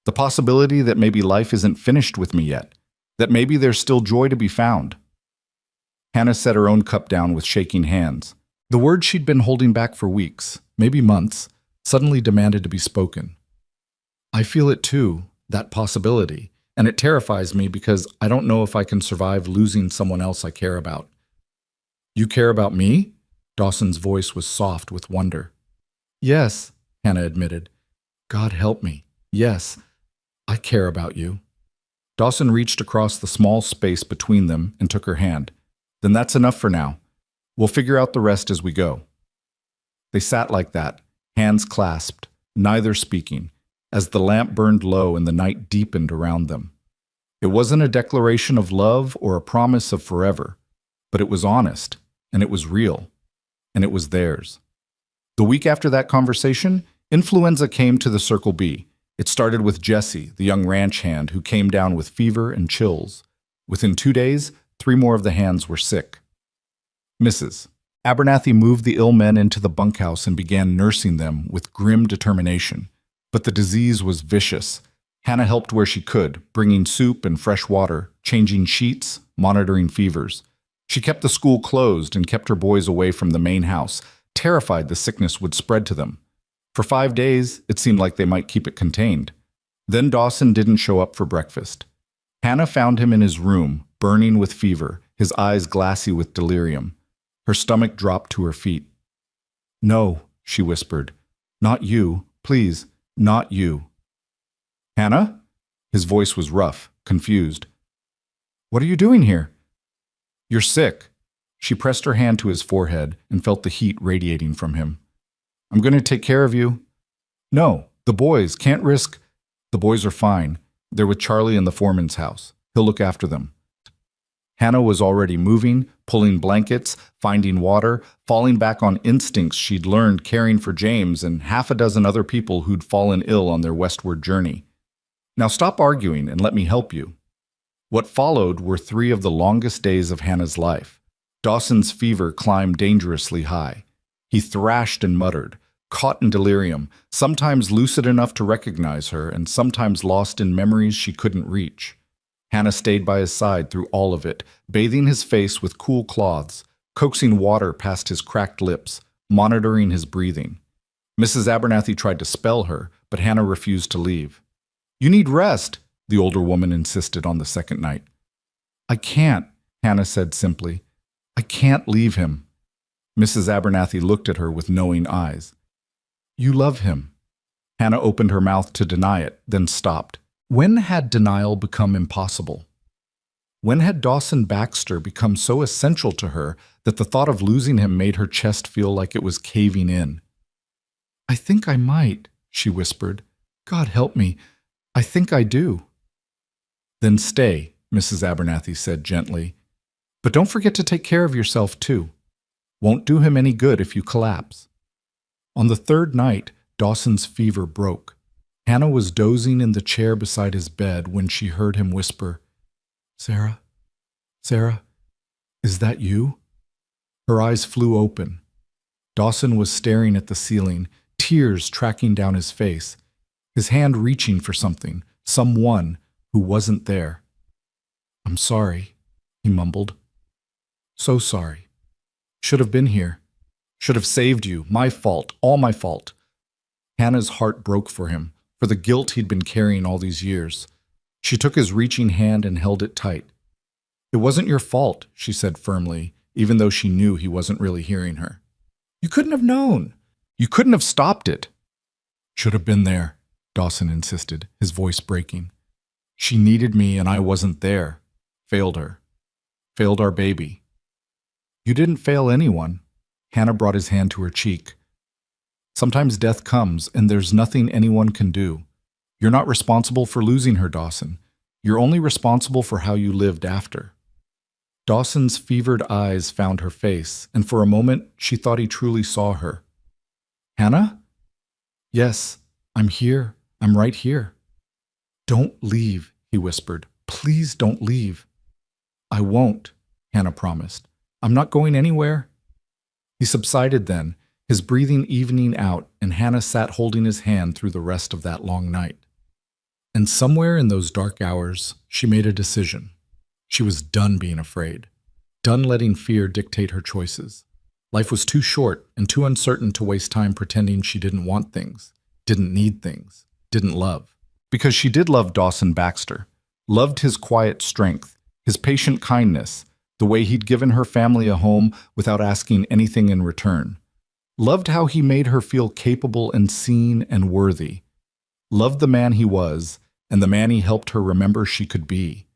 The possibility that maybe life isn't finished with me yet. That maybe there's still joy to be found." Hannah set her own cup down with shaking hands. The words she'd been holding back for weeks, maybe months, suddenly demanded to be spoken. "I feel it too, that possibility. And it terrifies me because I don't know if I can survive losing someone else I care about." "You care about me?" Dawson's voice was soft with wonder. "Yes," Hannah admitted. "God help me. Yes, I care about you." Dawson reached across the small space between them and took her hand. Then that's enough for now. We'll figure out the rest as we go. They sat like that, hands clasped, neither speaking, as the lamp burned low and the night deepened around them. It wasn't a declaration of love or a promise of forever, but it was honest, and it was real, and it was theirs. The week after that conversation, influenza came to the Circle B. It started with Jesse, the young ranch hand, who came down with fever and chills. Within 2 days, 3 more of the hands were sick. Mrs. Abernathy moved the ill men into the bunkhouse and began nursing them with grim determination. But the disease was vicious. Hannah helped where she could, bringing soup and fresh water, changing sheets, monitoring fevers. She kept the school closed and kept her boys away from the main house, terrified the sickness would spread to them. For 5 days, it seemed like they might keep it contained. Then Dawson didn't show up for breakfast. Hannah found him in his room, burning with fever, his eyes glassy with delirium. Her stomach dropped to her feet. "No," she whispered. "Not you. Please, not you." "Hannah?" His voice was rough, confused. "What are you doing here?" "You're sick." She pressed her hand to his forehead and felt the heat radiating from him. "I'm going to take care of you." "No, the boys can't risk." "The boys are fine. They're with Charlie in the foreman's house. He'll look after them." Hannah was already moving, pulling blankets, finding water, falling back on instincts she'd learned caring for James and half a dozen other people who'd fallen ill on their westward journey. "Now stop arguing and let me help you." What followed were 3 of the longest days of Hannah's life. Dawson's fever climbed dangerously high. He thrashed and muttered, caught in delirium, sometimes lucid enough to recognize her and sometimes lost in memories she couldn't reach. Hannah stayed by his side through all of it, bathing his face with cool cloths, coaxing water past his cracked lips, monitoring his breathing. Mrs. Abernathy tried to spell her, but Hannah refused to leave. "You need rest," the older woman insisted on the second night. "I can't," Hannah said simply. "I can't leave him." Mrs. Abernathy looked at her with knowing eyes. "You love him." Hannah opened her mouth to deny it, then stopped. When had denial become impossible? When had Dawson Baxter become so essential to her that the thought of losing him made her chest feel like it was caving in? "I think I might," she whispered. "God help me. I think I do." "Then stay," Mrs. Abernathy said gently. "But don't forget to take care of yourself, too. Won't do him any good if you collapse." On the 3rd night, Dawson's fever broke. Hannah was dozing in the chair beside his bed when she heard him whisper, "Sarah? Sarah? Is that you?" Her eyes flew open. Dawson was staring at the ceiling, tears tracking down his face, his hand reaching for something, someone who wasn't there. "I'm sorry," he mumbled. "So sorry. Should have been here. Should have saved you. My fault. All my fault." Hannah's heart broke for him, for the guilt he'd been carrying all these years. She took his reaching hand and held it tight. "It wasn't your fault," she said firmly, even though she knew he wasn't really hearing her. "You couldn't have known. You couldn't have stopped it." "Should have been there," Dawson insisted, his voice breaking. "She needed me and I wasn't there. Failed her. Failed our baby." "You didn't fail anyone." Hannah brought his hand to her cheek. "Sometimes death comes and there's nothing anyone can do. You're not responsible for losing her, Dawson. You're only responsible for how you lived after." Dawson's fevered eyes found her face, and for a moment she thought he truly saw her. "Hannah?" "Yes, I'm here. I'm right here." "Don't leave," he whispered. "Please don't leave." "I won't," Hannah promised. "I'm not going anywhere." He subsided then, his breathing evening out, and Hannah sat holding his hand through the rest of that long night. And somewhere in those dark hours, she made a decision. She was done being afraid, done letting fear dictate her choices. Life was too short and too uncertain to waste time pretending she didn't want things, didn't need things, didn't love. Because she did love Dawson Baxter, loved his quiet strength, his patient kindness, the way he'd given her family a home without asking anything in return. Loved how he made her feel capable and seen and worthy. Loved the man he was, and the man he helped her remember she could be.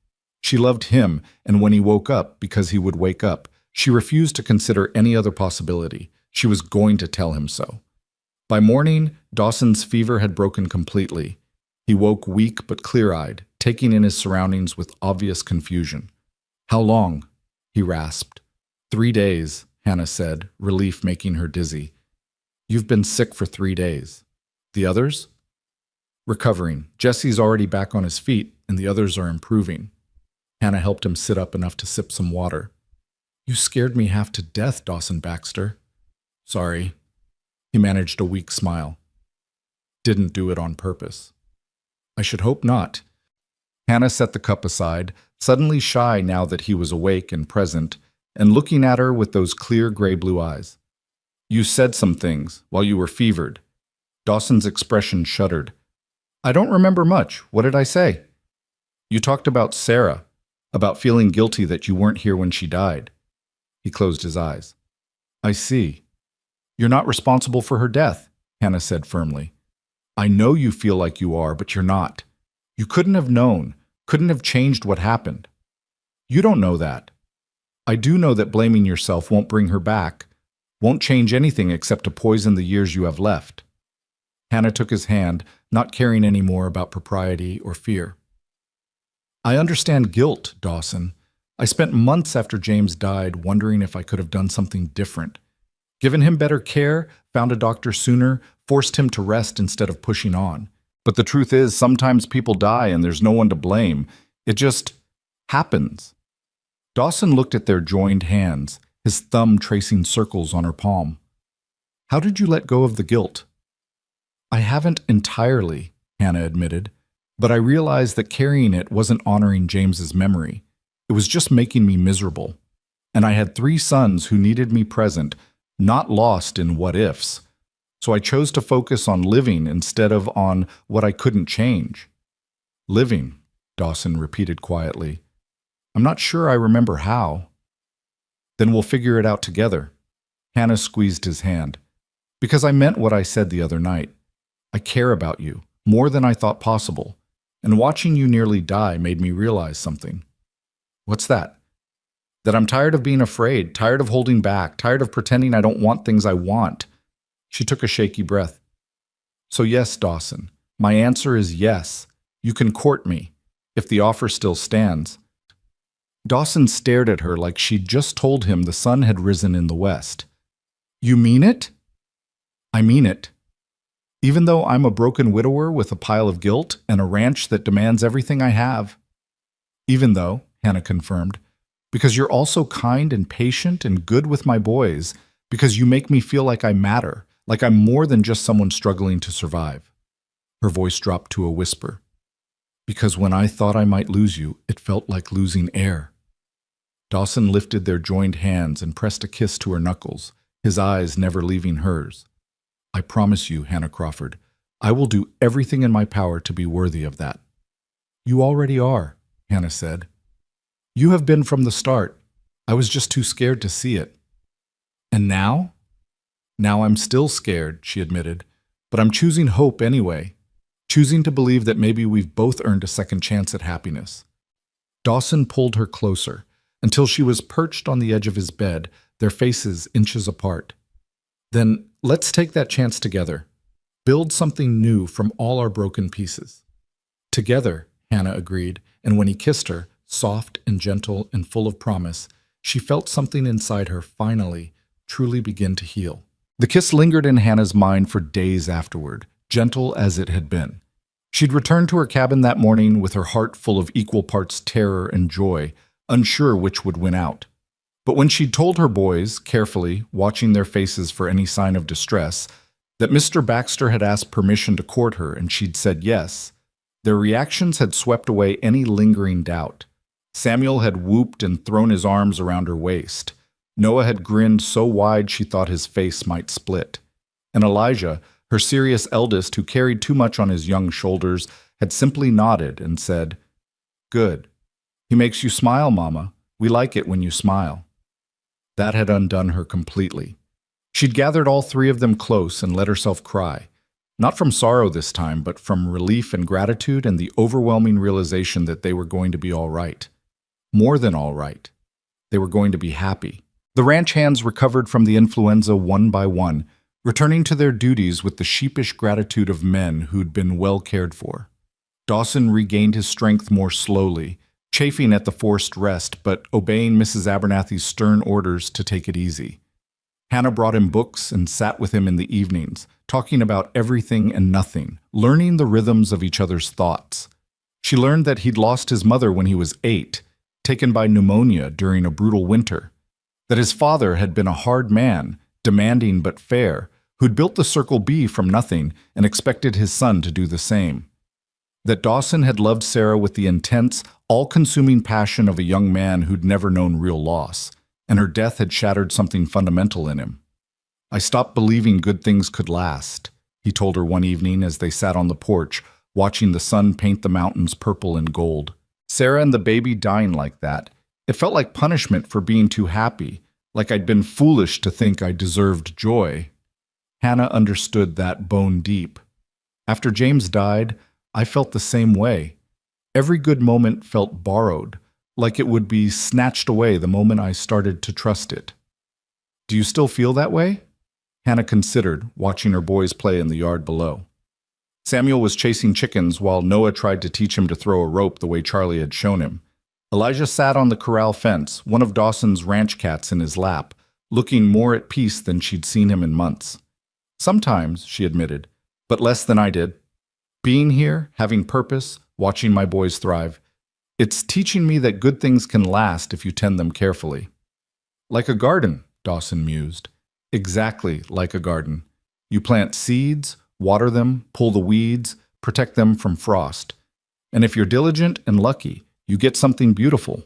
She loved him, and when he woke up, because he would wake up, she refused to consider any other possibility. She was going to tell him so. By morning, Dawson's fever had broken completely. He woke weak but clear-eyed, taking in his surroundings with obvious confusion. "How long?" he rasped. 3 days, Hannah said, relief making her dizzy. "You've been sick for 3 days. The others?" "Recovering. Jesse's already back on his feet, and the others are improving." Hannah helped him sit up enough to sip some water. "You scared me half to death, Dawson Baxter." "Sorry." He managed a weak smile. "Didn't do it on purpose." "I should hope not." Hannah set the cup aside, suddenly shy now that he was awake and present, and looking at her with those clear gray-blue eyes. "You said some things while you were fevered." Dawson's expression shuddered. "I don't remember much. What did I say?" "You talked about Sarah, about feeling guilty that you weren't here when she died." He closed his eyes. "I see. You're not responsible for her death," Hannah said firmly. "I know you feel like you are, but you're not. You couldn't have known, couldn't have changed what happened. You don't know that. I do know that blaming yourself won't bring her back, won't change anything except to poison the years you have left." Hannah took his hand, not caring any more about propriety or fear. "I understand guilt, Dawson. I spent months after James died wondering if I could have done something different. Given him better care, found a doctor sooner, forced him to rest instead of pushing on. But the truth is, sometimes people die and there's no one to blame. It just happens." Dawson looked at their joined hands, his thumb tracing circles on her palm. "How did you let go of the guilt?" "I haven't entirely," Hannah admitted, "but I realized that carrying it wasn't honoring James's memory. It was just making me miserable. And I had 3 sons who needed me present, not lost in what-ifs. So I chose to focus on living instead of on what I couldn't change." "Living," Dawson repeated quietly. "I'm not sure I remember how." "Then we'll figure it out together." Hannah squeezed his hand. "Because I meant what I said the other night. I care about you, more than I thought possible. And watching you nearly die made me realize something." "What's that?" "That I'm tired of being afraid, tired of holding back, tired of pretending I don't want things I want." She took a shaky breath. "So yes, Dawson, my answer is yes. You can court me, if the offer still stands." Dawson stared at her like she'd just told him the sun had risen in the west. "You mean it?" "I mean it. Even though I'm a broken widower with a pile of guilt and a ranch that demands everything I have." "Even though," Hannah confirmed, "because you're also kind and patient and good with my boys, because you make me feel like I matter, like I'm more than just someone struggling to survive." Her voice dropped to a whisper. "Because when I thought I might lose you, it felt like losing air." Dawson lifted their joined hands and pressed a kiss to her knuckles, his eyes never leaving hers. "I promise you, Hannah Crawford, I will do everything in my power to be worthy of that." "You already are," Hannah said. "You have been from the start. I was just too scared to see it." "And now?" "Now I'm still scared," she admitted, "but I'm choosing hope anyway, choosing to believe that maybe we've both earned a second chance at happiness." Dawson pulled her closer, until she was perched on the edge of his bed, their faces inches apart. "Then let's take that chance together. Build something new from all our broken pieces." "Together," Hannah agreed, and when he kissed her, soft and gentle and full of promise, she felt something inside her finally, truly begin to heal. The kiss lingered in Hannah's mind for days afterward, gentle as it had been. She'd returned to her cabin that morning with her heart full of equal parts terror and joy, unsure which would win out. But when she'd told her boys, carefully, watching their faces for any sign of distress, that Mr. Baxter had asked permission to court her and she'd said yes, their reactions had swept away any lingering doubt. Samuel had whooped and thrown his arms around her waist. Noah had grinned so wide she thought his face might split. And Elijah, her serious eldest who carried too much on his young shoulders, had simply nodded and said, "Good. He makes you smile, Mama. We like it when you smile." That had undone her completely. She'd gathered all 3 of them close and let herself cry. Not from sorrow this time, but from relief and gratitude and the overwhelming realization that they were going to be all right. More than all right. They were going to be happy. The ranch hands recovered from the influenza one by one, returning to their duties with the sheepish gratitude of men who'd been well cared for. Dawson regained his strength more slowly, chafing at the forced rest, but obeying Mrs. Abernathy's stern orders to take it easy. Hannah brought him books and sat with him in the evenings, talking about everything and nothing, learning the rhythms of each other's thoughts. She learned that he'd lost his mother when he was 8, taken by pneumonia during a brutal winter, that his father had been a hard man, demanding but fair, who'd built the Circle B from nothing and expected his son to do the same. That Dawson had loved Sarah with the intense, all-consuming passion of a young man who'd never known real loss, and her death had shattered something fundamental in him. "I stopped believing good things could last," he told her one evening as they sat on the porch, watching the sun paint the mountains purple and gold. Sarah and the baby dying like that. It felt like punishment for being too happy, like I'd been foolish to think I deserved joy. Hannah understood that bone deep. After James died, I felt the same way. Every good moment felt borrowed, like it would be snatched away the moment I started to trust it. "Do you still feel that way?" Hannah considered, watching her boys play in the yard below. Samuel was chasing chickens while Noah tried to teach him to throw a rope the way Charlie had shown him. Elijah sat on the corral fence, one of Dawson's ranch cats in his lap, looking more at peace than she'd seen him in months. "Sometimes," she admitted, "but less than I did. Being here, having purpose, watching my boys thrive, it's teaching me that good things can last if you tend them carefully." "Like a garden," Dawson mused. "Exactly like a garden. You plant seeds, water them, pull the weeds, protect them from frost. And if you're diligent and lucky, you get something beautiful."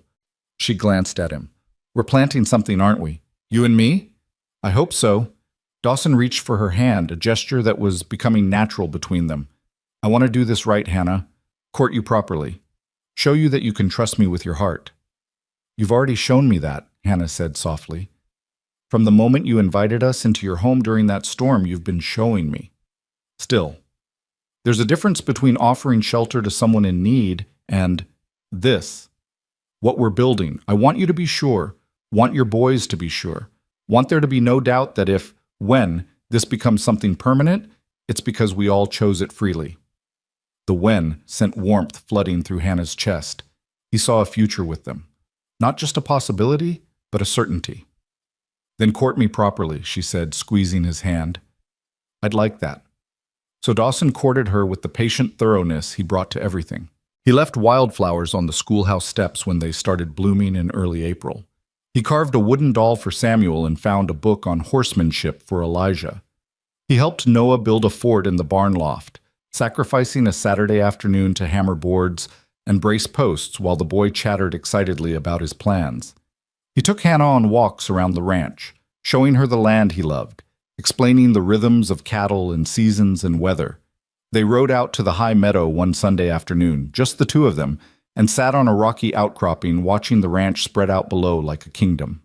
She glanced at him. "We're planting something, aren't we? You and me?" "I hope so." Dawson reached for her hand, a gesture that was becoming natural between them. "I want to do this right, Hannah. Court you properly. Show you that you can trust me with your heart." "You've already shown me that," Hannah said softly. "From the moment you invited us into your home during that storm, you've been showing me. Still, there's a difference between offering shelter to someone in need and this. What we're building. I want you to be sure, want your boys to be sure, want there to be no doubt that when this becomes something permanent, it's because we all chose it freely." The "when" sent warmth flooding through Hannah's chest. He saw a future with them. Not just a possibility, but a certainty. "Then court me properly," she said, squeezing his hand. "I'd like that." So Dawson courted her with the patient thoroughness he brought to everything. He left wildflowers on the schoolhouse steps when they started blooming in early April. He carved a wooden doll for Samuel and found a book on horsemanship for Elijah. He helped Noah build a fort in the barn loft, sacrificing a Saturday afternoon to hammer boards and brace posts while the boy chattered excitedly about his plans. He took Hannah on walks around the ranch, showing her the land he loved, explaining the rhythms of cattle and seasons and weather. They rode out to the high meadow one Sunday afternoon, just the two of them, and sat on a rocky outcropping watching the ranch spread out below like a kingdom.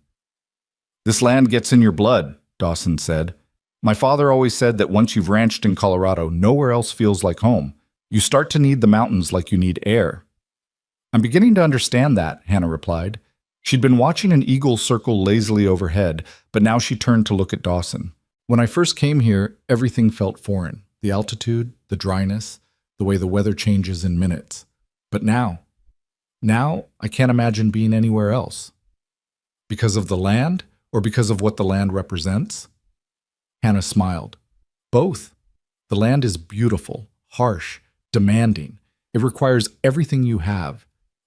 "This land gets in your blood," Dawson said. "My father always said that once you've ranched in Colorado, nowhere else feels like home. You start to need the mountains like you need air." "I'm beginning to understand that," Hannah replied. She'd been watching an eagle circle lazily overhead, but now she turned to look at Dawson. "When I first came here, everything felt foreign. The altitude, the dryness, the way the weather changes in minutes. But now I can't imagine being anywhere else." "Because of the land, or because of what the land represents?" Hannah smiled. "Both. The land is beautiful, harsh, demanding. It requires everything you have,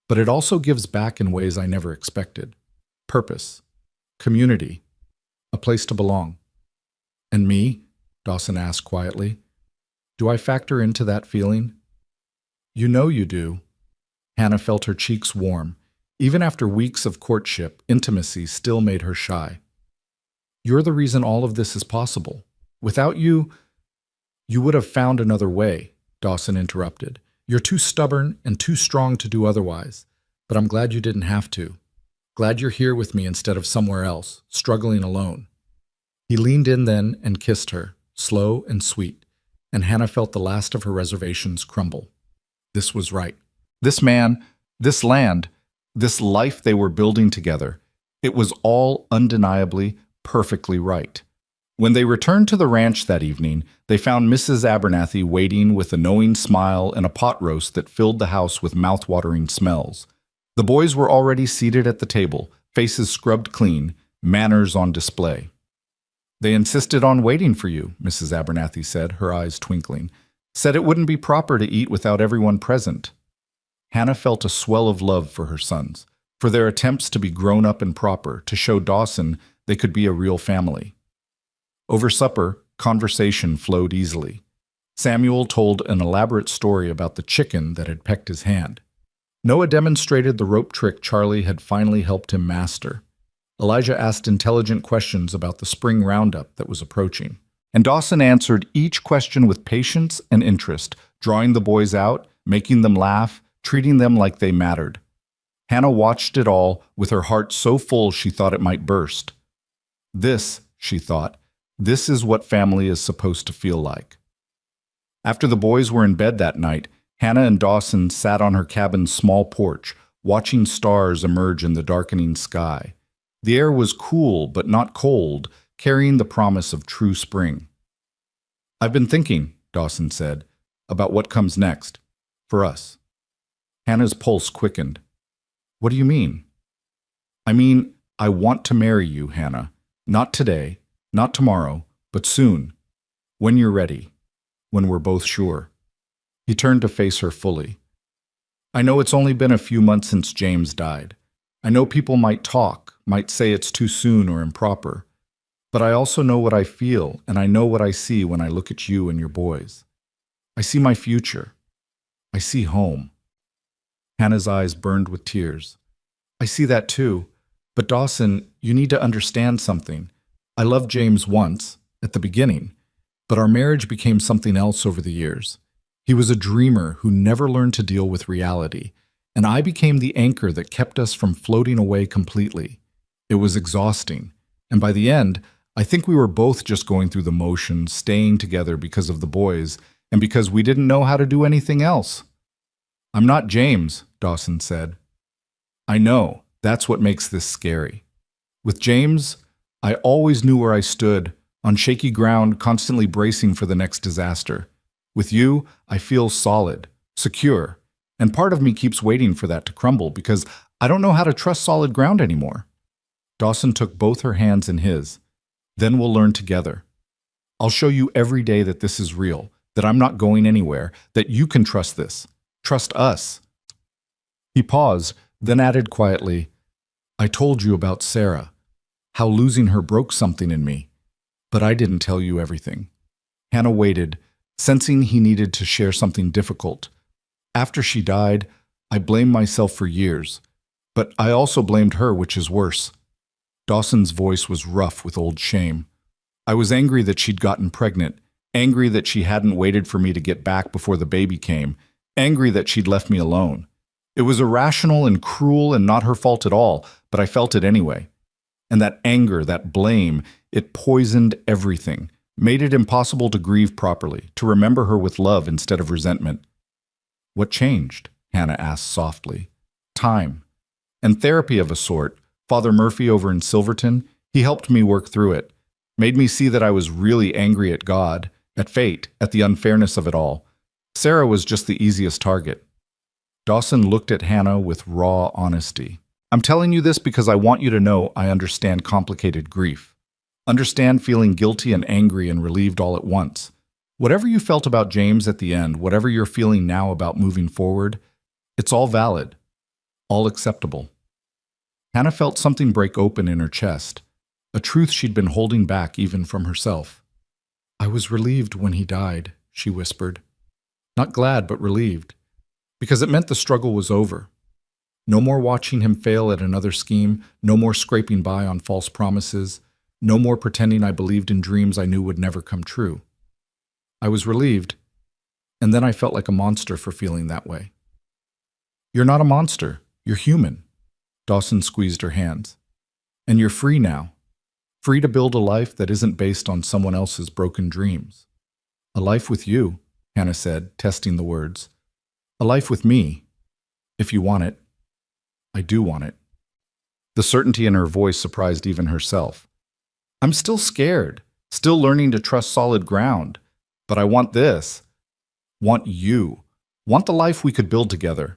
but it also gives back in ways I never expected. Purpose, community, a place to belong." "And me?" Dawson asked quietly. "Do I factor into that feeling?" "You know you do." Hannah felt her cheeks warm. Even after weeks of courtship, intimacy still made her shy. "You're the reason all of this is possible. Without you..." "You would have found another way," Dawson interrupted. "You're too stubborn and too strong to do otherwise. But I'm glad you didn't have to. Glad you're here with me instead of somewhere else, struggling alone." He leaned in then and kissed her, slow and sweet. and Hannah felt the last of her reservations crumble. This was right. This man, this land, this life they were building together, it was all undeniably, perfectly right. When they returned to the ranch that evening, they found Mrs. Abernathy waiting with a knowing smile and a pot roast that filled the house with mouth-watering smells. The boys were already seated at the table, faces scrubbed clean, manners on display. "They insisted on waiting for you," Mrs. Abernathy said, her eyes twinkling. "Said it wouldn't be proper to eat without everyone present." Hannah felt a swell of love for her sons, for their attempts to be grown up and proper, to show Dawson they could be a real family. Over supper, conversation flowed easily. Samuel told an elaborate story about the chicken that had pecked his hand. Noah demonstrated the rope trick Charlie had finally helped him master. Elijah asked intelligent questions about the spring roundup that was approaching. And Dawson answered each question with patience and interest, drawing the boys out, making them laugh, treating them like they mattered. Hannah watched it all with her heart so full she thought it might burst. This, she thought, this is what family is supposed to feel like. After the boys were in bed that night, Hannah and Dawson sat on her cabin's small porch, watching stars emerge in the darkening sky. The air was cool but not cold, carrying the promise of true spring. "I've been thinking," Dawson said, "about what comes next, for us." Hannah's pulse quickened. "What do you mean?" "I mean, I want to marry you, Hannah. Not today, not tomorrow, but soon. When you're ready. When we're both sure." He turned to face her fully. "I know it's only been a few months since James died. I know people might talk, might say it's too soon or improper. But I also know what I feel, and I know what I see when I look at you and your boys. I see my future. I see home." Hannah's eyes burned with tears. "I see that too. But Dawson, you need to understand something. I loved James once, at the beginning, but our marriage became something else over the years. He was a dreamer who never learned to deal with reality, and I became the anchor that kept us from floating away completely. It was exhausting, and by the end, I think we were both just going through the motions, staying together because of the boys, and because we didn't know how to do anything else." "I'm not James," Dawson said. "I know, that's what makes this scary. With James, I always knew where I stood, on shaky ground, constantly bracing for the next disaster. With you, I feel solid, secure, and part of me keeps waiting for that to crumble because I don't know how to trust solid ground anymore." Dawson took both her hands in his. "Then we'll learn together. I'll show you every day that this is real, that I'm not going anywhere, that you can trust this. Trust us." He paused, then added quietly, "I told you about Sarah, how losing her broke something in me, but I didn't tell you everything." Hannah waited, sensing he needed to share something difficult. "After she died, I blamed myself for years, but I also blamed her, which is worse." Dawson's voice was rough with old shame. "I was angry that she'd gotten pregnant, angry that she hadn't waited for me to get back before the baby came, angry that she'd left me alone. It was irrational and cruel and not her fault at all, but I felt it anyway. And that anger, that blame, it poisoned everything, made it impossible to grieve properly, to remember her with love instead of resentment." "What changed?" Hannah asked softly. "Time. And therapy of a sort. Father Murphy over in Silverton, he helped me work through it, made me see that I was really angry at God, at fate, at the unfairness of it all. Sarah was just the easiest target." Dawson looked at Hannah with raw honesty. "I'm telling you this because I want you to know I understand complicated grief. Understand feeling guilty and angry and relieved all at once. Whatever you felt about James at the end, whatever you're feeling now about moving forward, it's all valid, all acceptable." Hannah felt something break open in her chest, a truth she'd been holding back even from herself. "I was relieved when he died," she whispered. Not glad, but relieved, because it meant the struggle was over. No more watching him fail at another scheme, no more scraping by on false promises, no more pretending I believed in dreams I knew would never come true. I was relieved, and then I felt like a monster for feeling that way. "You're not a monster, you're human." Dawson squeezed her hands. "And you're free now. Free to build a life that isn't based on someone else's broken dreams. A life with you, Hannah said, testing the words. A life with me. If you want it. I do want it. The certainty in her voice surprised even herself. I'm still scared, still learning to trust solid ground. But I want this. Want you. Want the life we could build together.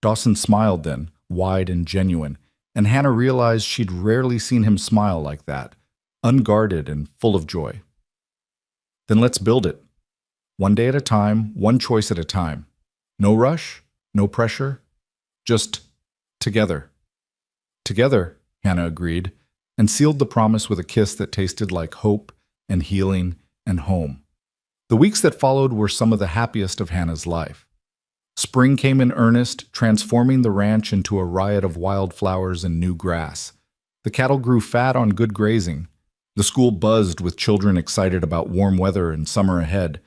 Dawson smiled then, wide and genuine, and Hannah realized she'd rarely seen him smile like that, unguarded and full of joy. Then let's build it. One day at a time, one choice at a time. No rush, no pressure, just together. Together, Hannah agreed, and sealed the promise with a kiss that tasted like hope and healing and home. The weeks that followed were some of the happiest of Hannah's life. Spring came in earnest, transforming the ranch into a riot of wildflowers and new grass. The cattle grew fat on good grazing. The school buzzed with children excited about warm weather and summer ahead,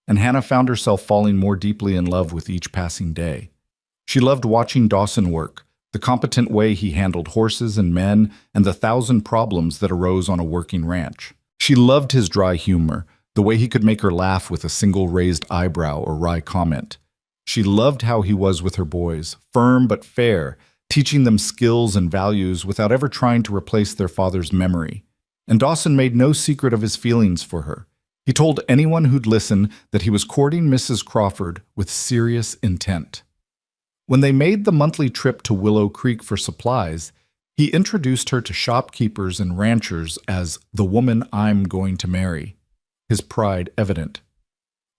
and Hannah found herself falling more deeply in love with each passing day. She loved watching Dawson work, the competent way he handled horses and men, and the 1,000 problems that arose on a working ranch. She loved his dry humor, the way he could make her laugh with a single raised eyebrow or wry comment. She loved how he was with her boys, firm but fair, teaching them skills and values without ever trying to replace their father's memory. And Dawson made no secret of his feelings for her. He told anyone who'd listen that he was courting Mrs. Crawford with serious intent. When they made the monthly trip to Willow Creek for supplies, he introduced her to shopkeepers and ranchers as the woman I'm going to marry, his pride evident.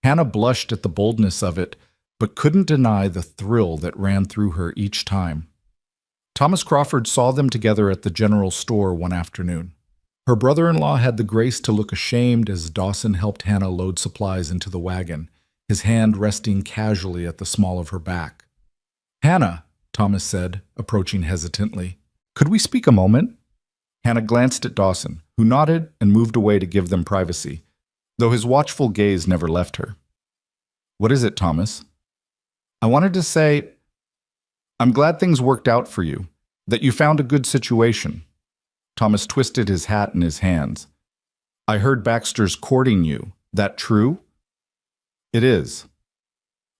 Hannah blushed at the boldness of it, but couldn't deny the thrill that ran through her each time. Thomas Crawford saw them together at the general store one afternoon. Her brother-in-law had the grace to look ashamed as Dawson helped Hannah load supplies into the wagon, his hand resting casually at the small of her back. "Hannah," Thomas said, approaching hesitantly, "could we speak a moment?" Hannah glanced at Dawson, who nodded and moved away to give them privacy, though his watchful gaze never left her. "What is it, Thomas?" "I wanted to say, I'm glad things worked out for you, that you found a good situation." Thomas twisted his hat in his hands. "I heard Baxter's courting you. That true?" "It is."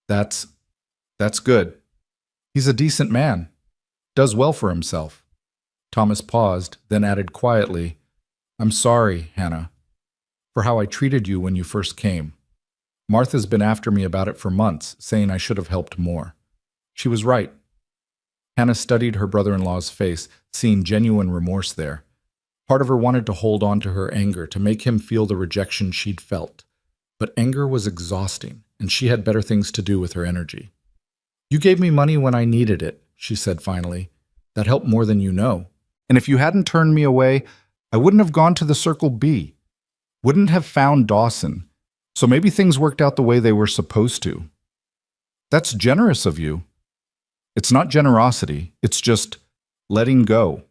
That's good. He's a decent man. Does well for himself." Thomas paused, then added quietly, "I'm sorry, Hannah, for how I treated you when you first came. Martha's been after me about it for months, saying I should have helped more. She was right." Hannah studied her brother-in-law's face, seeing genuine remorse there. Part of her wanted to hold on to her anger, to make him feel the rejection she'd felt. But anger was exhausting, and she had better things to do with her energy. "You gave me money when I needed it," she said finally. "That helped more than you know. And if you hadn't turned me away, I wouldn't have gone to the Circle B. Wouldn't have found Dawson. So maybe things worked out the way they were supposed to." "That's generous of you." "It's not generosity, it's just letting go."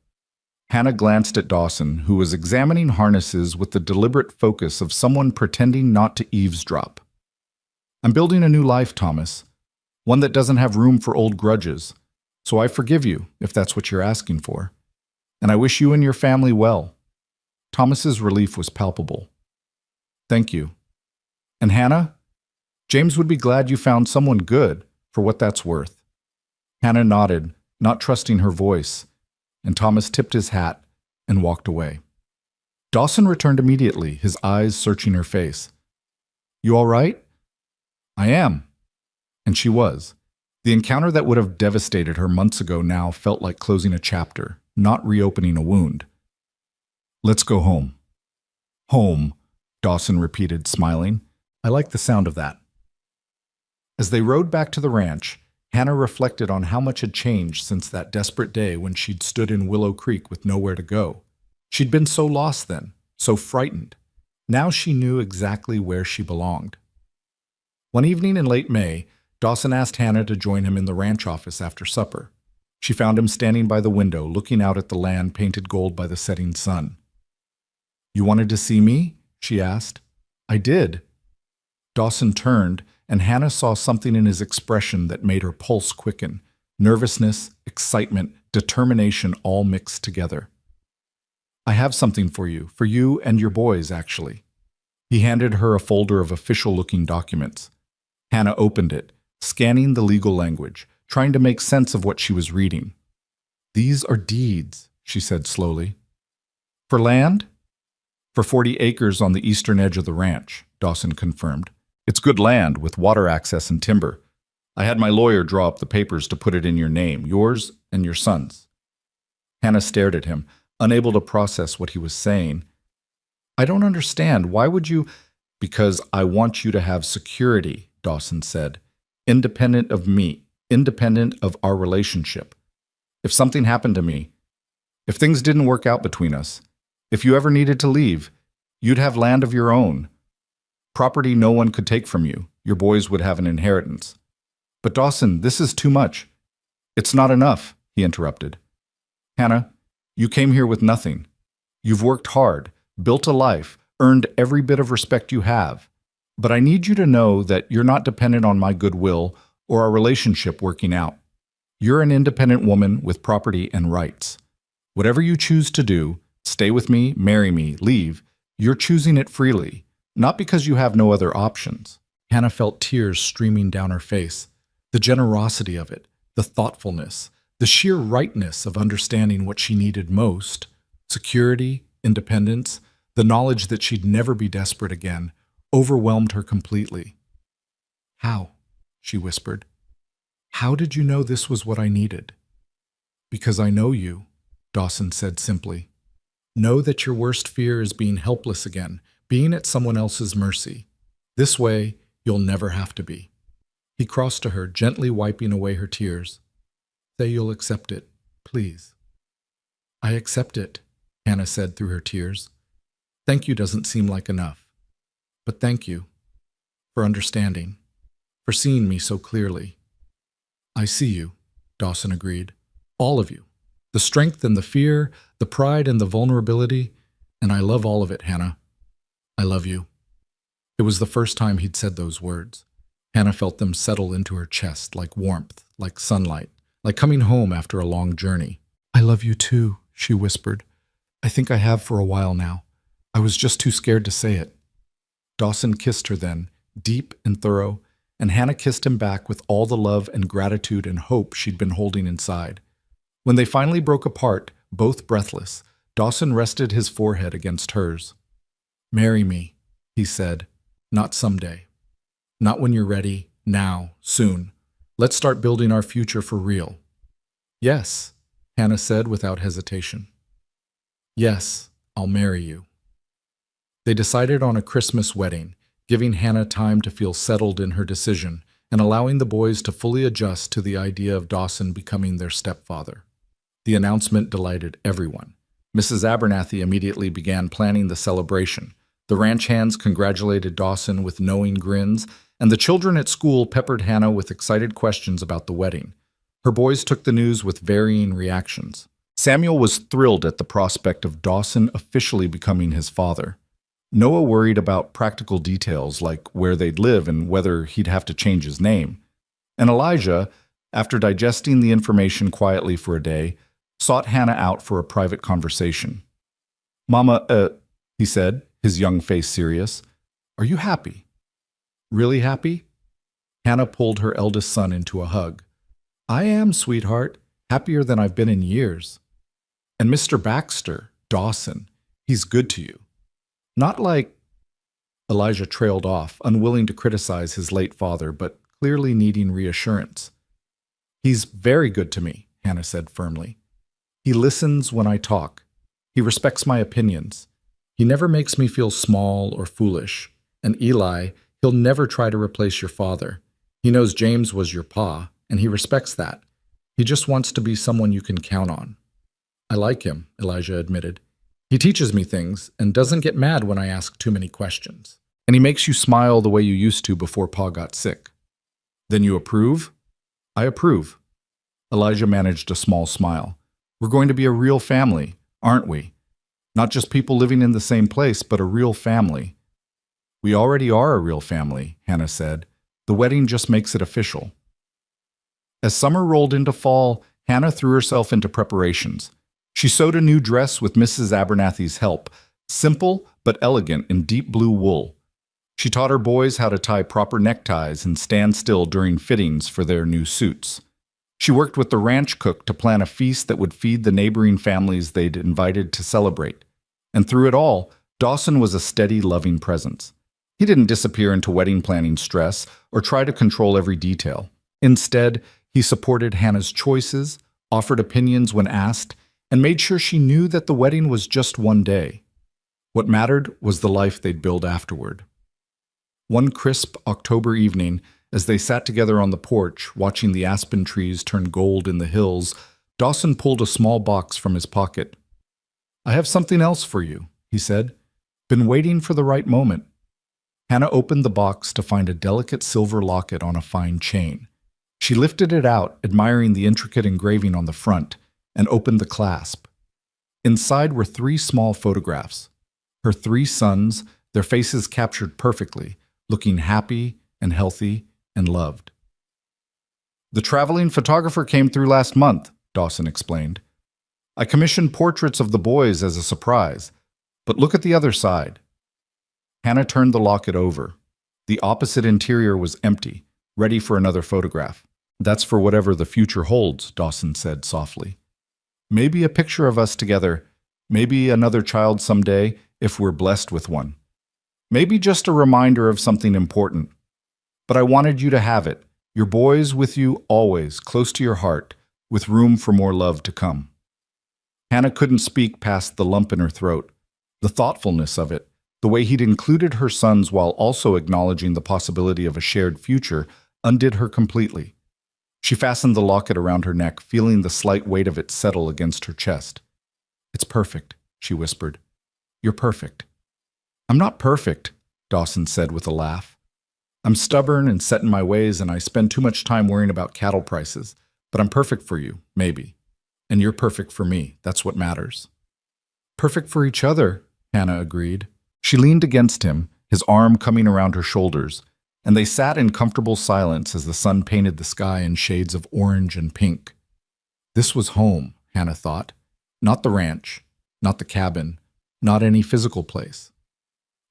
Hannah glanced at Dawson, who was examining harnesses with the deliberate focus of someone pretending not to eavesdrop. "I'm building a new life, Thomas, one that doesn't have room for old grudges, so I forgive you if that's what you're asking for. And I wish you and your family well." Thomas's relief was palpable. "Thank you. And Hannah, James would be glad you found someone good, for what that's worth." Hannah nodded, not trusting her voice, and Thomas tipped his hat and walked away. Dawson returned immediately, his eyes searching her face. "You all right?" "I am." And she was. The encounter that would have devastated her months ago now felt like closing a chapter, not reopening a wound. "Let's go home." "Home," Dawson repeated, smiling. "I like the sound of that." As they rode back to the ranch, Hannah reflected on how much had changed since that desperate day when she'd stood in Willow Creek with nowhere to go. She'd been so lost then, so frightened. Now she knew exactly where she belonged. One evening in late May, Dawson asked Hannah to join him in the ranch office after supper. She found him standing by the window, looking out at the land painted gold by the setting sun. "You wanted to see me?" she asked. "I did." Dawson turned, and Hannah saw something in his expression that made her pulse quicken. Nervousness, excitement, determination all mixed together. "I have something for you and your boys, actually." He handed her a folder of official-looking documents. Hannah opened it, scanning the legal language, trying to make sense of what she was reading. "These are deeds," she said slowly. "For land?" "For 40 acres on the eastern edge of the ranch," Dawson confirmed. "It's good land with water access and timber. I had my lawyer draw up the papers to put it in your name, yours and your son's." Hannah stared at him, unable to process what he was saying. "I don't understand. Why would you—" "Because I want you to have security," Dawson said. "Independent of me, independent of our relationship. If something happened to me, if things didn't work out between us, if you ever needed to leave, you'd have land of your own. Property no one could take from you. Your boys would have an inheritance." "But Dawson, this is too much." "It's not enough," he interrupted. "Hannah, you came here with nothing. You've worked hard, built a life, earned every bit of respect you have. But I need you to know that you're not dependent on my goodwill or our relationship working out. You're an independent woman with property and rights. Whatever you choose to do, stay with me, marry me, leave, you're choosing it freely, not because you have no other options." Hannah felt tears streaming down her face. The generosity of it, the thoughtfulness, the sheer rightness of understanding what she needed most, security, independence, the knowledge that she'd never be desperate again, overwhelmed her completely. "How?" she whispered. "How did you know this was what I needed?" "Because I know you," Dawson said simply. "Know that your worst fear is being helpless again, being at someone else's mercy. This way, you'll never have to be." He crossed to her, gently wiping away her tears. "Say you'll accept it, please." "I accept it," Hannah said through her tears. "Thank you doesn't seem like enough. But thank you for understanding, for seeing me so clearly." "I see you," Dawson agreed. "All of you. The strength and the fear, the pride and the vulnerability, and I love all of it, Hannah. I love you." It was the first time he'd said those words. Hannah felt them settle into her chest like warmth, like sunlight, like coming home after a long journey. "I love you too," she whispered. "I think I have for a while now. I was just too scared to say it." Dawson kissed her then, deep and thorough, and Hannah kissed him back with all the love and gratitude and hope she'd been holding inside. When they finally broke apart, both breathless, Dawson rested his forehead against hers. "Marry me," he said, "not someday. Not when you're ready, now, soon. Let's start building our future for real." "Yes," Hannah said without hesitation. "Yes, I'll marry you." They decided on a Christmas wedding, giving Hannah time to feel settled in her decision and allowing the boys to fully adjust to the idea of Dawson becoming their stepfather. The announcement delighted everyone. Mrs. Abernathy immediately began planning the celebration. The ranch hands congratulated Dawson with knowing grins, and the children at school peppered Hannah with excited questions about the wedding. Her boys took the news with varying reactions. Samuel was thrilled at the prospect of Dawson officially becoming his father. Noah worried about practical details like where they'd live and whether he'd have to change his name. And Elijah, after digesting the information quietly for a day, sought Hannah out for a private conversation. "Mama, he said, his young face serious, "are you happy? Really happy?" Hannah pulled her eldest son into a hug. "I am, sweetheart, happier than I've been in years. And Mr. Baxter, Dawson, he's good to you. Not like—" Elijah trailed off, unwilling to criticize his late father, but clearly needing reassurance. "He's very good to me," Hannah said firmly. "He listens when I talk. He respects my opinions. He never makes me feel small or foolish. And Eli, he'll never try to replace your father. He knows James was your pa, and he respects that. He just wants to be someone you can count on." "I like him," Elijah admitted. "He teaches me things and doesn't get mad when I ask too many questions. And he makes you smile the way you used to before Pa got sick." "Then you approve?" "I approve." Elijah managed a small smile. "We're going to be a real family, aren't we? Not just people living in the same place, but a real family." "We already are a real family," Hannah said. "The wedding just makes it official." As summer rolled into fall, Hannah threw herself into preparations. She sewed a new dress with Mrs. Abernathy's help, simple but elegant in deep blue wool. She taught her boys how to tie proper neckties and stand still during fittings for their new suits. She worked with the ranch cook to plan a feast that would feed the neighboring families they'd invited to celebrate. And through it all, Dawson was a steady, loving presence. He didn't disappear into wedding planning stress or try to control every detail. Instead, he supported Hannah's choices, offered opinions when asked, and made sure she knew that the wedding was just one day. What mattered was the life they'd build afterward. One crisp October evening, as they sat together on the porch, watching the aspen trees turn gold in the hills, Dawson pulled a small box from his pocket. "I have something else for you," he said. "Been waiting for the right moment." Hannah opened the box to find a delicate silver locket on a fine chain. She lifted it out, admiring the intricate engraving on the front, and opened the clasp. Inside were 3 small photographs. Her 3 sons, their faces captured perfectly, looking happy and healthy and loved. "The traveling photographer came through last month," Dawson explained. "I commissioned portraits of the boys as a surprise, but look at the other side." Hannah turned the locket over. The opposite interior was empty, ready for another photograph. "That's for whatever the future holds," Dawson said softly. "Maybe a picture of us together, maybe another child someday, if we're blessed with one. Maybe just a reminder of something important. But I wanted you to have it, your boys with you always, close to your heart, with room for more love to come." Hannah couldn't speak past the lump in her throat. The thoughtfulness of it, the way he'd included her sons while also acknowledging the possibility of a shared future, undid her completely. She fastened the locket around her neck, feeling the slight weight of it settle against her chest. "It's perfect," she whispered. "You're perfect." "I'm not perfect," Dawson said with a laugh. "I'm stubborn and set in my ways, and I spend too much time worrying about cattle prices. But I'm perfect for you, maybe. And you're perfect for me. That's what matters." "Perfect for each other," Hannah agreed. She leaned against him, his arm coming around her shoulders, and they sat in comfortable silence as the sun painted the sky in shades of orange and pink. This was home, Hannah thought. Not the ranch, not the cabin, not any physical place.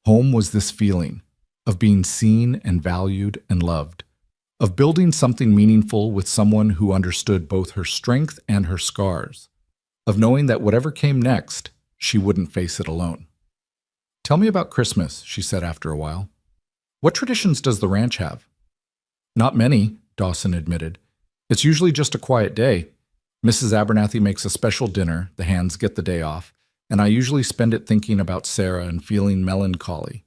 Home was this feeling of being seen and valued and loved, of building something meaningful with someone who understood both her strength and her scars, of knowing that whatever came next, she wouldn't face it alone. "Tell me about Christmas," she said after a while. "What traditions does the ranch have?" "Not many," Dawson admitted. "It's usually just a quiet day. Mrs. Abernathy makes a special dinner, the hands get the day off, and I usually spend it thinking about Sarah and feeling melancholy."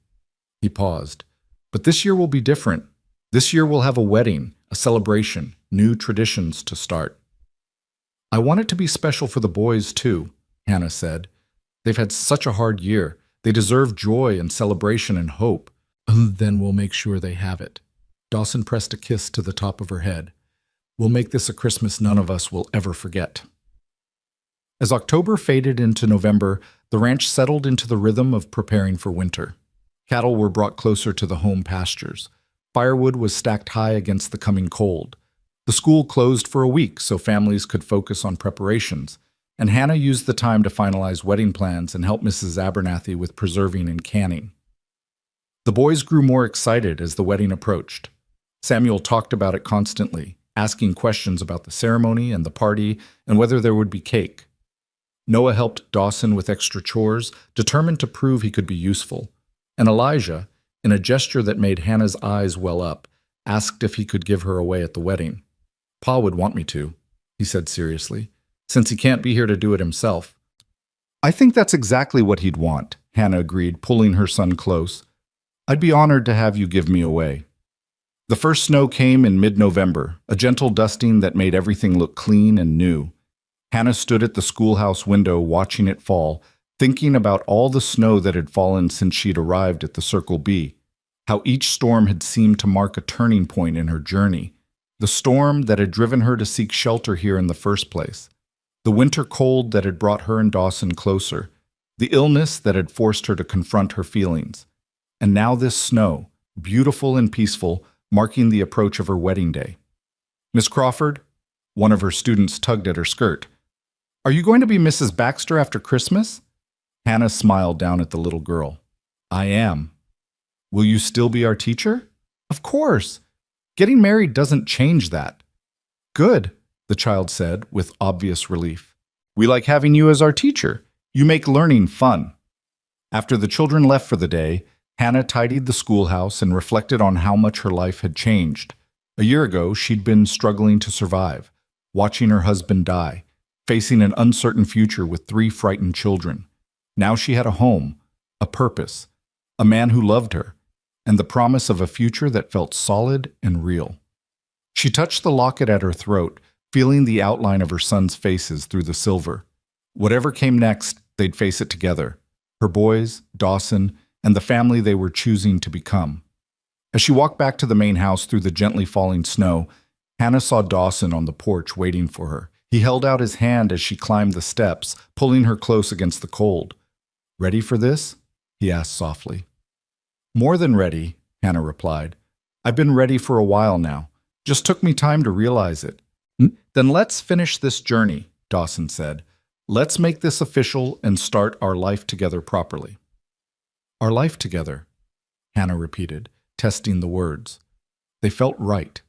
He paused. "But this year will be different. This year we'll have a wedding, a celebration, new traditions to start." "I want it to be special for the boys, too," Hannah said. "They've had such a hard year. They deserve joy and celebration and hope. Then we'll make sure they have it." Dawson pressed a kiss to the top of her head. "We'll make this a Christmas none of us will ever forget." As October faded into November, the ranch settled into the rhythm of preparing for winter. Cattle were brought closer to the home pastures. Firewood was stacked high against the coming cold. The school closed for a week so families could focus on preparations, and Hannah used the time to finalize wedding plans and help Mrs. Abernathy with preserving and canning. The boys grew more excited as the wedding approached. Samuel talked about it constantly, asking questions about the ceremony and the party and whether there would be cake. Noah helped Dawson with extra chores, determined to prove he could be useful. And Elijah, in a gesture that made Hannah's eyes well up, asked if he could give her away at the wedding. "Pa would want me to," he said seriously, "since he can't be here to do it himself." "I think that's exactly what he'd want," Hannah agreed, pulling her son close. "I'd be honored to have you give me away." The first snow came in mid-November, a gentle dusting that made everything look clean and new. Hannah stood at the schoolhouse window watching it fall, thinking about all the snow that had fallen since she'd arrived at the Circle B, how each storm had seemed to mark a turning point in her journey, the storm that had driven her to seek shelter here in the first place, the winter cold that had brought her and Dawson closer, the illness that had forced her to confront her feelings, and now this snow, beautiful and peaceful, marking the approach of her wedding day. "Miss Crawford," one of her students tugged at her skirt, "are you going to be Mrs. Baxter after Christmas?" Hannah smiled down at the little girl. "I am." Will you still be our teacher? Of course. Getting married doesn't change that. Good, the child said with obvious relief. We like having you as our teacher. You make learning fun. After the children left for the day, Hannah tidied the schoolhouse and reflected on how much her life had changed. A year ago, she'd been struggling to survive, watching her husband die, facing an uncertain future with 3 frightened children. Now she had a home, a purpose, a man who loved her, and the promise of a future that felt solid and real. She touched the locket at her throat, feeling the outline of her son's faces through the silver. Whatever came next, they'd face it together. Her boys, Dawson, and the family they were choosing to become. As she walked back to the main house through the gently falling snow, Hannah saw Dawson on the porch waiting for her. He held out his hand as she climbed the steps, pulling her close against the cold. "Ready for this?" he asked softly. "More than ready," Hannah replied. "I've been ready for a while now. Just took me time to realize it." "Then let's finish this journey," Dawson said. "Let's make this official and start our life together properly." "Our life together," Hannah repeated, testing the words. They felt right.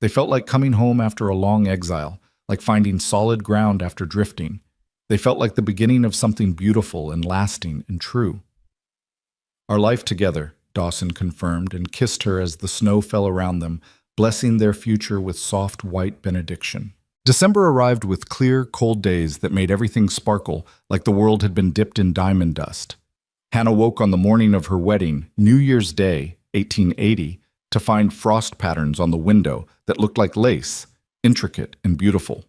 They felt like coming home after a long exile, like finding solid ground after drifting. They felt like the beginning of something beautiful and lasting and true. "Our life together," Dawson confirmed and kissed her as the snow fell around them, blessing their future with soft white benediction. December arrived with clear, cold days that made everything sparkle like the world had been dipped in diamond dust. Hannah woke on the morning of her wedding, New Year's Day, 1880, to find frost patterns on the window that looked like lace, intricate and beautiful.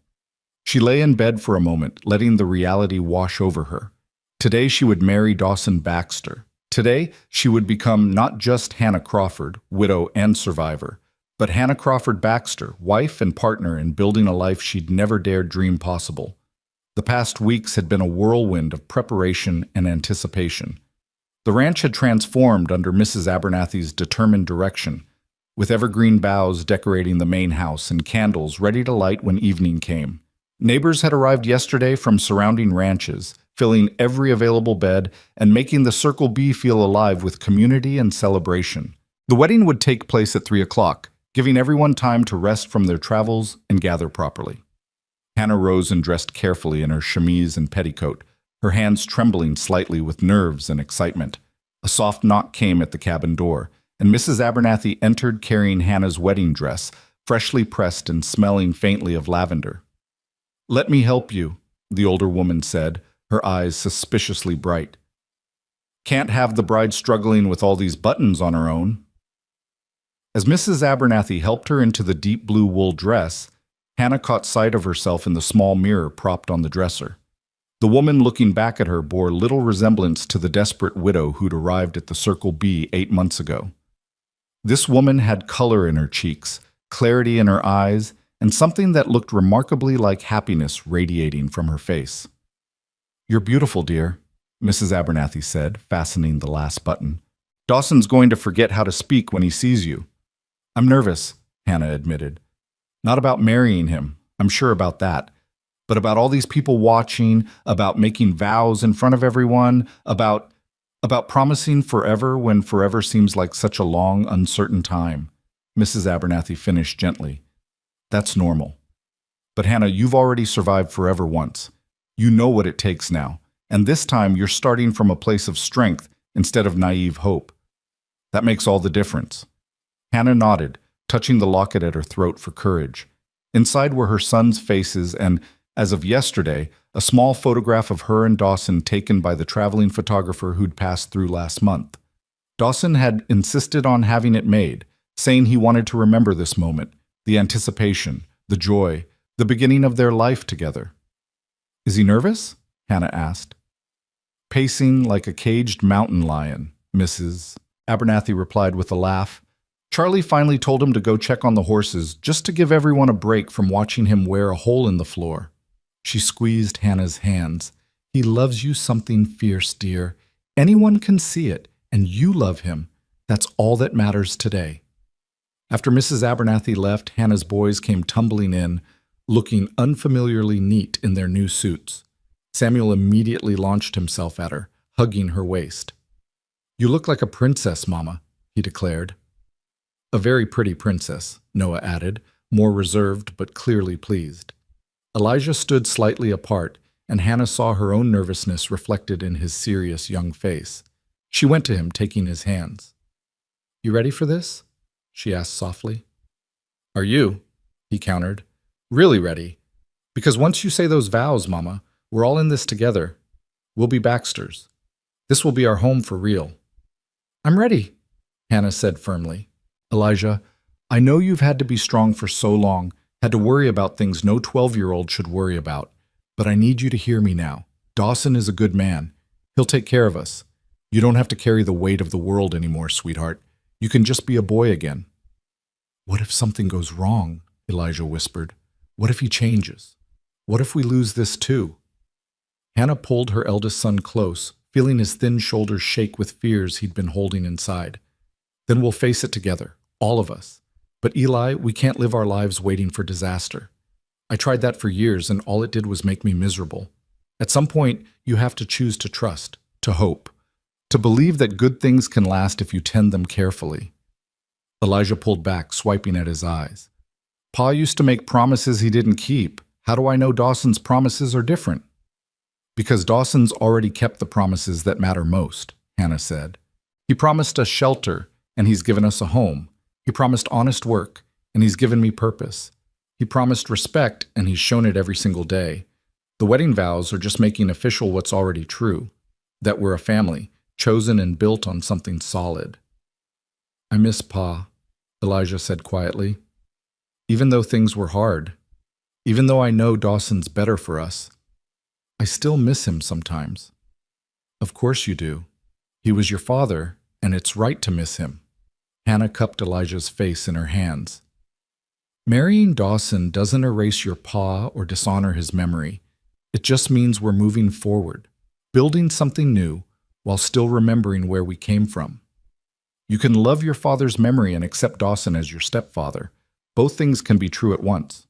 She lay in bed for a moment, letting the reality wash over her. Today she would marry Dawson Baxter. Today she would become not just Hannah Crawford, widow and survivor, but Hannah Crawford Baxter, wife and partner in building a life she'd never dared dream possible. The past weeks had been a whirlwind of preparation and anticipation. The ranch had transformed under Mrs. Abernathy's determined direction, with evergreen boughs decorating the main house and candles ready to light when evening came. Neighbors had arrived yesterday from surrounding ranches, filling every available bed and making the Circle B feel alive with community and celebration. The wedding would take place at 3 o'clock, giving everyone time to rest from their travels and gather properly. Hannah rose and dressed carefully in her chemise and petticoat, her hands trembling slightly with nerves and excitement. A soft knock came at the cabin door, and Mrs. Abernathy entered carrying Hannah's wedding dress, freshly pressed and smelling faintly of lavender. "Let me help you," the older woman said, her eyes suspiciously bright. "Can't have the bride struggling with all these buttons on her own." As Mrs. Abernathy helped her into the deep blue wool dress, Hannah caught sight of herself in the small mirror propped on the dresser. The woman looking back at her bore little resemblance to the desperate widow who'd arrived at the Circle B 8 months ago. This woman had color in her cheeks, clarity in her eyes, and something that looked remarkably like happiness radiating from her face. "You're beautiful, dear," Mrs. Abernathy said, fastening the last button. "Dawson's going to forget how to speak when he sees you." "I'm nervous," Hannah admitted. "Not about marrying him, I'm sure about that, but about all these people watching, about making vows in front of everyone, about promising forever when forever seems like such a long, uncertain time," Mrs. Abernathy finished gently. "That's normal. But Hannah, you've already survived forever once. You know what it takes now, and this time you're starting from a place of strength instead of naive hope. That makes all the difference." Hannah nodded, touching the locket at her throat for courage. Inside were her sons' faces and, as of yesterday, a small photograph of her and Dawson taken by the traveling photographer who'd passed through last month. Dawson had insisted on having it made, saying he wanted to remember this moment, the anticipation, the joy, the beginning of their life together. "Is he nervous?" Hannah asked. "Pacing like a caged mountain lion," Mrs. Abernathy replied with a laugh. "Charlie finally told him to go check on the horses just to give everyone a break from watching him wear a hole in the floor." She squeezed Hannah's hands. "He loves you something fierce, dear. Anyone can see it, and you love him. That's all that matters today." After Mrs. Abernathy left, Hannah's boys came tumbling in, looking unfamiliarly neat in their new suits. Samuel immediately launched himself at her, hugging her waist. "You look like a princess, Mama," he declared. A very pretty princess, Noah added, more reserved but clearly pleased. Elijah stood slightly apart, and Hannah saw her own nervousness reflected in his serious young face. She went to him, taking his hands. "You ready for this?" she asked softly. "Are you?" he countered. "Really ready? Because once you say those vows, Mama, we're all in this together. We'll be Baxters. This will be our home for real." "I'm ready," Hannah said firmly. "Elijah, I know you've had to be strong for so long, had to worry about things no 12-year-old should worry about, but I need you to hear me now. Dawson is a good man. He'll take care of us. You don't have to carry the weight of the world anymore, sweetheart. You can just be a boy again." "What if something goes wrong?" Elijah whispered. "What if he changes? What if we lose this too?" Hannah pulled her eldest son close, feeling his thin shoulders shake with fears he'd been holding inside. "Then we'll face it together, all of us. But Eli, we can't live our lives waiting for disaster. I tried that for years, and all it did was make me miserable. At some point, you have to choose to trust, to hope, to believe that good things can last if you tend them carefully." Elijah pulled back, swiping at his eyes. "Pa used to make promises he didn't keep. How do I know Dawson's promises are different?" "Because Dawson's already kept the promises that matter most," Hannah said. "He promised us shelter, and he's given us a home. He promised honest work, and he's given me purpose. He promised respect, and he's shown it every single day. The wedding vows are just making official what's already true, that we're a family, chosen and built on something solid." "I miss Pa," Elijah said quietly. "Even though things were hard, even though I know Dawson's better for us, I still miss him sometimes." "Of course you do. He was your father, and it's right to miss him." Hannah cupped Elijah's face in her hands. "Marrying Dawson doesn't erase your pa or dishonor his memory. It just means we're moving forward, building something new while still remembering where we came from. You can love your father's memory and accept Dawson as your stepfather. Both things can be true at once."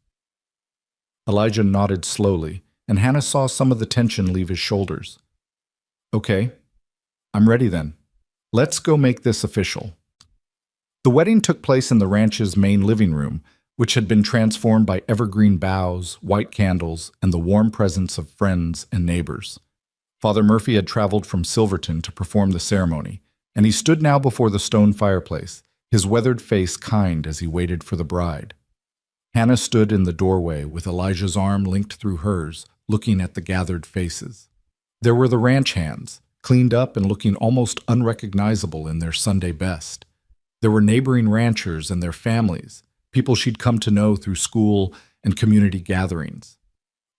Elijah nodded slowly, and Hannah saw some of the tension leave his shoulders. "Okay, I'm ready then. Let's go make this official." The wedding took place in the ranch's main living room, which had been transformed by evergreen boughs, white candles, and the warm presence of friends and neighbors. Father Murphy had traveled from Silverton to perform the ceremony, and he stood now before the stone fireplace, his weathered face kind as he waited for the bride. Hannah stood in the doorway with Elijah's arm linked through hers, looking at the gathered faces. There were the ranch hands, cleaned up and looking almost unrecognizable in their Sunday best. There were neighboring ranchers and their families, people she'd come to know through school and community gatherings.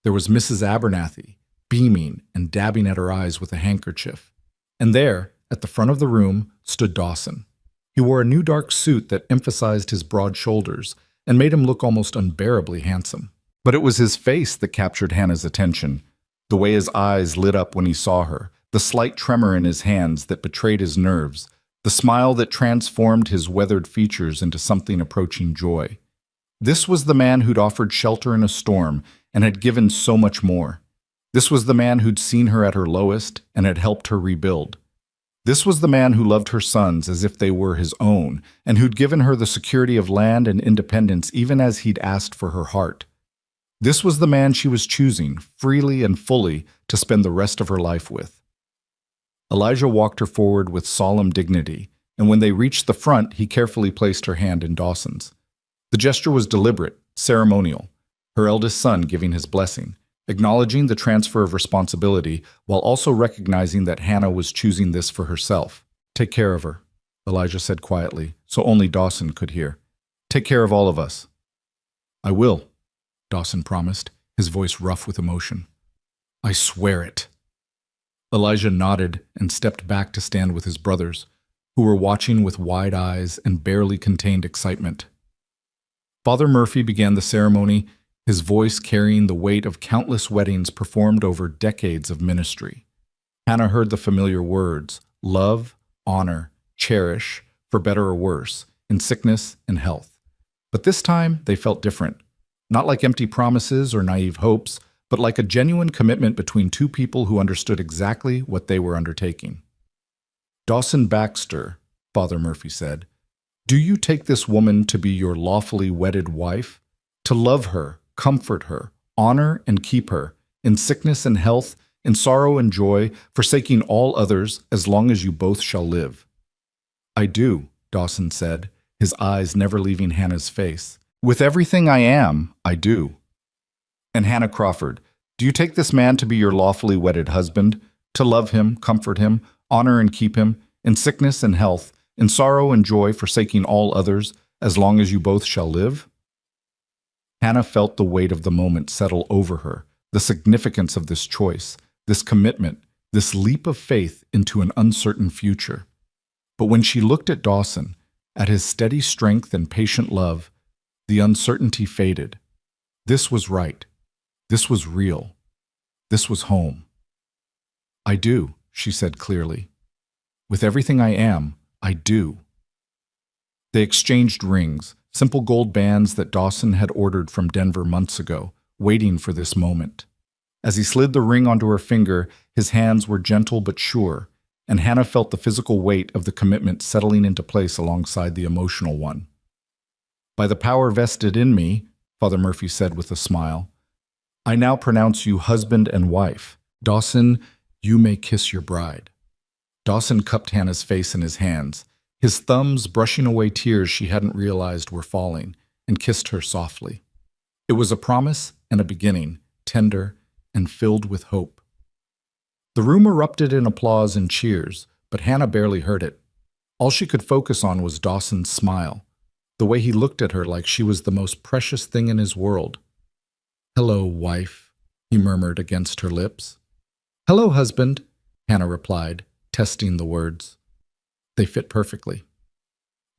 There was Mrs. Abernathy, beaming and dabbing at her eyes with a handkerchief. And there, at the front of the room, stood Dawson. He wore a new dark suit that emphasized his broad shoulders and made him look almost unbearably handsome. But it was his face that captured Hannah's attention, the way his eyes lit up when he saw her, the slight tremor in his hands that betrayed his nerves, the smile that transformed his weathered features into something approaching joy. This was the man who'd offered shelter in a storm and had given so much more. This was the man who'd seen her at her lowest and had helped her rebuild. This was the man who loved her sons as if they were his own, and who'd given her the security of land and independence even as he'd asked for her heart. This was the man she was choosing, freely and fully, to spend the rest of her life with. Elijah walked her forward with solemn dignity, and when they reached the front, he carefully placed her hand in Dawson's. The gesture was deliberate, ceremonial, her eldest son giving his blessing, acknowledging the transfer of responsibility while also recognizing that Hannah was choosing this for herself. "Take care of her," Elijah said quietly, so only Dawson could hear. "Take care of all of us." "I will," Dawson promised, his voice rough with emotion. "I swear it." Elijah nodded and stepped back to stand with his brothers, who were watching with wide eyes and barely contained excitement. Father Murphy began the ceremony, his voice carrying the weight of countless weddings performed over decades of ministry. Hannah heard the familiar words: love, honor, cherish, for better or worse, in sickness and health. But this time, they felt different. Not like empty promises or naive hopes, but like a genuine commitment between two people who understood exactly what they were undertaking. Dawson Baxter, Father Murphy said. Do you take this woman to be your lawfully wedded wife? To love her, comfort her, honor and keep her, in sickness and health, in sorrow and joy, forsaking all others as long as you both shall live? I do, Dawson said, his eyes never leaving Hannah's face. With everything I am, I do. And Hannah Crawford, do you take this man to be your lawfully wedded husband, to love him, comfort him, honor and keep him, in sickness and health, in sorrow and joy, forsaking all others, as long as you both shall live? Hannah felt the weight of the moment settle over her, the significance of this choice, this commitment, this leap of faith into an uncertain future. But when she looked at Dawson, at his steady strength and patient love, the uncertainty faded. This was right. This was real. This was home. I do, she said clearly. With everything I am, I do. They exchanged rings, simple gold bands that Dawson had ordered from Denver months ago, waiting for this moment. As he slid the ring onto her finger, his hands were gentle but sure, and Hannah felt the physical weight of the commitment settling into place alongside the emotional one. By the power vested in me, Father Murphy said with a smile, I now pronounce you husband and wife. Dawson, you may kiss your bride. Dawson cupped Hannah's face in his hands, his thumbs brushing away tears she hadn't realized were falling, and kissed her softly. It was a promise and a beginning, tender and filled with hope. The room erupted in applause and cheers, but Hannah barely heard it. All she could focus on was Dawson's smile, the way he looked at her like she was the most precious thing in his world. Hello, wife, he murmured against her lips. Hello, husband, Hannah replied, testing the words. They fit perfectly.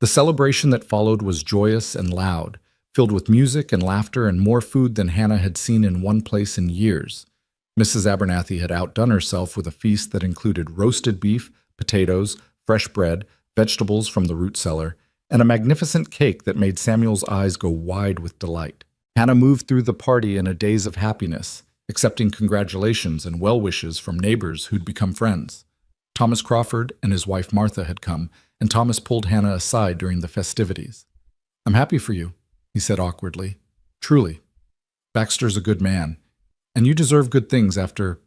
The celebration that followed was joyous and loud, filled with music and laughter and more food than Hannah had seen in one place in years. Mrs. Abernathy had outdone herself with a feast that included roasted beef, potatoes, fresh bread, vegetables from the root cellar, and a magnificent cake that made Samuel's eyes go wide with delight. Hannah moved through the party in a daze of happiness, accepting congratulations and well wishes from neighbors who'd become friends. Thomas Crawford and his wife Martha had come, and Thomas pulled Hannah aside during the festivities. I'm happy for you, he said awkwardly. Truly. Baxter's a good man, and you deserve good things after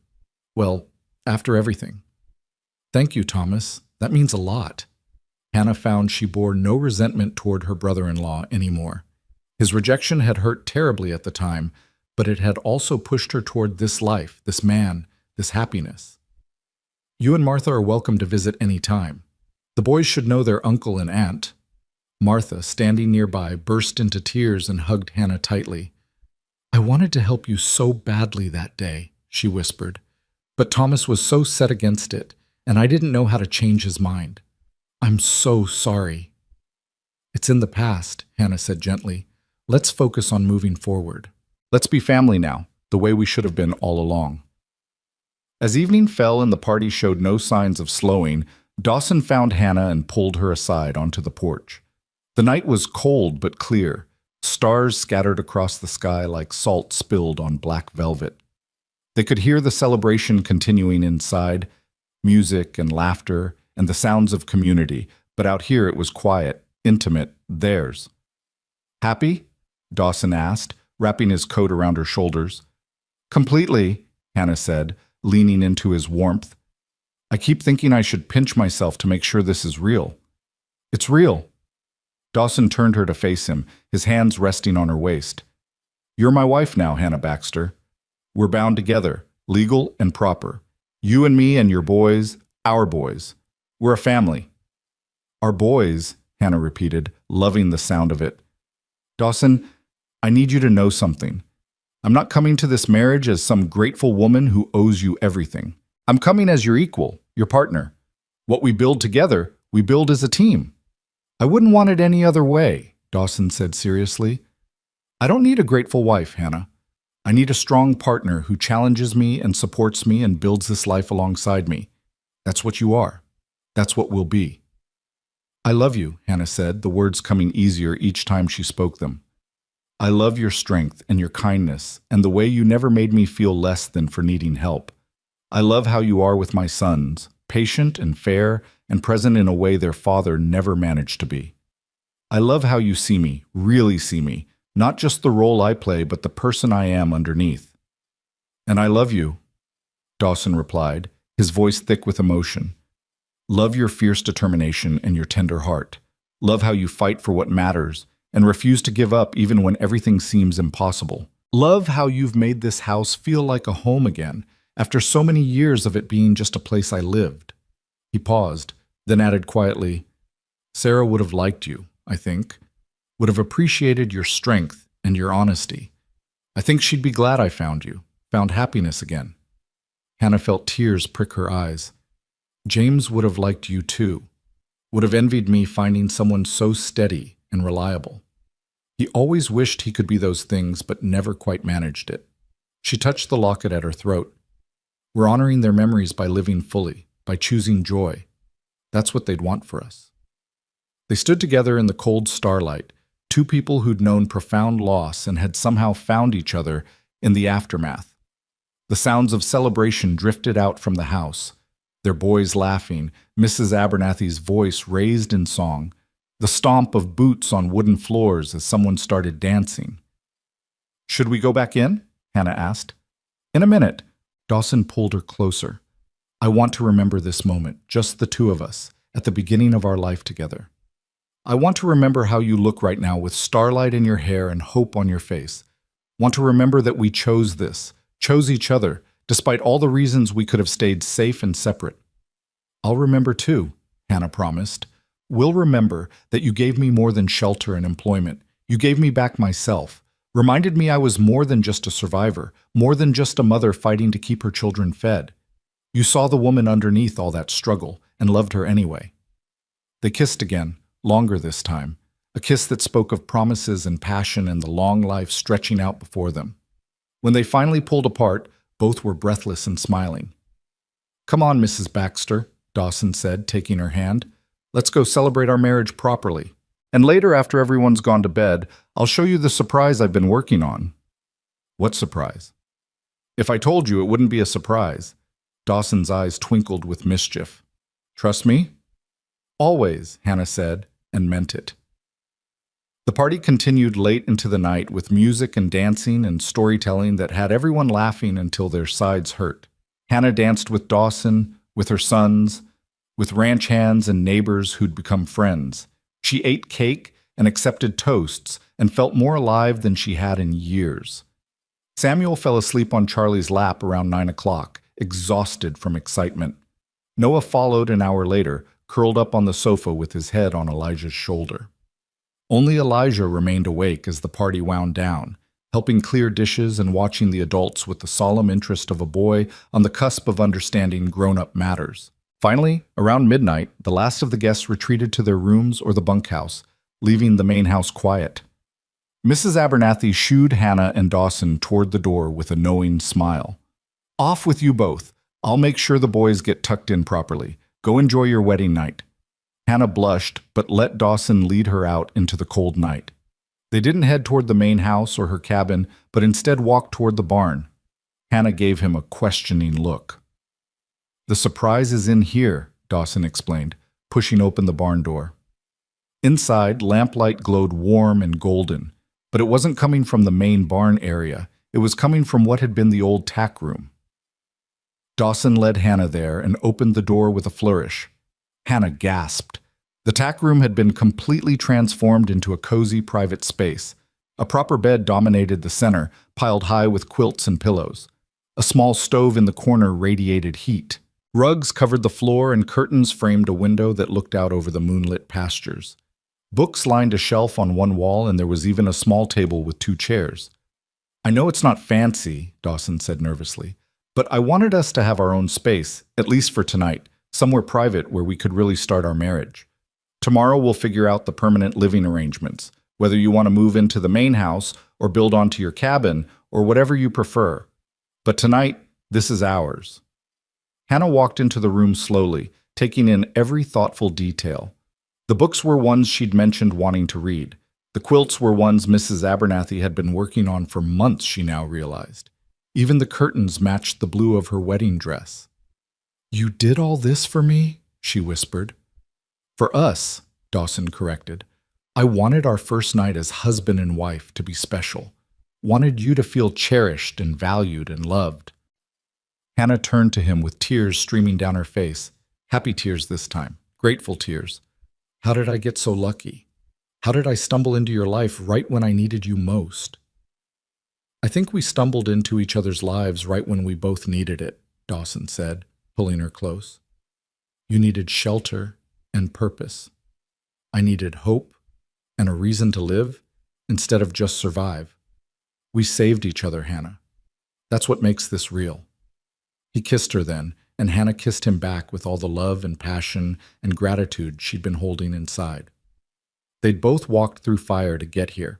everything. Thank you, Thomas. That means a lot. Hannah found she bore no resentment toward her brother-in-law anymore. His rejection had hurt terribly at the time, but it had also pushed her toward this life, this man, this happiness. You and Martha are welcome to visit any time. The boys should know their uncle and aunt. Martha, standing nearby, burst into tears and hugged Hannah tightly. I wanted to help you so badly that day, she whispered, but Thomas was so set against it, and I didn't know how to change his mind. I'm so sorry. It's in the past, Hannah said gently. Let's focus on moving forward. Let's be family now, the way we should have been all along. As evening fell and the party showed no signs of slowing, Dawson found Hannah and pulled her aside onto the porch. The night was cold but clear, stars scattered across the sky like salt spilled on black velvet. They could hear the celebration continuing inside, music and laughter and the sounds of community, but out here it was quiet, intimate, theirs. Happy? Dawson asked, wrapping his coat around her shoulders. Completely, Hannah said, leaning into his warmth. I keep thinking I should pinch myself to make sure this is real. It's real. Dawson turned her to face him, his hands resting on her waist. You're my wife now, Hannah Baxter. We're bound together, legal and proper. You and me and your boys, our boys. We're a family. Our boys, Hannah repeated, loving the sound of it. Dawson, I need you to know something. I'm not coming to this marriage as some grateful woman who owes you everything. I'm coming as your equal, your partner. What we build together, we build as a team. I wouldn't want it any other way, Dawson said seriously. I don't need a grateful wife, Hannah. I need a strong partner who challenges me and supports me and builds this life alongside me. That's what you are. That's what we'll be. I love you, Hannah said, the words coming easier each time she spoke them. I love your strength and your kindness and the way you never made me feel less than for needing help. I love how you are with my sons, patient and fair and present in a way their father never managed to be. I love how you see me, really see me, not just the role I play, but the person I am underneath. And I love you, Dawson replied, his voice thick with emotion. Love your fierce determination and your tender heart. Love how you fight for what matters and refuse to give up even when everything seems impossible. Love how you've made this house feel like a home again, after so many years of it being just a place I lived. He paused, then added quietly, Sarah would have liked you, I think, would have appreciated your strength and your honesty. I think she'd be glad I found you, found happiness again. Hannah felt tears prick her eyes. James would have liked you too, would have envied me finding someone so steady and reliable. He always wished he could be those things, but never quite managed it. She touched the locket at her throat. We're honoring their memories by living fully, by choosing joy. That's what they'd want for us. They stood together in the cold starlight, two people who'd known profound loss and had somehow found each other in the aftermath. The sounds of celebration drifted out from the house, their boys laughing, Mrs. Abernathy's voice raised in song, the stomp of boots on wooden floors as someone started dancing. Should we go back in? Hannah asked. In a minute. Dawson pulled her closer. I want to remember this moment, just the two of us, at the beginning of our life together. I want to remember how you look right now with starlight in your hair and hope on your face. Want to remember that we chose this, chose each other, despite all the reasons we could have stayed safe and separate. I'll remember too, Hannah promised. We'll remember that you gave me more than shelter and employment. You gave me back myself, reminded me I was more than just a survivor, more than just a mother fighting to keep her children fed. You saw the woman underneath all that struggle and loved her anyway. They kissed again, longer this time, a kiss that spoke of promises and passion and the long life stretching out before them. When they finally pulled apart, both were breathless and smiling. Come on, Mrs. Baxter, Dawson said, taking her hand. Let's go celebrate our marriage properly. And later, after everyone's gone to bed, I'll show you the surprise I've been working on. What surprise? If I told you, it wouldn't be a surprise. Dawson's eyes twinkled with mischief. Trust me? Always, Hannah said, and meant it. The party continued late into the night with music and dancing and storytelling that had everyone laughing until their sides hurt. Hannah danced with Dawson, with her sons, with ranch hands and neighbors who'd become friends. She ate cake and accepted toasts and felt more alive than she had in years. Samuel fell asleep on Charlie's lap around 9 o'clock, exhausted from excitement. Noah followed an hour later, curled up on the sofa with his head on Elijah's shoulder. Only Elijah remained awake as the party wound down, helping clear dishes and watching the adults with the solemn interest of a boy on the cusp of understanding grown-up matters. Finally, around midnight, the last of the guests retreated to their rooms or the bunkhouse, leaving the main house quiet. Mrs. Abernathy shooed Hannah and Dawson toward the door with a knowing smile. Off with you both. I'll make sure the boys get tucked in properly. Go enjoy your wedding night. Hannah blushed, but let Dawson lead her out into the cold night. They didn't head toward the main house or her cabin, but instead walked toward the barn. Hannah gave him a questioning look. The surprise is in here, Dawson explained, pushing open the barn door. Inside, lamplight glowed warm and golden, but it wasn't coming from the main barn area. It was coming from what had been the old tack room. Dawson led Hannah there and opened the door with a flourish. Hannah gasped. The tack room had been completely transformed into a cozy private space. A proper bed dominated the center, piled high with quilts and pillows. A small stove in the corner radiated heat. Rugs covered the floor and curtains framed a window that looked out over the moonlit pastures. Books lined a shelf on one wall, and there was even a small table with 2 chairs. I know it's not fancy, Dawson said nervously, but I wanted us to have our own space, at least for tonight, somewhere private where we could really start our marriage. Tomorrow we'll figure out the permanent living arrangements, whether you want to move into the main house or build onto your cabin or whatever you prefer. But tonight, this is ours. Hannah walked into the room slowly, taking in every thoughtful detail. The books were ones she'd mentioned wanting to read. The quilts were ones Mrs. Abernathy had been working on for months, she now realized. Even the curtains matched the blue of her wedding dress. You did all this for me? She whispered. For us, Dawson corrected. I wanted our first night as husband and wife to be special. Wanted you to feel cherished and valued and loved. Hannah turned to him with tears streaming down her face. Happy tears this time. Grateful tears. How did I get so lucky? How did I stumble into your life right when I needed you most? I think we stumbled into each other's lives right when we both needed it, Dawson said, pulling her close. You needed shelter and purpose. I needed hope and a reason to live instead of just survive. We saved each other, Hannah. That's what makes this real. He kissed her then, and Hannah kissed him back with all the love and passion and gratitude she'd been holding inside. They'd both walked through fire to get here,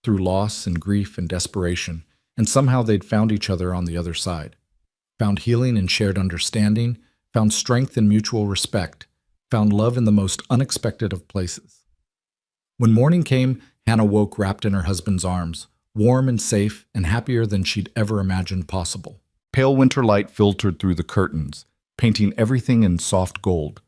through loss and grief and desperation, and somehow they'd found each other on the other side. Found healing in shared understanding, found strength in mutual respect, found love in the most unexpected of places. When morning came, Hannah woke wrapped in her husband's arms, warm and safe and happier than she'd ever imagined possible. Pale winter light filtered through the curtains, painting everything in soft gold.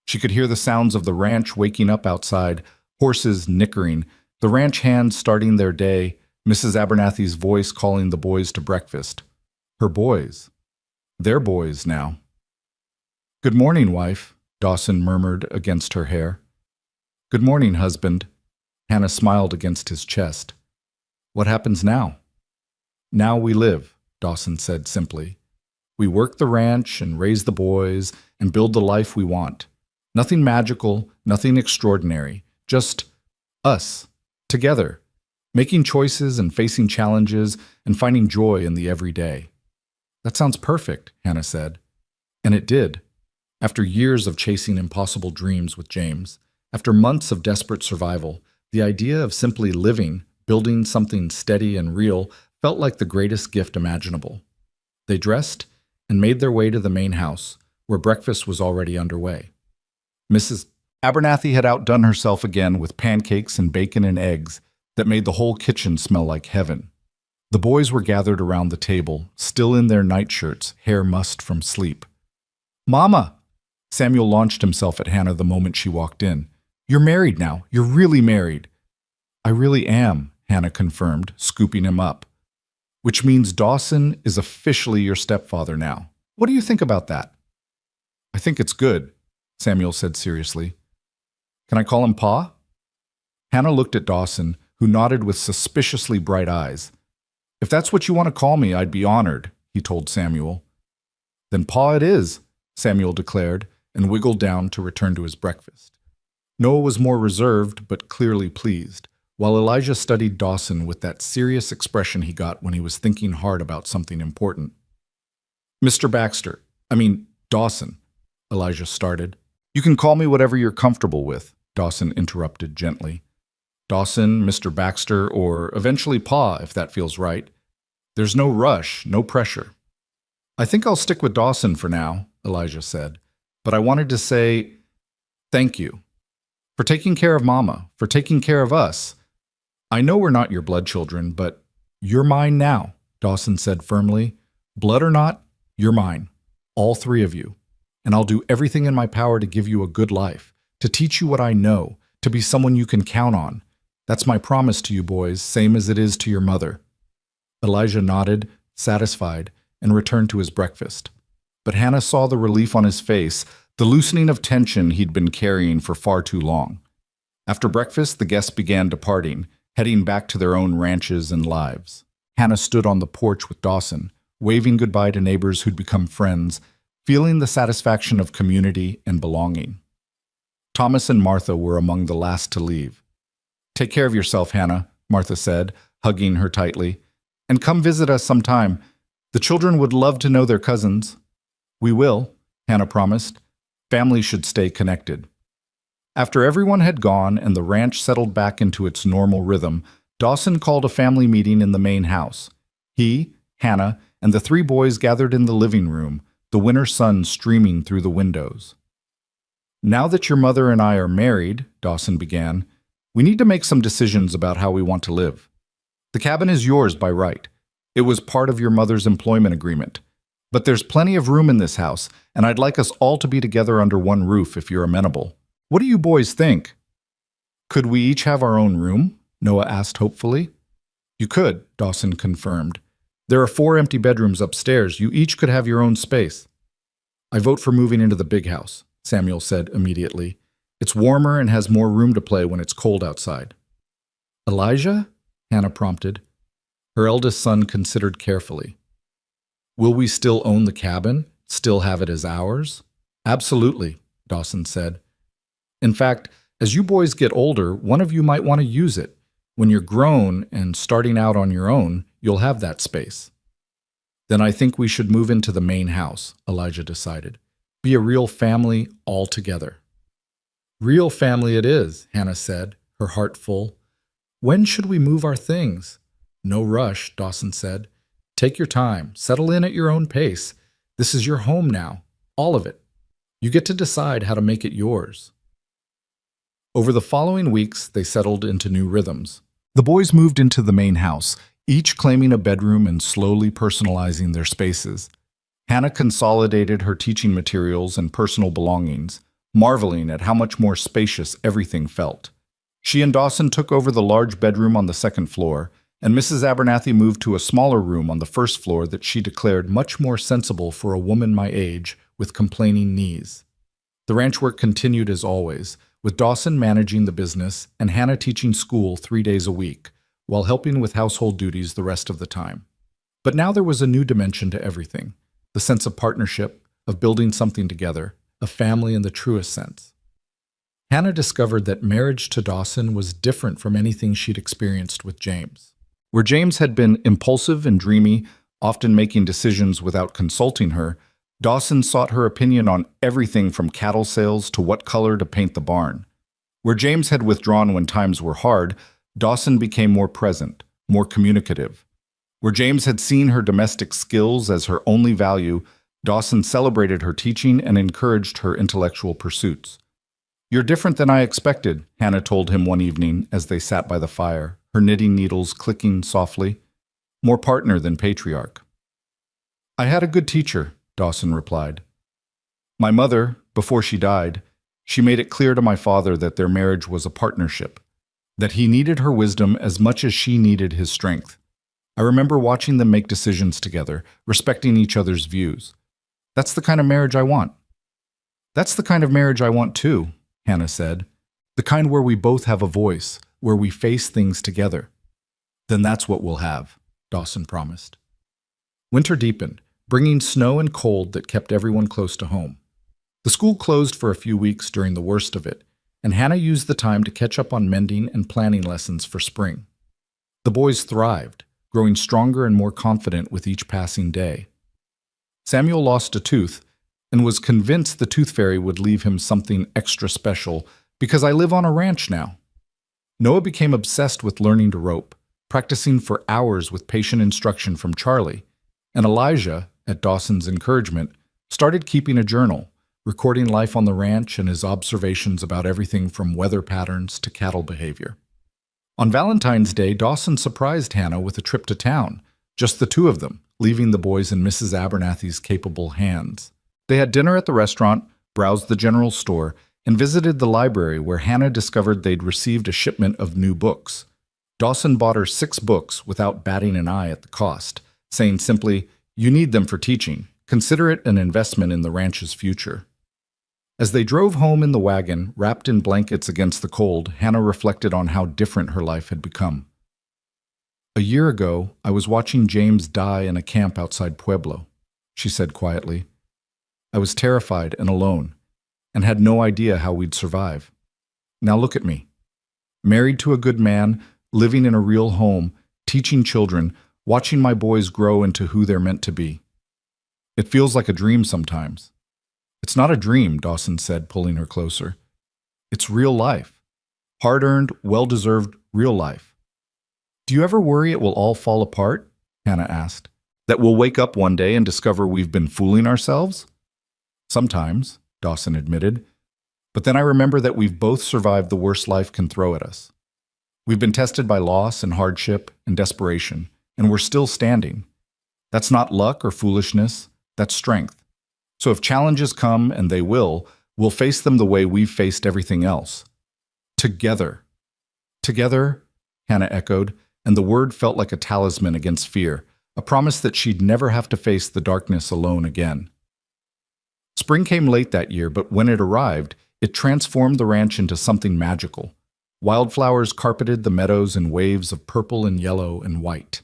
She could hear the sounds of the ranch waking up outside, horses nickering, the ranch hands starting their day, Mrs. Abernathy's voice calling the boys to breakfast. Her boys. Their boys now. Good morning, wife, Dawson murmured against her hair. Good morning, husband. Hannah smiled against his chest. What happens now? Now we live, Dawson said simply. We work the ranch and raise the boys and build the life we want. Nothing magical, nothing extraordinary, just us, together, making choices and facing challenges and finding joy in the everyday. That sounds perfect, Hannah said. And it did. After years of chasing impossible dreams with James, after months of desperate survival, the idea of simply living, building something steady and real, felt like the greatest gift imaginable. They dressed and made their way to the main house, where breakfast was already underway. Mrs. Abernathy had outdone herself again with pancakes and bacon and eggs that made the whole kitchen smell like heaven. The boys were gathered around the table, still in their nightshirts, hair mussed from sleep. Mama! Samuel launched himself at Hannah the moment she walked in. You're married now. You're really married. I really am, Hannah confirmed, scooping him up. Which means Dawson is officially your stepfather now. What do you think about that? I think it's good, Samuel said seriously. Can I call him Pa? Hannah looked at Dawson, who nodded with suspiciously bright eyes. If that's what you want to call me, I'd be honored, he told Samuel. Then Pa it is, Samuel declared, and wiggled down to return to his breakfast. Noah was more reserved, but clearly pleased, while Elijah studied Dawson with that serious expression he got when he was thinking hard about something important. Dawson, Elijah started. You can call me whatever you're comfortable with, Dawson interrupted gently. Dawson, Mr. Baxter, or eventually Pa, if that feels right. There's no rush, no pressure. I think I'll stick with Dawson for now, Elijah said, but I wanted to say thank you for taking care of Mama, for taking care of us. I know we're not your blood children, but you're mine now, Dawson said firmly. Blood or not, you're mine, all three of you, and I'll do everything in my power to give you a good life, to teach you what I know, to be someone you can count on. That's my promise to you boys, same as it is to your mother. Elijah nodded, satisfied, and returned to his breakfast. But Hannah saw the relief on his face, the loosening of tension he'd been carrying for far too long. After breakfast, the guests began departing, heading back to their own ranches and lives. Hannah stood on the porch with Dawson, waving goodbye to neighbors who'd become friends, feeling the satisfaction of community and belonging. Thomas and Martha were among the last to leave. Take care of yourself, Hannah, Martha said, hugging her tightly. And come visit us sometime. The children would love to know their cousins. We will, Hannah promised. Families should stay connected. After everyone had gone and the ranch settled back into its normal rhythm, Dawson called a family meeting in the main house. He, Hannah, and the three boys gathered in the living room, the winter sun streaming through the windows. Now that your mother and I are married, Dawson began, we need to make some decisions about how we want to live. The cabin is yours by right. It was part of your mother's employment agreement. But there's plenty of room in this house, and I'd like us all to be together under one roof if you're amenable. What do you boys think? Could we each have our own room? Noah asked hopefully. You could, Dawson confirmed. There are 4 empty bedrooms upstairs. You each could have your own space. I vote for moving into the big house, Samuel said immediately. It's warmer and has more room to play when it's cold outside. Elijah? Hannah prompted. Her eldest son considered carefully. Will we still own the cabin? Still have it as ours? Absolutely, Dawson said. In fact, as you boys get older, one of you might want to use it. When you're grown and starting out on your own, you'll have that space. Then I think we should move into the main house, Elijah decided. Be a real family all together. Real family it is, Hannah said, her heart full. When should we move our things? No rush, Dawson said. Take your time, settle in at your own pace. This is your home now, all of it. You get to decide how to make it yours. Over the following weeks, they settled into new rhythms. The boys moved into the main house, each claiming a bedroom and slowly personalizing their spaces. Hannah consolidated her teaching materials and personal belongings, marveling at how much more spacious everything felt. She and Dawson took over the large bedroom on the second floor, and Mrs. Abernathy moved to a smaller room on the first floor that she declared much more sensible for a woman my age with complaining knees. The ranch work continued as always, with Dawson managing the business and Hannah teaching school 3 days a week, while helping with household duties the rest of the time. But now there was a new dimension to everything, the sense of partnership, of building something together, a family in the truest sense. Hannah discovered that marriage to Dawson was different from anything she'd experienced with James. Where James had been impulsive and dreamy, often making decisions without consulting her, Dawson sought her opinion on everything from cattle sales to what color to paint the barn. Where James had withdrawn when times were hard, Dawson became more present, more communicative. Where James had seen her domestic skills as her only value, Dawson celebrated her teaching and encouraged her intellectual pursuits. You're different than I expected, Hannah told him one evening as they sat by the fire, her knitting needles clicking softly. More partner than patriarch. I had a good teacher, Dawson replied. My mother, before she died, she made it clear to my father that their marriage was a partnership, that he needed her wisdom as much as she needed his strength. I remember watching them make decisions together, respecting each other's views. That's the kind of marriage I want. That's the kind of marriage I want too, Hannah said. The kind where we both have a voice, where we face things together. Then that's what we'll have, Dawson promised. Winter deepened, bringing snow and cold that kept everyone close to home. The school closed for a few weeks during the worst of it, and Hannah used the time to catch up on mending and planning lessons for spring. The boys thrived, growing stronger and more confident with each passing day. Samuel lost a tooth and was convinced the tooth fairy would leave him something extra special because I live on a ranch now. Noah became obsessed with learning to rope, practicing for hours with patient instruction from Charlie, and Elijah, at Dawson's encouragement, started keeping a journal, recording life on the ranch and his observations about everything from weather patterns to cattle behavior. On Valentine's Day, Dawson surprised Hannah with a trip to town, just the two of them, leaving the boys in Mrs. Abernathy's capable hands. They had dinner at the restaurant, browsed the general store, and visited the library where Hannah discovered they'd received a shipment of new books. Dawson bought her 6 books without batting an eye at the cost, saying simply, "You need them for teaching. Consider it an investment in the ranch's future." As they drove home in the wagon, wrapped in blankets against the cold, Hannah reflected on how different her life had become. A year ago, I was watching James die in a camp outside Pueblo, she said quietly. I was terrified and alone, and had no idea how we'd survive. Now look at me. Married to a good man, living in a real home, teaching children, watching my boys grow into who they're meant to be. It feels like a dream sometimes. It's not a dream, Dawson said, pulling her closer. It's real life. Hard-earned, well-deserved real life. Do you ever worry it will all fall apart? Hannah asked. That we'll wake up one day and discover we've been fooling ourselves? Sometimes, Dawson admitted. But then I remember that we've both survived the worst life can throw at us. We've been tested by loss and hardship and desperation, and we're still standing. That's not luck or foolishness, that's strength. So if challenges come, and they will, We'll face them the way we've faced everything else. Together. Together, Hannah echoed, and the word felt like a talisman against fear, a promise that she'd never have to face the darkness alone again. Spring came late that year, but when it arrived, it transformed the ranch into something magical. Wildflowers carpeted the meadows in waves of purple and yellow and white.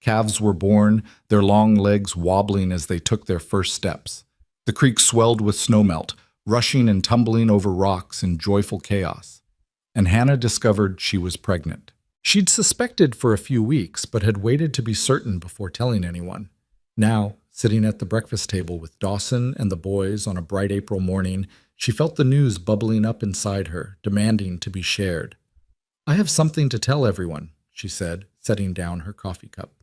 Calves were born, their long legs wobbling as they took their first steps. The creek swelled with snowmelt, rushing and tumbling over rocks in joyful chaos. And Hannah discovered she was pregnant. She'd suspected for a few weeks, but had waited to be certain before telling anyone. Now, sitting at the breakfast table with Dawson and the boys on a bright April morning, she felt the news bubbling up inside her, demanding to be shared. "I have something to tell everyone," she said, setting down her coffee cup.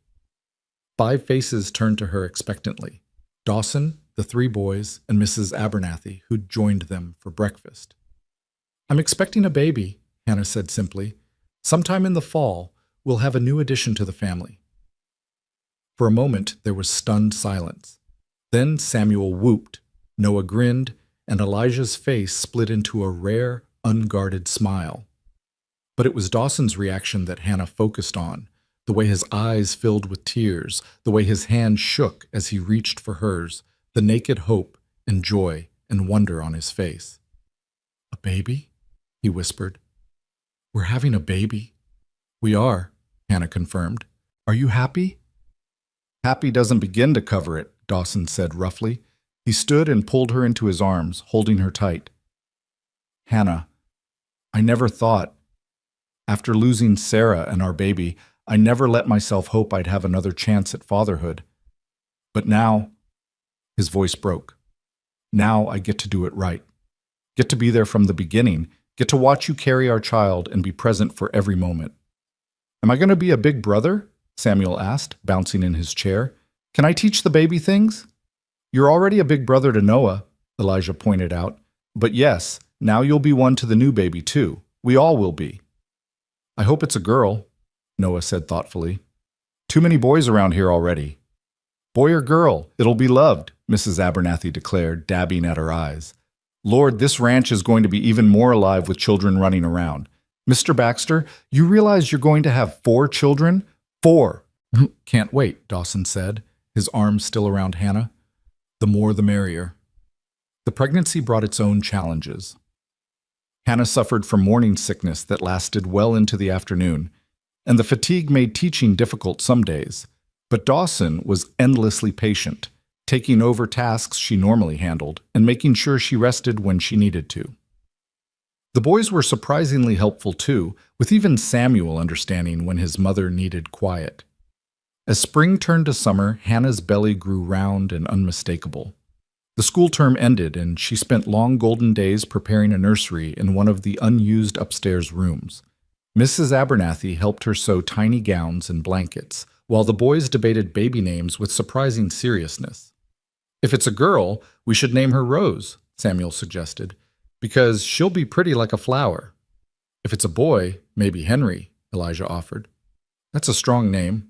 5 faces turned to her expectantly. Dawson, the 3 boys, and Mrs. Abernathy, who'd joined them for breakfast. "I'm expecting a baby," Hannah said simply. "Sometime in the fall, we'll have a new addition to the family." For a moment, there was stunned silence. Then Samuel whooped, Noah grinned, and Elijah's face split into a rare, unguarded smile. But it was Dawson's reaction that Hannah focused on, the way his eyes filled with tears, the way his hand shook as he reached for hers, the naked hope and joy and wonder on his face. "A baby?" he whispered. "We're having a baby." "We are," Hannah confirmed. "Are you happy?" "Happy doesn't begin to cover it," Dawson said roughly. He stood and pulled her into his arms, holding her tight. "Hannah, I never thought. After losing Sarah and our baby, I never let myself hope I'd have another chance at fatherhood. But now," his voice broke, "now I get to do it right. Get to be there from the beginning, get to watch you carry our child and be present for every moment." "Am I going to be a big brother?" Samuel asked, bouncing in his chair. "Can I teach the baby things?" "You're already a big brother to Noah," Elijah pointed out. "But yes, now you'll be one to the new baby too. We all will be." "I hope it's a girl," Noah said thoughtfully. "Too many boys around here already." "Boy or girl, it'll be loved," Mrs. Abernathy declared, dabbing at her eyes. "Lord, this ranch is going to be even more alive with children running around. Mr. Baxter, you realize you're going to have 4 children? 4! "Can't wait," Dawson said, his arms still around Hannah. "The more the merrier." The pregnancy brought its own challenges. Hannah suffered from morning sickness that lasted well into the afternoon, and the fatigue made teaching difficult some days. But Dawson was endlessly patient, taking over tasks she normally handled and making sure she rested when she needed to. The boys were surprisingly helpful too, with even Samuel understanding when his mother needed quiet. As spring turned to summer, Hannah's belly grew round and unmistakable. The school term ended, and she spent long golden days preparing a nursery in one of the unused upstairs rooms. Mrs. Abernathy helped her sew tiny gowns and blankets, while the boys debated baby names with surprising seriousness. "If it's a girl, we should name her Rose," Samuel suggested, "because she'll be pretty like a flower." "If it's a boy, maybe Henry," Elijah offered. "That's a strong name."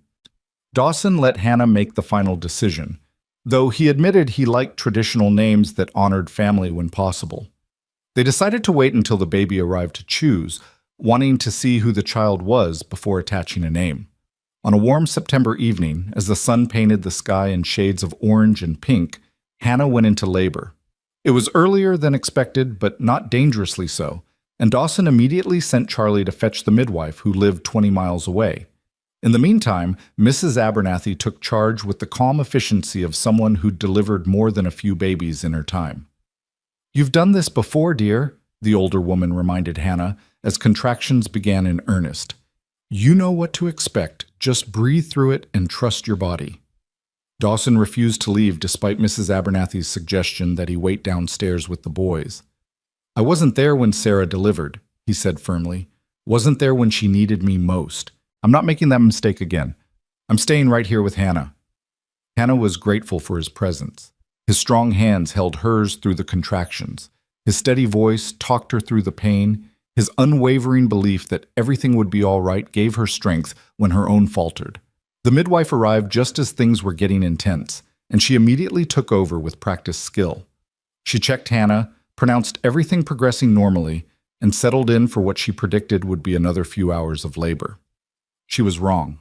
Dawson let Hannah make the final decision, though he admitted he liked traditional names that honored family when possible. They decided to wait until the baby arrived to choose, wanting to see who the child was before attaching a name. On a warm September evening, as the sun painted the sky in shades of orange and pink, Hannah went into labor. It was earlier than expected, but not dangerously so, and Dawson immediately sent Charlie to fetch the midwife, who lived 20 miles away. In the meantime, Mrs. Abernathy took charge with the calm efficiency of someone who'd delivered more than a few babies in her time. "You've done this before, dear," the older woman reminded Hannah as contractions began in earnest. "You know what to expect. Just breathe through it and trust your body." Dawson refused to leave despite Mrs. Abernathy's suggestion that he wait downstairs with the boys. "I wasn't there when Sarah delivered," he said firmly. "Wasn't there when she needed me most. I'm not making that mistake again. I'm staying right here with Hannah." Hannah was grateful for his presence. His strong hands held hers through the contractions. His steady voice talked her through the pain. His unwavering belief that everything would be all right gave her strength when her own faltered. The midwife arrived just as things were getting intense, and she immediately took over with practiced skill. She checked Hannah, pronounced everything progressing normally, and settled in for what she predicted would be another few hours of labor. She was wrong.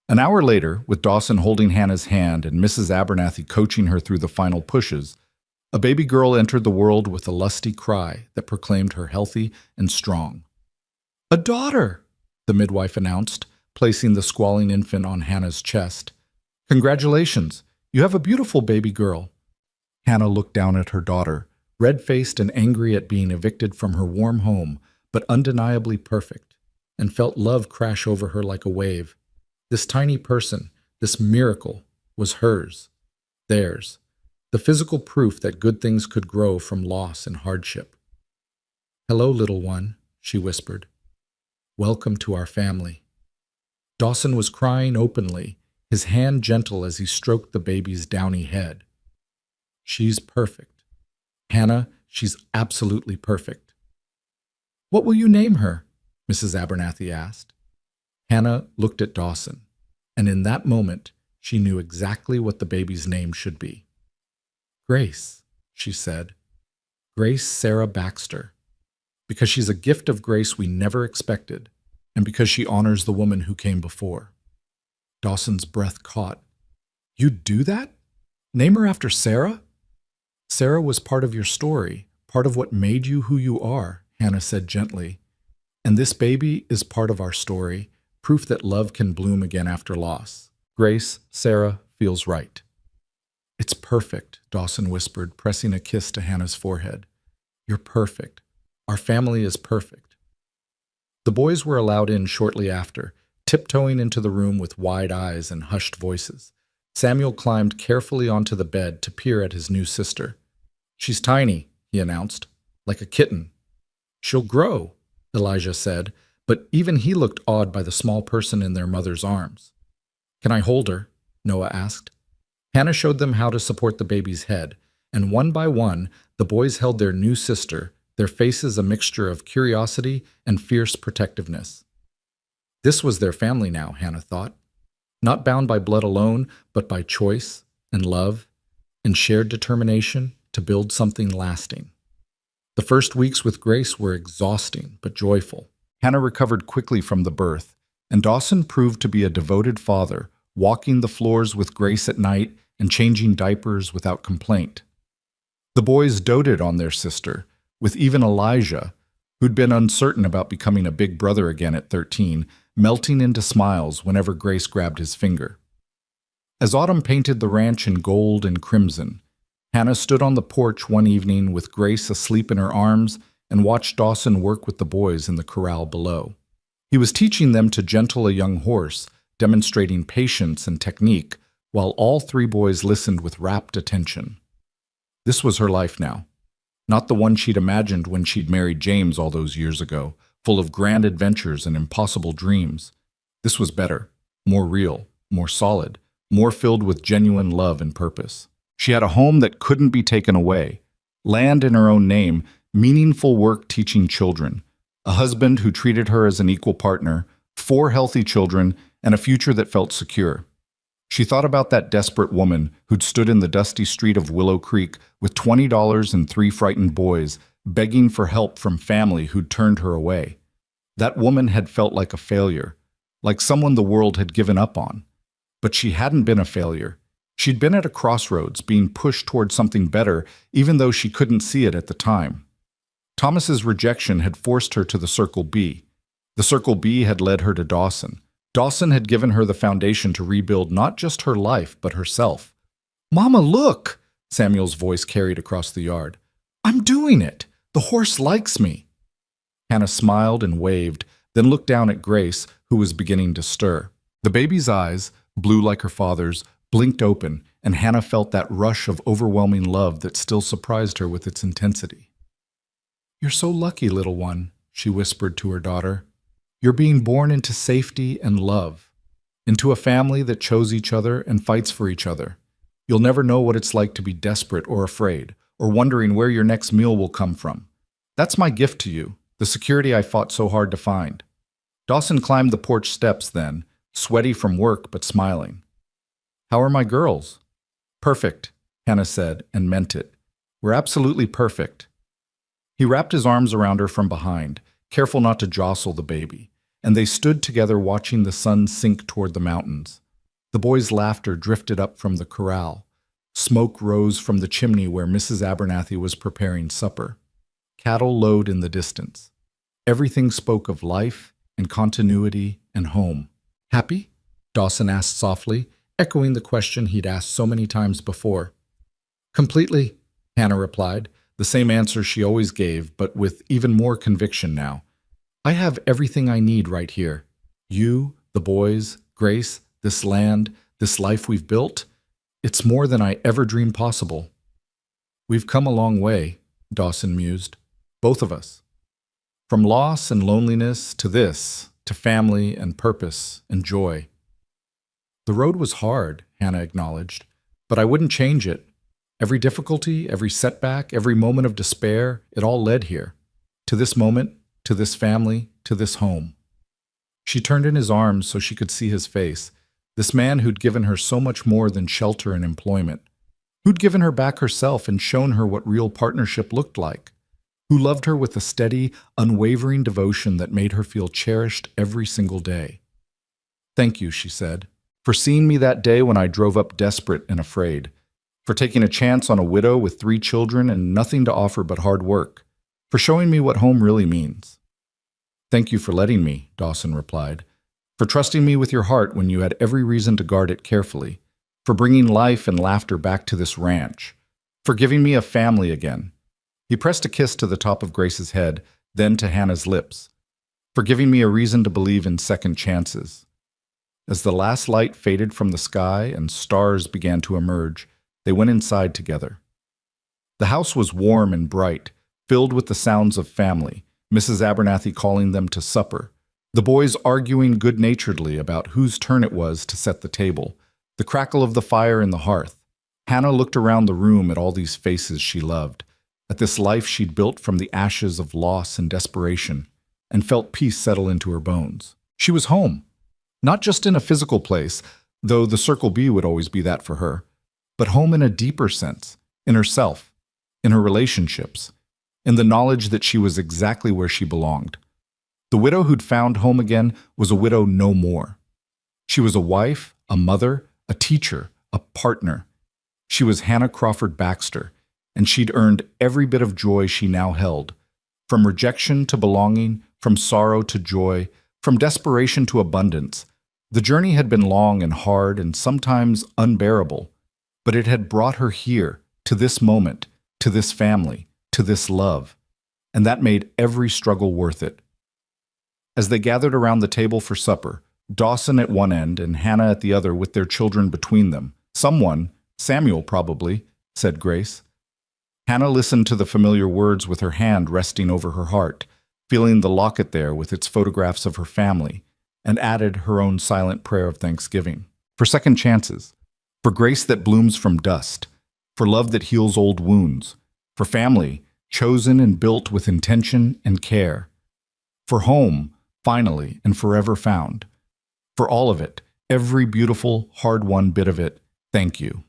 An hour later, with Dawson holding Hannah's hand and Mrs. Abernathy coaching her through the final pushes, a baby girl entered the world with a lusty cry that proclaimed her healthy and strong. "A daughter!" the midwife announced, placing the squalling infant on Hannah's chest. "Congratulations! You have a beautiful baby girl." Hannah looked down at her daughter, red-faced and angry at being evicted from her warm home, but undeniably perfect, and felt love crash over her like a wave. This tiny person, this miracle, was hers, theirs, the physical proof that good things could grow from loss and hardship. "Hello, little one," she whispered. "Welcome to our family." Dawson was crying openly, his hand gentle as he stroked the baby's downy head. "She's perfect. Hannah, she's absolutely perfect." "What will you name her?" Mrs. Abernathy asked. Hannah looked at Dawson, and in that moment, she knew exactly what the baby's name should be. "Grace," she said. "Grace Sarah Baxter. Because she's a gift of grace we never expected, and because she honors the woman who came before." Dawson's breath caught. "You'd do that? Name her after Sarah?" "Sarah was part of your story, part of what made you who you are," Hannah said gently. "And this baby is part of our story, proof that love can bloom again after loss. Grace, Sarah, feels right." "It's perfect," Dawson whispered, pressing a kiss to Hannah's forehead. "You're perfect. Our family is perfect." The boys were allowed in shortly after, tiptoeing into the room with wide eyes and hushed voices. Samuel climbed carefully onto the bed to peer at his new sister. "She's tiny," he announced, "like a kitten." "She'll grow," Elijah said, but even he looked awed by the small person in their mother's arms. "Can I hold her?" Noah asked. Hannah showed them how to support the baby's head, and one by one, the boys held their new sister, their faces a mixture of curiosity and fierce protectiveness. This was their family now, Hannah thought. Not bound by blood alone, but by choice and love and shared determination to build something lasting. The first weeks with Grace were exhausting but joyful. Hannah recovered quickly from the birth, and Dawson proved to be a devoted father, walking the floors with Grace at night and changing diapers without complaint. The boys doted on their sister, with even Elijah, who'd been uncertain about becoming a big brother again at 13, melting into smiles whenever Grace grabbed his finger. As autumn painted the ranch in gold and crimson, Hannah stood on the porch one evening with Grace asleep in her arms and watched Dawson work with the boys in the corral below. He was teaching them to gentle a young horse, demonstrating patience and technique, while all three boys listened with rapt attention. This was her life now. Not the one she'd imagined when she'd married James all those years ago, full of grand adventures and impossible dreams. This was better, more real, more solid, more filled with genuine love and purpose. She had a home that couldn't be taken away, land in her own name, meaningful work teaching children, a husband who treated her as an equal partner, 4 healthy children, and a future that felt secure. She thought about that desperate woman who'd stood in the dusty street of Willow Creek with $20 and 3 frightened boys, begging for help from family who'd turned her away. That woman had felt like a failure, like someone the world had given up on. But she hadn't been a failure. She'd been at a crossroads, being pushed towards something better, even though she couldn't see it at the time. Thomas's rejection had forced her to the Circle B. The Circle B had led her to Dawson. Dawson had given her the foundation to rebuild not just her life, but herself. "Mama, look!" Samuel's voice carried across the yard. "I'm doing it! The horse likes me!" Hannah smiled and waved, then looked down at Grace, who was beginning to stir. The baby's eyes, blue like her father's, blinked open, and Hannah felt that rush of overwhelming love that still surprised her with its intensity. "You're so lucky, little one," she whispered to her daughter. "You're being born into safety and love, into a family that chose each other and fights for each other. You'll never know what it's like to be desperate or afraid, or wondering where your next meal will come from. That's my gift to you, the security I fought so hard to find." Dawson climbed the porch steps then, sweaty from work but smiling. "How are my girls?" "Perfect," Hannah said, and meant it. "We're absolutely perfect. He wrapped his arms around her from behind, careful not to jostle the baby, and they stood together watching the sun sink toward the mountains. The boys' laughter drifted up from the corral. Smoke rose from the chimney where Mrs. Abernathy was preparing supper. Cattle lowed in the distance. Everything spoke of life and continuity and home. "Happy?" Dawson asked softly, echoing the question he'd asked so many times before. "Completely," Hannah replied, the same answer she always gave, but with even more conviction now. "I have everything I need right here. You, the boys, Grace, this land, this life we've built. It's more than I ever dreamed possible." "We've come a long way," Dawson mused. "Both of us. From loss and loneliness to this, to family and purpose and joy." "The road was hard," Hannah acknowledged, "but I wouldn't change it. Every difficulty, every setback, every moment of despair, it all led here. To this moment, to this family, to this home." She turned in his arms so she could see his face, this man who'd given her so much more than shelter and employment, who'd given her back herself and shown her what real partnership looked like, who loved her with a steady, unwavering devotion that made her feel cherished every single day. "Thank you," she said, "for seeing me that day when I drove up desperate and afraid, for taking a chance on a widow with 3 children and nothing to offer but hard work, for showing me what home really means." "Thank you for letting me," Dawson replied, "for trusting me with your heart when you had every reason to guard it carefully, for bringing life and laughter back to this ranch, for giving me a family again." He pressed a kiss to the top of Grace's head, then to Hannah's lips, "for giving me a reason to believe in second chances." As the last light faded from the sky and stars began to emerge, they went inside together. The house was warm and bright, filled with the sounds of family, Mrs. Abernathy calling them to supper, the boys arguing good-naturedly about whose turn it was to set the table, the crackle of the fire in the hearth. Hannah looked around the room at all these faces she loved, at this life she'd built from the ashes of loss and desperation, and felt peace settle into her bones. She was home, not just in a physical place, though the Circle B would always be that for her, but home in a deeper sense, in herself, in her relationships, in the knowledge that she was exactly where she belonged. The widow who'd found home again was a widow no more. She was a wife, a mother, a teacher, a partner. She was Hannah Crawford Baxter, and she'd earned every bit of joy she now held. From rejection to belonging, from sorrow to joy, from desperation to abundance, the journey had been long and hard and sometimes unbearable, but it had brought her here, to this moment, to this family, to this love, and that made every struggle worth it. As they gathered around the table for supper, Dawson at one end and Hannah at the other with their children between them, "Someone, Samuel probably," said Grace. Hannah listened to the familiar words with her hand resting over her heart, feeling the locket there with its photographs of her family, and added her own silent prayer of thanksgiving. For second chances, for grace that blooms from dust, for love that heals old wounds, for family chosen and built with intention and care, for home, finally and forever found. For all of it, every beautiful, hard-won bit of it, thank you.